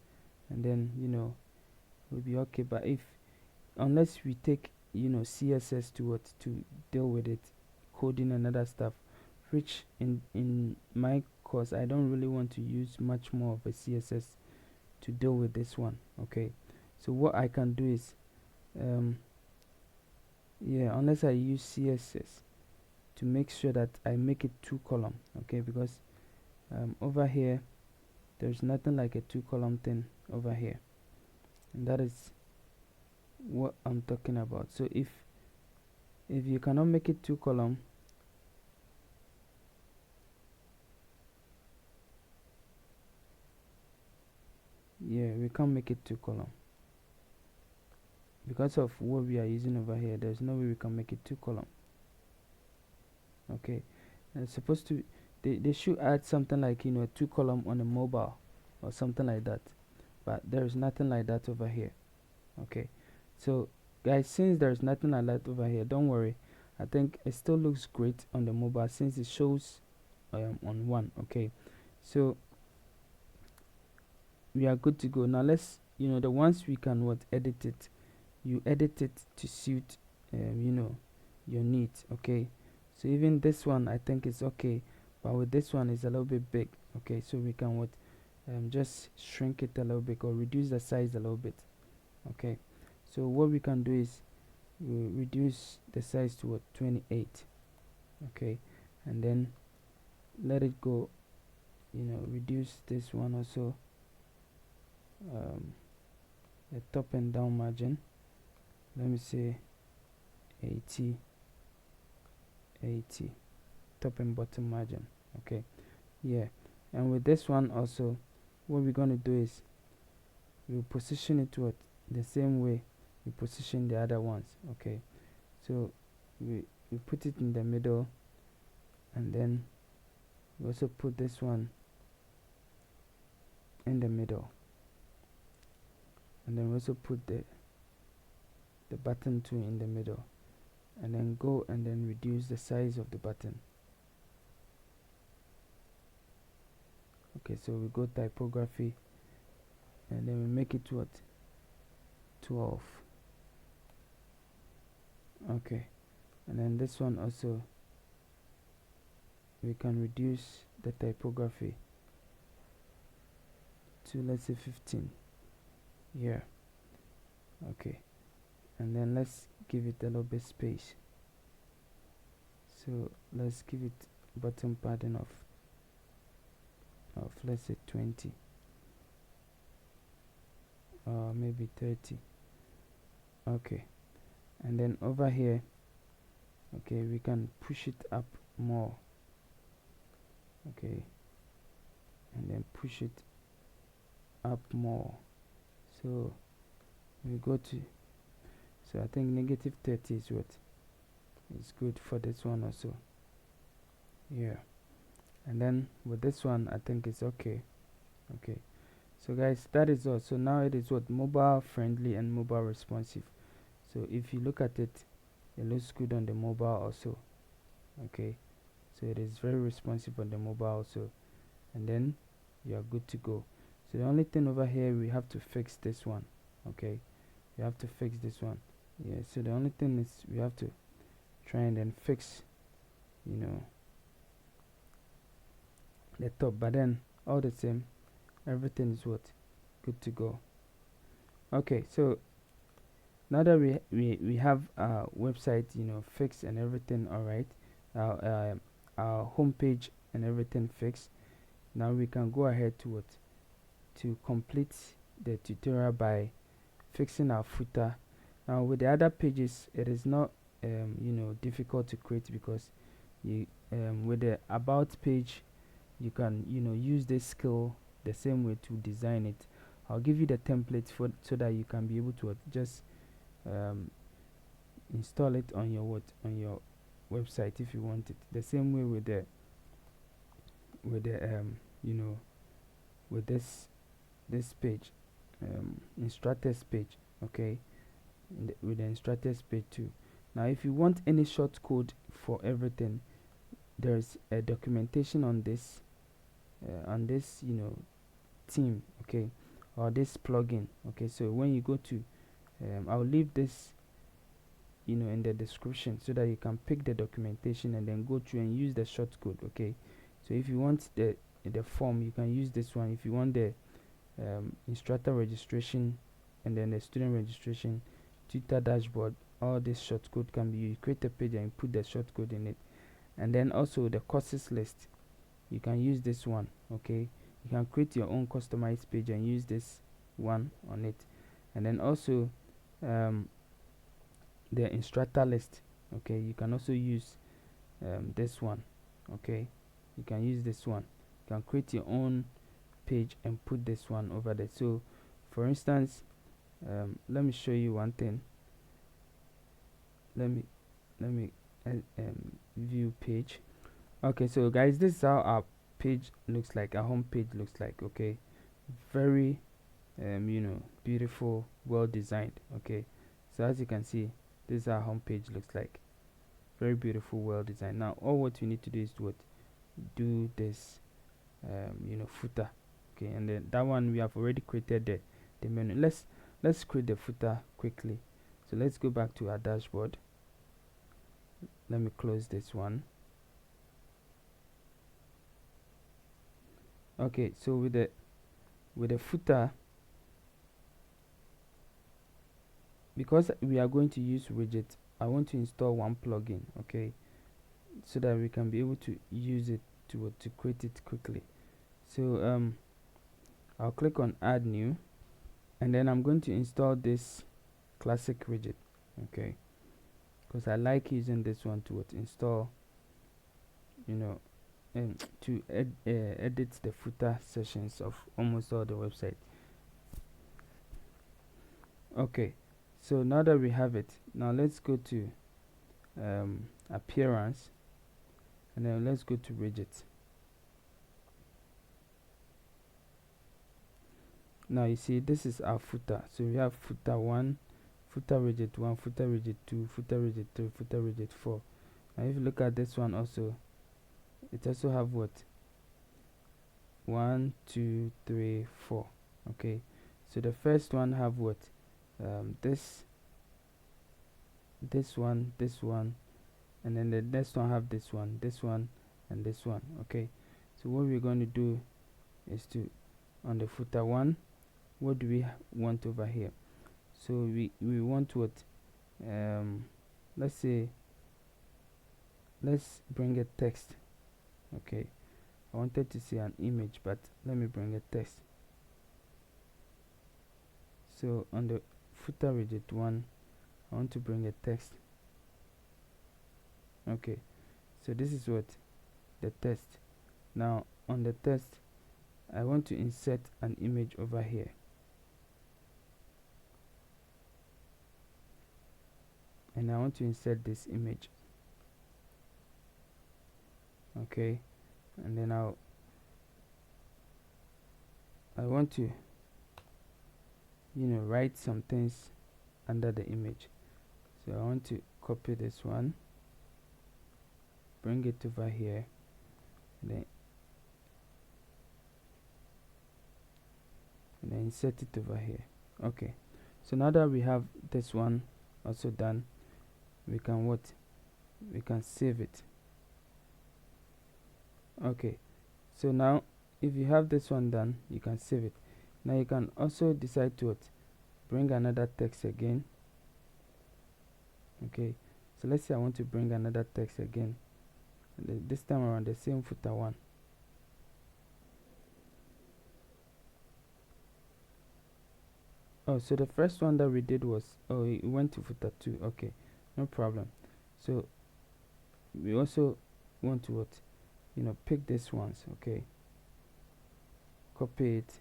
and then we'll be okay. But unless we take CSS to deal with it, coding and other stuff, which in my course I don't really want to use much more of a CSS to deal with this one. Okay, so what I can do is unless I use CSS to make sure that I make it 2 column. Okay, because over here there's nothing like a 2 column thing over here, and that is what I'm talking about. So if you cannot make it 2 column, we can't make it 2 column because of what we are using over here. There's no way we can make it 2 column. Okay, and it's supposed to, they should add something like a 2 column on a mobile or something like that, but there is nothing like that over here. Okay, So guys, since there's nothing like that over here, don't worry, I think it still looks great on the mobile since it shows on one. Okay, so we are good to go. Now let's, the ones we can edit it, you edit it to suit your needs. Okay, so even this one I think is okay, but with this one is a little bit big. Okay, so we can just shrink it a little bit or reduce the size a little bit. Okay, so what we can do is we reduce the size to 28. Okay, and then let it go, reduce this one also, the top and down margin, let me say 80 top and bottom margin. Okay, yeah, and with this one also, what we're going to do is we'll position it to the same way we position the other ones. Okay, so we put it in the middle, and then we also put this one in the middle, and then we also put the button 2 in the middle, and then go and then reduce the size of the button. Okay, so we go typography, and then we make it 12. Okay, and then this one also we can reduce the typography to, let's say, 15. Yeah, okay, and then let's give it a little bit space, so let's give it bottom padding of let's say 20, or maybe 30. Okay, and then over here, okay, we can push it up more. Okay, and then push it up more, so we go to, so I think negative 30 is what is good for this one also. Yeah, and then with this one I think it's okay. Okay, so guys, that is all. So now it is mobile friendly and mobile responsive. So if you look at it, it looks good on the mobile also. Okay, so it is very responsive on the mobile also, and then you are good to go. So the only thing over here, we have to fix this one. Okay, we have to fix this one. Yeah, so the only thing is we have to try and then fix the top, but then all the same, everything is good to go. Okay, so now that we have our website fixed and everything all right, our homepage and everything fixed, now we can go ahead to complete the tutorial by fixing our footer. Now with the other pages, it is not difficult to create, because you with the about page, you can use this skill the same way to design it. I'll give you the template so that you can be able to just install it on your website if you want it. The same way with the with this page, instructors page. Okay, with the instructors page too. Now if you want any short code for everything, there's a documentation on this theme, okay, or this plugin. Okay, so when you go to I'll leave this in the description so that you can pick the documentation and then go through and use the shortcode. Okay, so if you want the form, you can use this one. If you want the instructor registration and then the student registration, tutor dashboard, all this shortcode can be used. Create a page and put the shortcode in it, and then also the courses list, you can use this one. Okay, you can create your own customized page and use this one on it, and then also the instructor list. Okay, you can also use this one. Okay, you can use this one. You can create your own page and put this one over there. So for instance, let me show you one thing. Let me view page. Okay, so guys, this is how our page looks like, our home page looks like. Okay, very beautiful, well designed. Okay, So as you can see, this is how home page looks like. Very beautiful, well designed. Now all what we need to do is to do this footer. Okay, and then that one we have already created the menu. Let's create the footer quickly. So let's go back to our dashboard. Let me close this one. Okay, so with the footer, because we are going to use widget, I want to install one plugin, okay, so that we can be able to use it to create it quickly. So I'll click on add new, and then I'm going to install this classic widget, okay, because I like using this one to install, to edit the footer sections of almost all the website. Okay, so now that we have it, now let's go to appearance, and then let's go to widgets. Now you see this is our footer. So we have footer 1, footer widget 1, footer widget 2, footer widget 3, footer widget 4. Now if you look at this one also, it also have what? 1, 2, 3, 4. Okay, so the first one have what? This one, and then the next one have this one, and this one. Okay, so what we're going to do is to, on the footer 1, what do we want over here? So we want what? Let's say, let's bring a text. Okay, I wanted to see an image, but let me bring a text. So on the footer widget 1, I want to bring a text. Okay, so this is what? The text. Now on the text, I want to insert an image over here. And I want to insert this image. Okay, and then I want to write some things under the image. So I want to copy this one, bring it over here, and then insert it over here. Okay, so now that we have this one also done, we can we can save it. Okay, so now if you have this one done, you can save it. Now you can also decide to bring another text again. Okay, so let's say I want to bring another text again, and this time around the same footer 1. Oh, so the first one that we did was, it went to footer 2. Okay, no problem. So we also want to pick this ones. Okay, copy it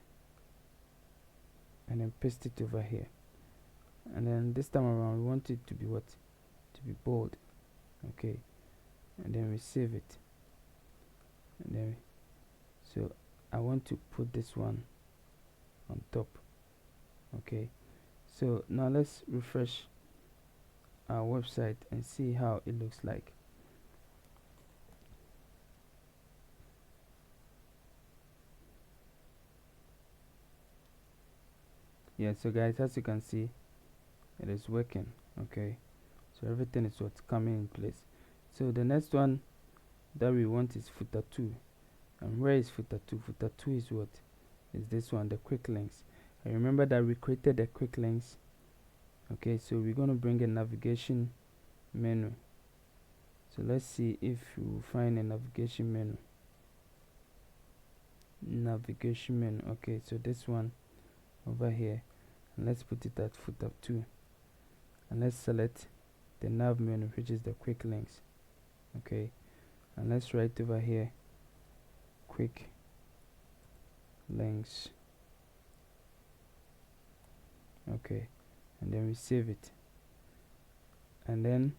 and then paste it over here, and then this time around we want it to be to be bold. Okay, and then we save it, and then so I want to put this one on top. Okay, so now let's refresh our website and see how it looks like. Yeah, so guys, as you can see, it is working. Okay, so everything is what's coming in place. So the next one that we want is footer 2. And where is footer 2? Footer 2 is what? Is this one, the quick links. And remember that we created the quick links. Okay, so we're going to bring a navigation menu. So let's see if we find a navigation menu. Okay, so this one over here, and let's put it at footer 2, and let's select the nav menu, which is the quick links. Okay, and let's write over here quick links. Okay, and then we save it, and then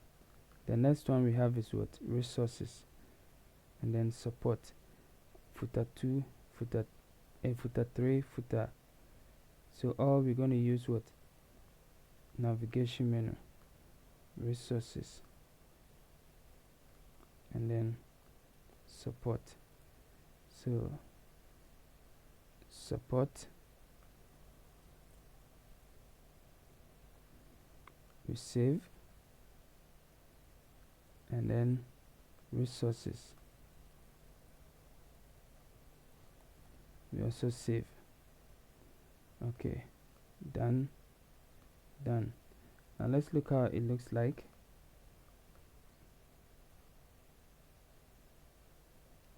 the next one we have is what? Resources, and then support. Footer 2, footer 3, footer. So all we're going to use what? navigation menu, resources, and then support. So support, we save, and then resources, we also save. Okay, done. Now let's look how it looks like.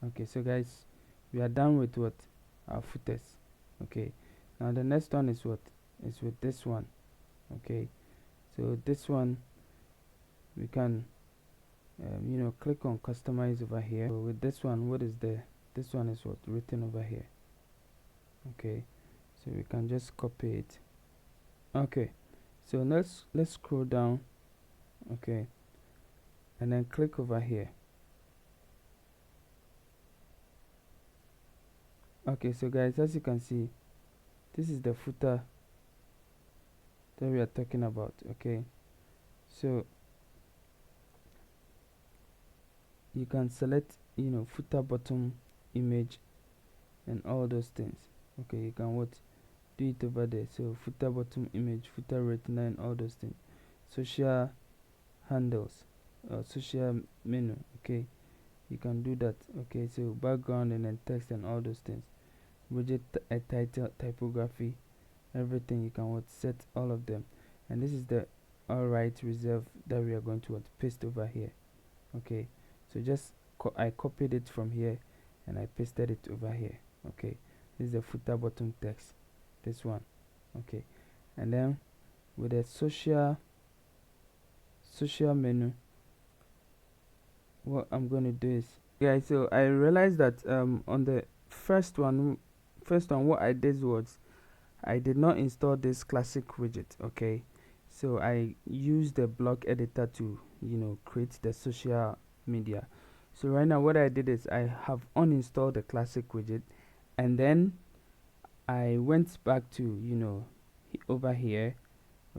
Okay, so guys, we are done with what? Our footers. Okay, now the next one is what? Is with this one. Okay, so this one we can click on customize over here. So with this one, what is there? This one is what? Written over here. Okay, so we can just copy it. Okay, so let's scroll down. Okay, and then click over here. Okay, so guys, as you can see, this is the footer that we are talking about. Okay, so you can select footer, bottom, image, and all those things. Okay, you can do it over there. So footer, bottom, image, footer, retina, and all those things. Social handles, social menu. Okay, you can do that. Okay, so background and then text and all those things. Widget, a title, typography, everything. You can set all of them. And this is the alright reserve that we are going to paste over here. Okay, so just I copied it from here and I pasted it over here. Okay, this is the footer, bottom, text, this one. Okay, and then with the social menu, what I'm going to do is, guys, so I realized that on the first one what I did was I did not install this classic widget. Okay, so I used the block editor to create the social media. So right now what I did is I have uninstalled the classic widget, and then I went back to over here.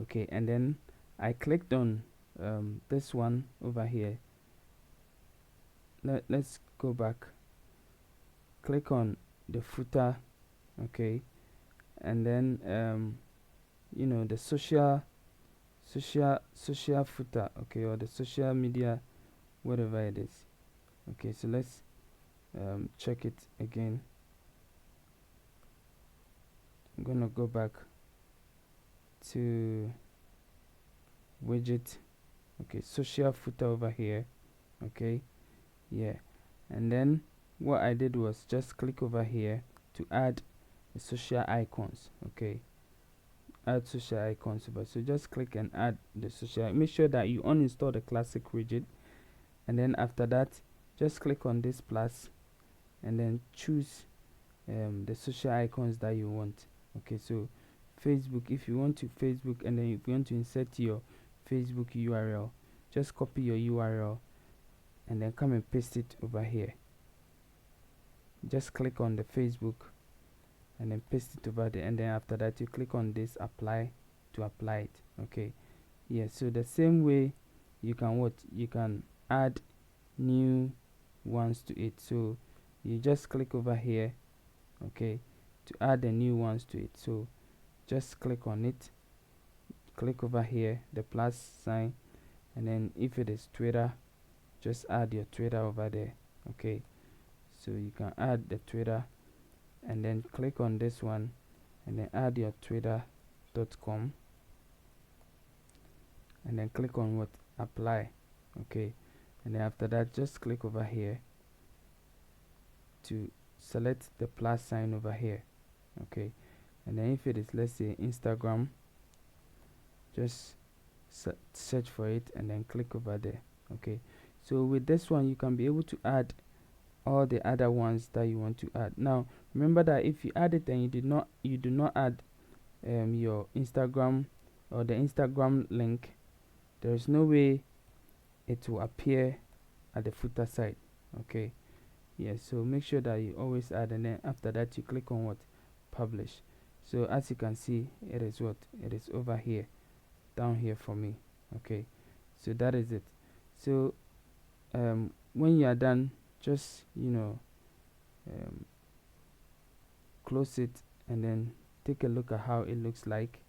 Okay, and then I clicked on this one over here. Let's go back, click on the footer. Okay, and then the social footer. Okay, or the social media, whatever it is. Okay, so let's check it again. I'm gonna go back to widget. Okay, social footer over here. Okay, yeah, and then what I did was just click over here to add the social icons. Okay, add social icons over. So just click and add the social. Make sure that you uninstall the classic widget, and then after that just click on this plus and then choose the social icons that you want. Okay, so Facebook, if you want to Facebook, and then if you want to insert your Facebook URL, just copy your URL and then come and paste it over here. Just click on the Facebook and then paste it over there, and then after that you click on this apply to apply it. Okay, yeah, so the same way you can add new ones to it. So you just click over here, okay, to add the new ones to it. So just click on it, click over here, the plus sign, and then if it is Twitter, just add your Twitter over there. Okay, so you can add the Twitter, and then click on this one and then add your twitter.com, and then click on apply. Okay, and then after that just click over here to select the plus sign over here. Okay, and then if it is, let's say, Instagram, just search for it and then click over there. Okay, so with this one you can be able to add all the other ones that you want to add. Now remember that if you add it and you do not add your Instagram or the Instagram link, there is no way it will appear at the footer side. Okay, yes, so make sure that you always add, and then after that you click on publish. So as you can see, it is over here, down here for me. Okay, so that is it. So when you are done, just close it and then take a look at how it looks like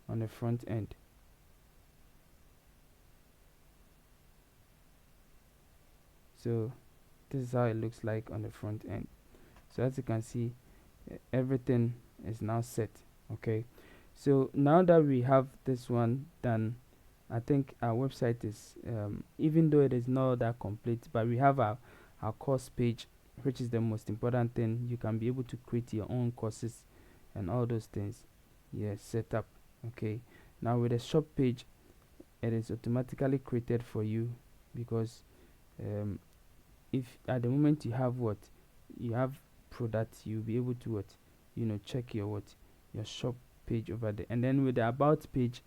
on the front end. So this is how it looks like on the front end. So as you can see, everything is now set. Okay, so now that we have this one done, I think our website is even though it is not that complete, but we have our course page, which is the most important thing. You can be able to create your own courses and all those things. Yes, set up. Okay, now with the shop page, it is automatically created for you, because if at the moment you have products, you'll be able to check your shop page over there. And then with the about page,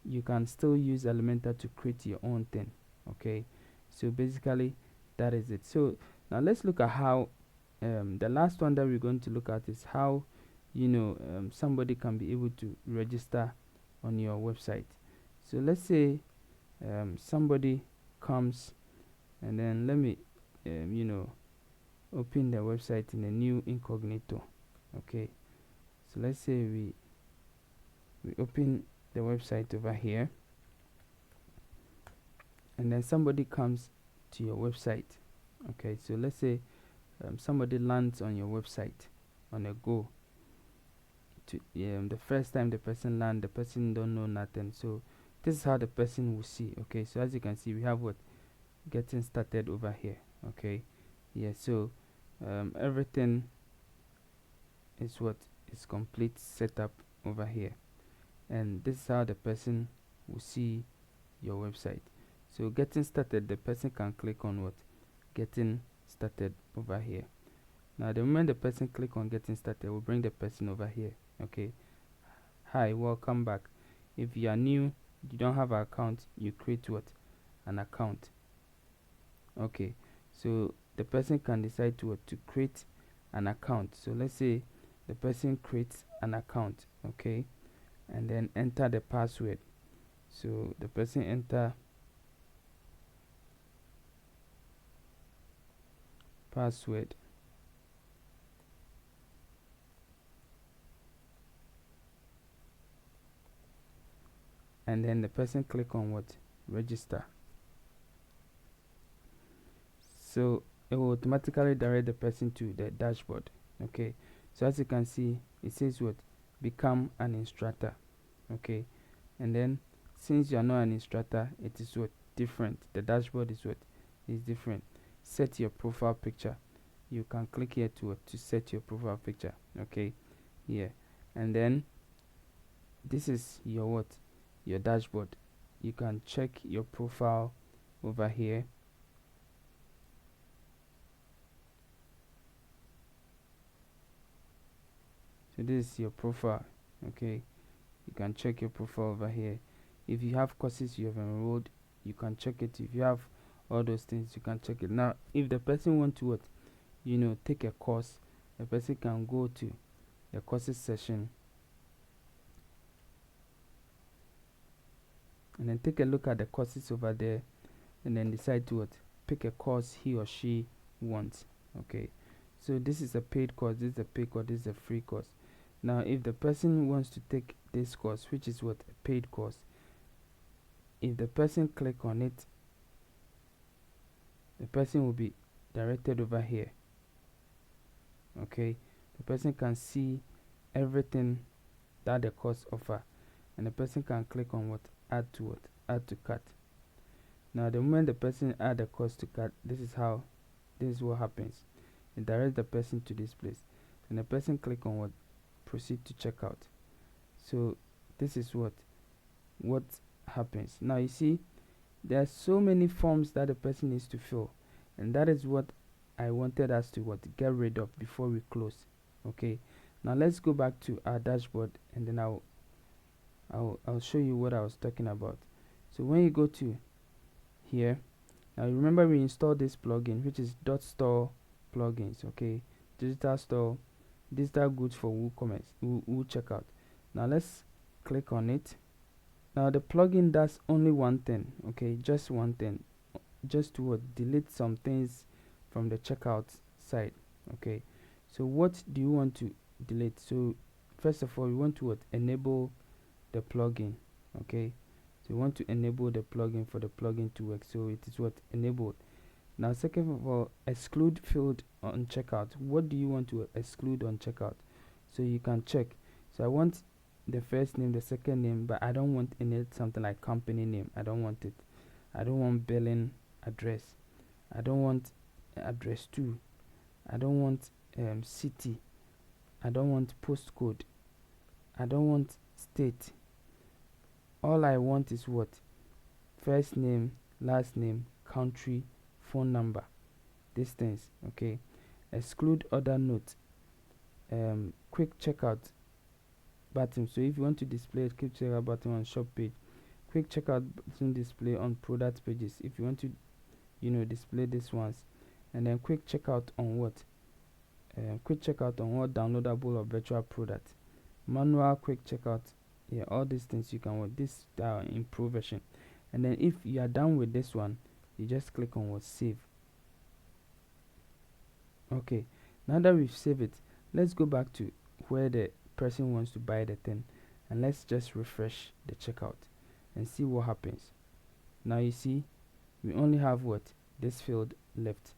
you can still use Elementor to create your own thing. Okay, so basically that is it. So now let's look at how the last one that we're going to look at is how somebody can be able to register on your website. So let's say somebody comes, and then let me open the website in a new incognito. Okay, so let's say we open the website over here, and then somebody comes to your website. Okay, so let's say somebody lands on your website on a go. To the first time the person lands, the person don't know nothing, so this is how the person will see. Okay, so as you can see, we have what getting started over here. Okay, yeah, so everything is what is complete setup over here, and this is how the person will see your website. So getting started, the person can click on what getting started over here. Now the moment the person click on getting started, will bring the person over here. Okay, hi, welcome back. If you are new, you don't have an account, you create what an account. Okay, so the person can decide to create an account. So let's say the person creates an account. Okay, and then enter the password. So the person enter password, and then the person click on what register. So it will automatically direct the person to the dashboard. Okay, so as you can see, it says what become an instructor. Okay, and then since you are not an instructor, it is what different. The dashboard is what is different. Set your profile picture. You can click here to set your profile picture. Okay, yeah, and then this is your your dashboard. You can check your profile over here. So this is your profile. Okay, you can check your profile over here. If you have courses you have enrolled, you can check it. If you have all those things, you can check it. Now if the person want to take a course, the person can go to the courses section and then take a look at the courses over there, and then decide to pick a course he or she wants. Okay, so this is a paid course, this is a paid course, this is a free course. Now if the person wants to take this course, which is a paid course, if the person click on it, the person will be directed over here. Okay, the person can see everything that the course offer, and the person can click on add to cart. Now the moment the person add the course to cart, this is what happens. It directs the person to this place, and the person click on proceed to checkout. So this is what happens. Now you see, there are so many forms that the person needs to fill, and that is what I wanted us to get rid of before we close. Okay, now let's go back to our dashboard, and then I'll show you what I was talking about. So when you go to here, now remember we installed this plugin, which is .store plugins. Okay, digital store, digital goods for WooCommerce, Woo checkout. Now let's click on it, Now the plugin does only one thing, okay, just one thing, just to delete some things from the checkout side. Okay, so what do you want to delete? So first of all, you want to enable the plugin. Okay, so you want to enable the plugin for the plugin to work, so it is enabled. Now second of all, exclude field on checkout. What do you want to exclude on checkout? So you can check. So I want the first name, the second name, but I don't want something like company name. I don't want it. I don't want billing address. I don't want address too. I don't want city. I don't want postcode. I don't want state. All I want is first name, last name, country, phone number, these things. Okay, exclude other notes. Quick checkout button. So if you want to display a quick checkout button on shop page, quick checkout button display on product pages if you want to display these ones, and then quick checkout on quick checkout on what downloadable or virtual product, manual quick checkout. Yeah, all these things you can this in pro version. And then if you are done with this one, you just click on save. Okay, now that we've saved it, let's go back to where the person wants to buy the thing, and let's just refresh the checkout and see what happens. Now you see we only have this field left,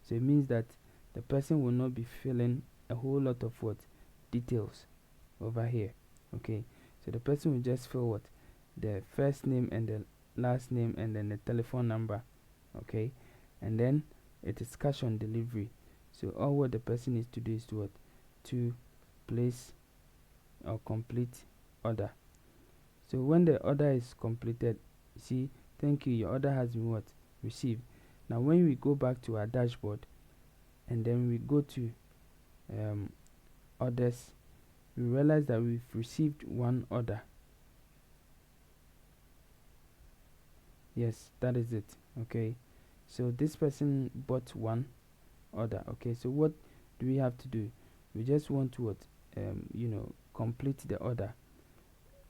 so it means that the person will not be filling a whole lot of details over here. Okay, so the person will just fill the first name and the last name and then the telephone number. Okay, and then it is cash on delivery. So all what the person needs to do is to place or complete order. So when the order is completed, see, thank you, your order has been received. Now when we go back to our dashboard and then we go to orders, we realize that we've received one order. Yes, that is it. Okay, so this person bought one order. Okay, so what do we have to do? We just want to complete the order,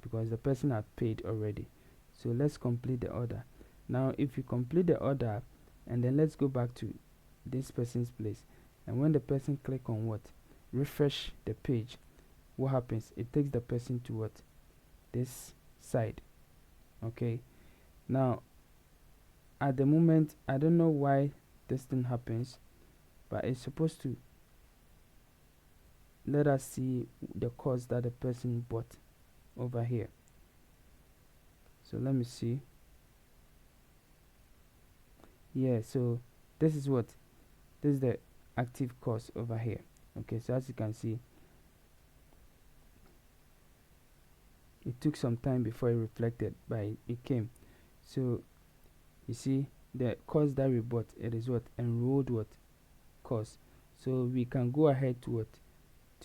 because the person had paid already. So let's complete the order. Now if you complete the order, and then let's go back to this person's place, and when the person click on refresh the page, what happens? It takes the person to this side. Okay, now at the moment I don't know why this thing happens, but it's supposed to let us see the course that the person bought over here. So let me see. Yeah, so this is the active course over here. Okay, so as you can see, it took some time before it reflected, but it came. So you see the course that we bought, it is enrolled course. So we can go ahead to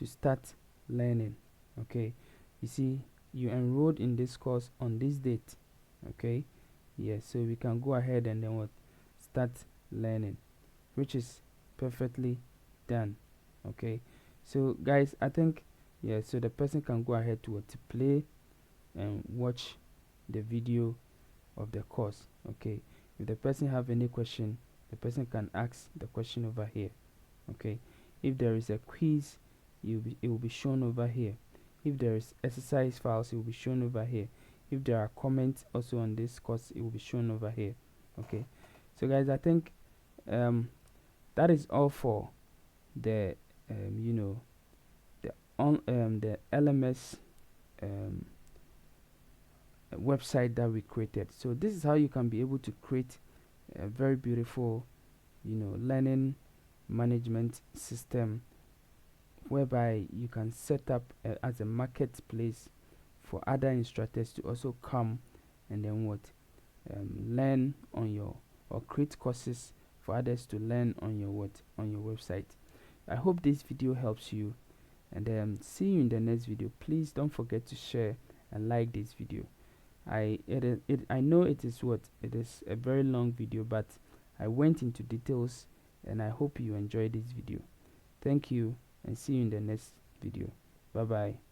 start learning. Okay, you see you enrolled in this course on this date. Okay, yes, so we can go ahead and then start learning, which is perfectly done. Okay, so guys, I think so the person can go ahead to play and watch the video of the course. Okay, if the person have any question, the person can ask the question over here. Okay, if there is a quiz, it will be shown over here. If there is exercise files, it will be shown over here. If there are comments also on this course, it will be shown over here. Okay, so guys, I think that is all for the the LMS website that we created. So this is how you can be able to create a very beautiful learning management system, whereby you can set up as a marketplace for other instructors to also come and then learn on your, or create courses for others to learn on your on your website. I hope this video helps you, and see you in the next video. Please don't forget to share and like this video. I know it is a very long video, but I went into details, and I hope you enjoyed this video. Thank you, and see you in the next video. Bye bye.